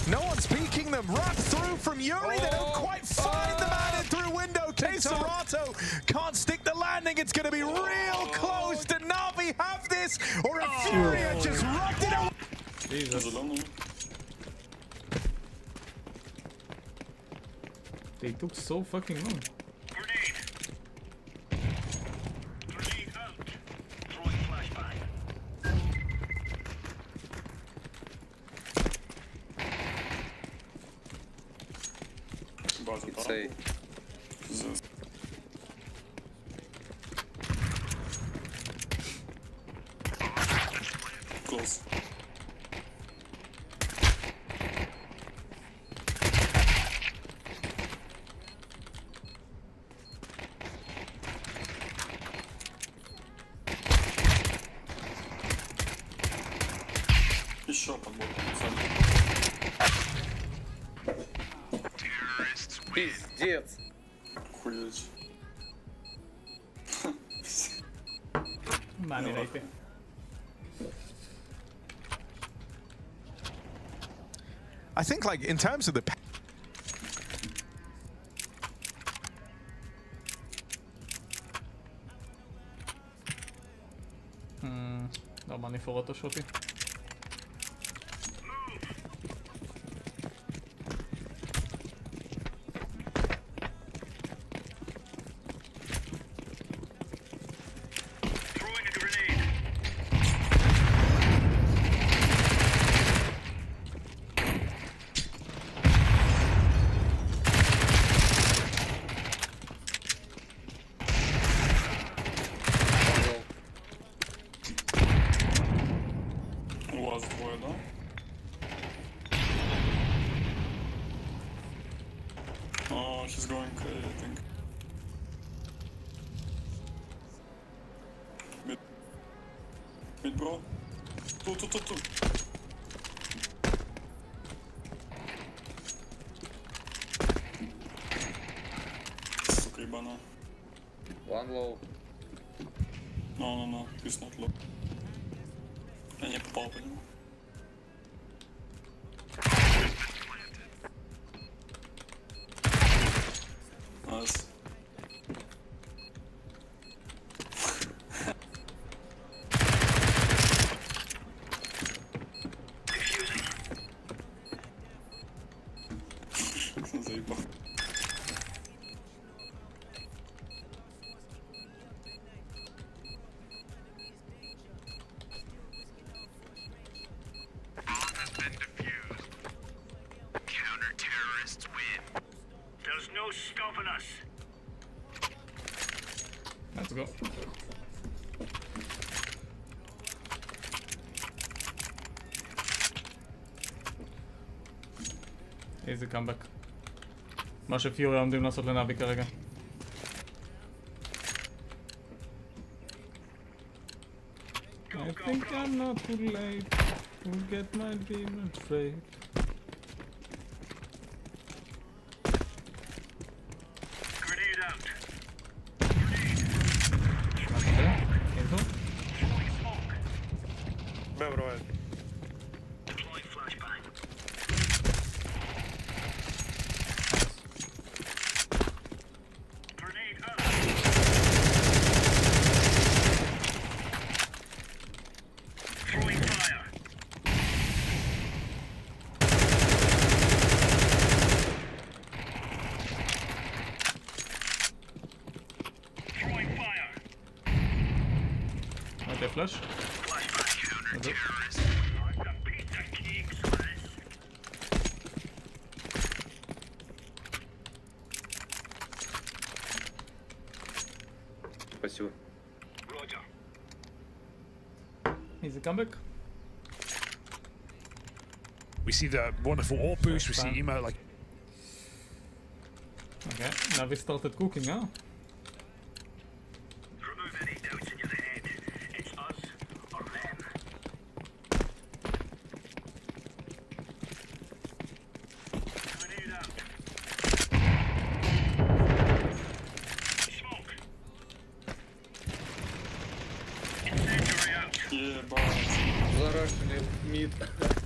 No one's peeking them. Wrapped through from Yuri. They don't quite find the man in through window. Kexterato can't stick the landing. It's going to be real close. Did Na'Vi have this? Or a Furia just rocked it out? They took so fucking long. It's a... Close. Еще под боком. Пиздец. Хуеть. I think, like, in terms of the... No money for auto shotty. Mid, bro. Two. Сука, ебана. One low. No, he's not low. Я не попал по нему. Nice. Заебал. Let's go. איזה קאמבק. מה שפיורי עומדים לעשות לנאבי כרגע. I think I'm not too late to get my demon straight. Grenade out. Info? Deploying flashbang. Grenade out. Throwing fire. Throwing fire. Okay, flash. Flashbang. Okay. The pizza cakes, man. Спасибо. Roger. Easy comeback. We see the wonderful AWP boost, we see Emo like... Okay, now we started cooking, huh? Remove any doubts in your head. It's us or them. Grenade out. Smoke. Incendiary out. Ебать. Зарашили мид.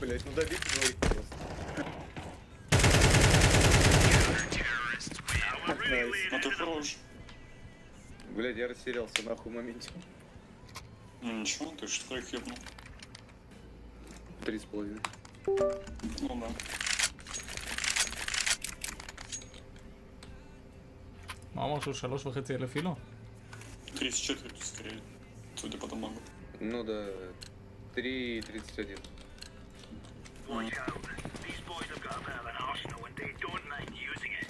Блять, ну добить двоих просто. Найс. А ты хорош. Блять, я растерялся нахуй в моменте. Ну ничего, ты же трек ебнул. 3,5. Ну да. מה אמר שהוא 3,500 אילו? 34 скорее. Судя по дамагу. Ну да. 3,31. Watch out. These boys have got a bit of an arsenal and they don't mind using it.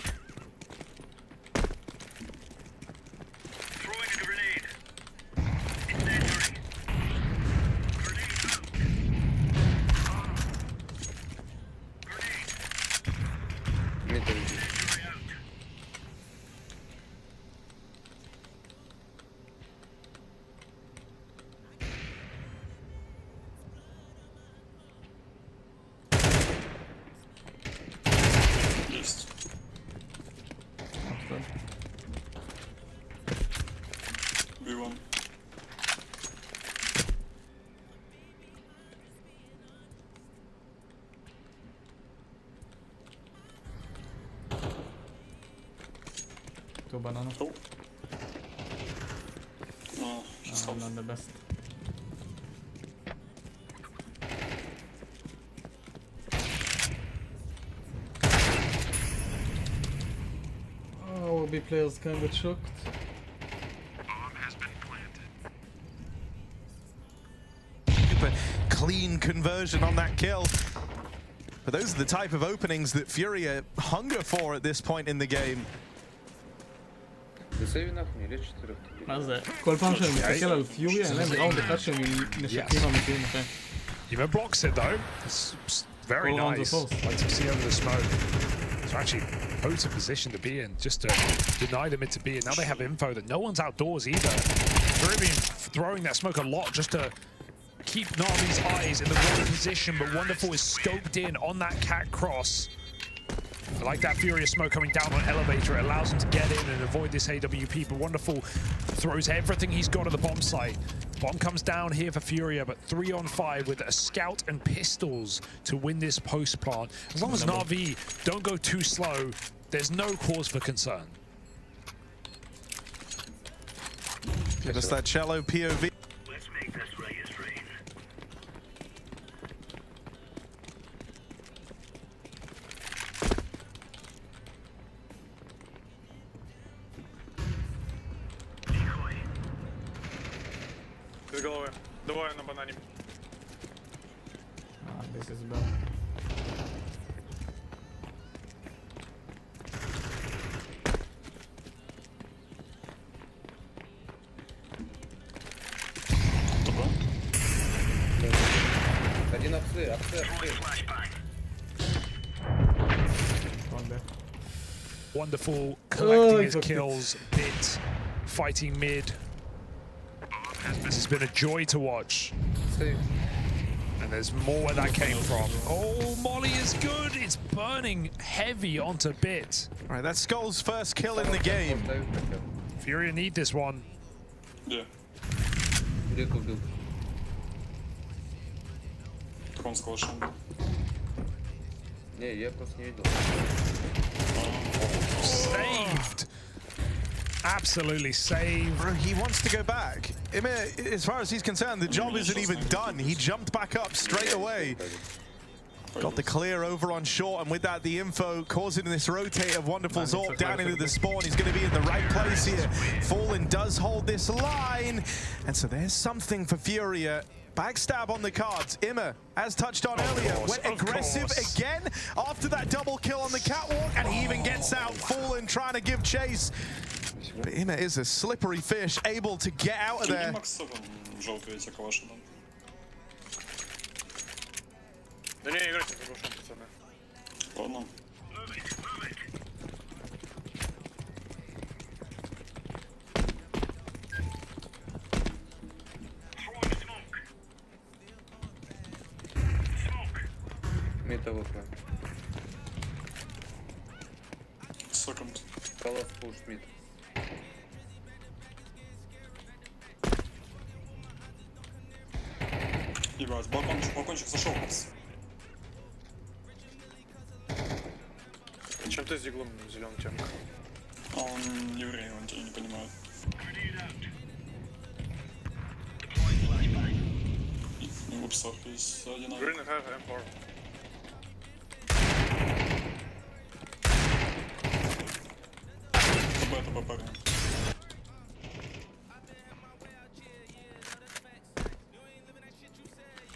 Throwing a grenade. Incendiary. Grenade out. Grenade. Метр. Incendiary out. Есть. B1. Two banana. Oh. No, he's half. Not the best. Oh, B players kind of shocked. Super clean conversion on that kill. But those are the type of openings that Fury hunger for at this point in the game. תסייבי נחמי, לי 4. מה זה? כל פעם שאני מסתכל על פיורי, אין להם ראונד אחד שהם נשקים אמיתיים, אחי. Emo blocks it though. It's very nice. Like to see over the smoke. It's actually potent position to be in, just to deny them it to be. And now they have info that no one's outdoors either. They're even throwing that smoke a lot just to keep Na'Vi's eyes in the right position, but Wonderful is scoped in on that cat cross. I like that Furious smoke coming down on elevator. It allows him to get in and avoid this AWP, but Wonderful throws everything he's got at the bomb site. Bomb comes down here for Furia, but 3 on 5 with a scout and pistols to win this post plant. As long as Na'Vi don't go too slow, there's no cause for concern. Give us that cello POV. Let's make this right as rain. Decoy. З голови. Двоє на банані. This is bad. Один апсы. Wonderful collecting his kills, bit, fighting mid. This has been a joy to watch. And there's more where that came from. Oh, Molly is good. It's burning heavy onto bit. All right, that's Skull's first kill in the game. Furia need this one. Yeah. Он сказал, что... Не, я просто не видел. Saved. Absolutely saved. Bro, he wants to go back. As far as he's concerned, the job isn't even done. He jumped back up straight away. Got the clear over on short, and with that, the info causing this rotate of Wonderful's AWP down into the spawn. He's going to be in the right place here. Fallen does hold this line, and so there's something for Furia. Backstab on the cards. Imma, as touched on earlier, went aggressive again after that double kill on the catwalk, and he even gets out. Fallen trying to give chase. But Imma is a slippery fish, able to get out of there. Да не, играйте по душам, пацаны. Ладно. Металл ВП. Секунд. Колос пуш мид. Ебать, балкончик зашел. Чем ты с диглом зеленым темка? А он еврей, он тебя не понимает. В описах есть один. Green have M4. Это попарно.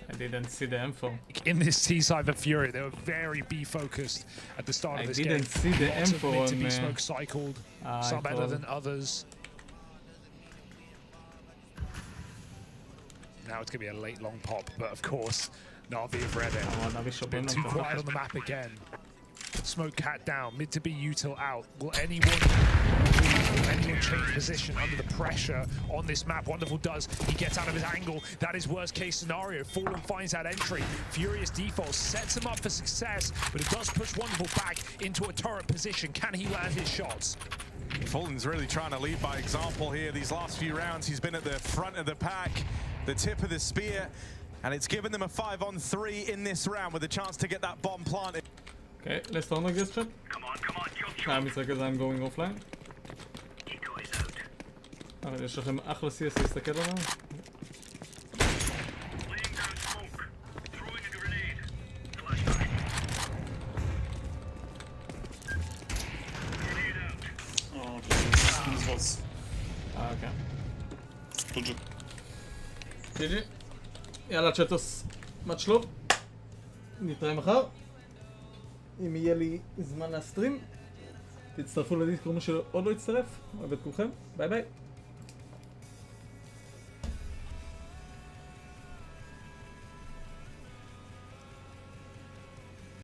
I didn't see the info. In this T-side for Fury, they were very B-focused at the start of this game. I didn't see the Lots info of mid on to be smoke cycled, some better than others. Now it's going to be a late long pop, but of course, Na'Vi have read it. Been too quiet on the map again. Smoke cat down, mid to be util out. Will anyone change position under the pressure on this map? Wonderful does. He gets out of his angle. That is worst case scenario. Fallen finds that entry. Furious default sets him up for success, but it does push Wonderful back into a turret position. Can he land his shots? Fallen's really trying to lead by example here. These last few rounds, he's been at the front of the pack, the tip of the spear, and it's given them a 5-on-3 in this round with a chance to get that bomb planted. Okay, let's turn like this, chat. Come on, jump. Time is because I'm going offline. Decoy's out. יש לכם אחלה CS להסתכל עליו. Laying down smoke. Throwing a grenade. Flashbang. Grenade out. Называется. אוקיי. Тут же. GG. יאללה צ'טוס. מצ'לוב. נתראה מחר. אם יהיה לי זמן להסטרים, תצטרפו לדיסקורד מי שעוד לא יצטרף. אוהב את כולכם. ביי ביי.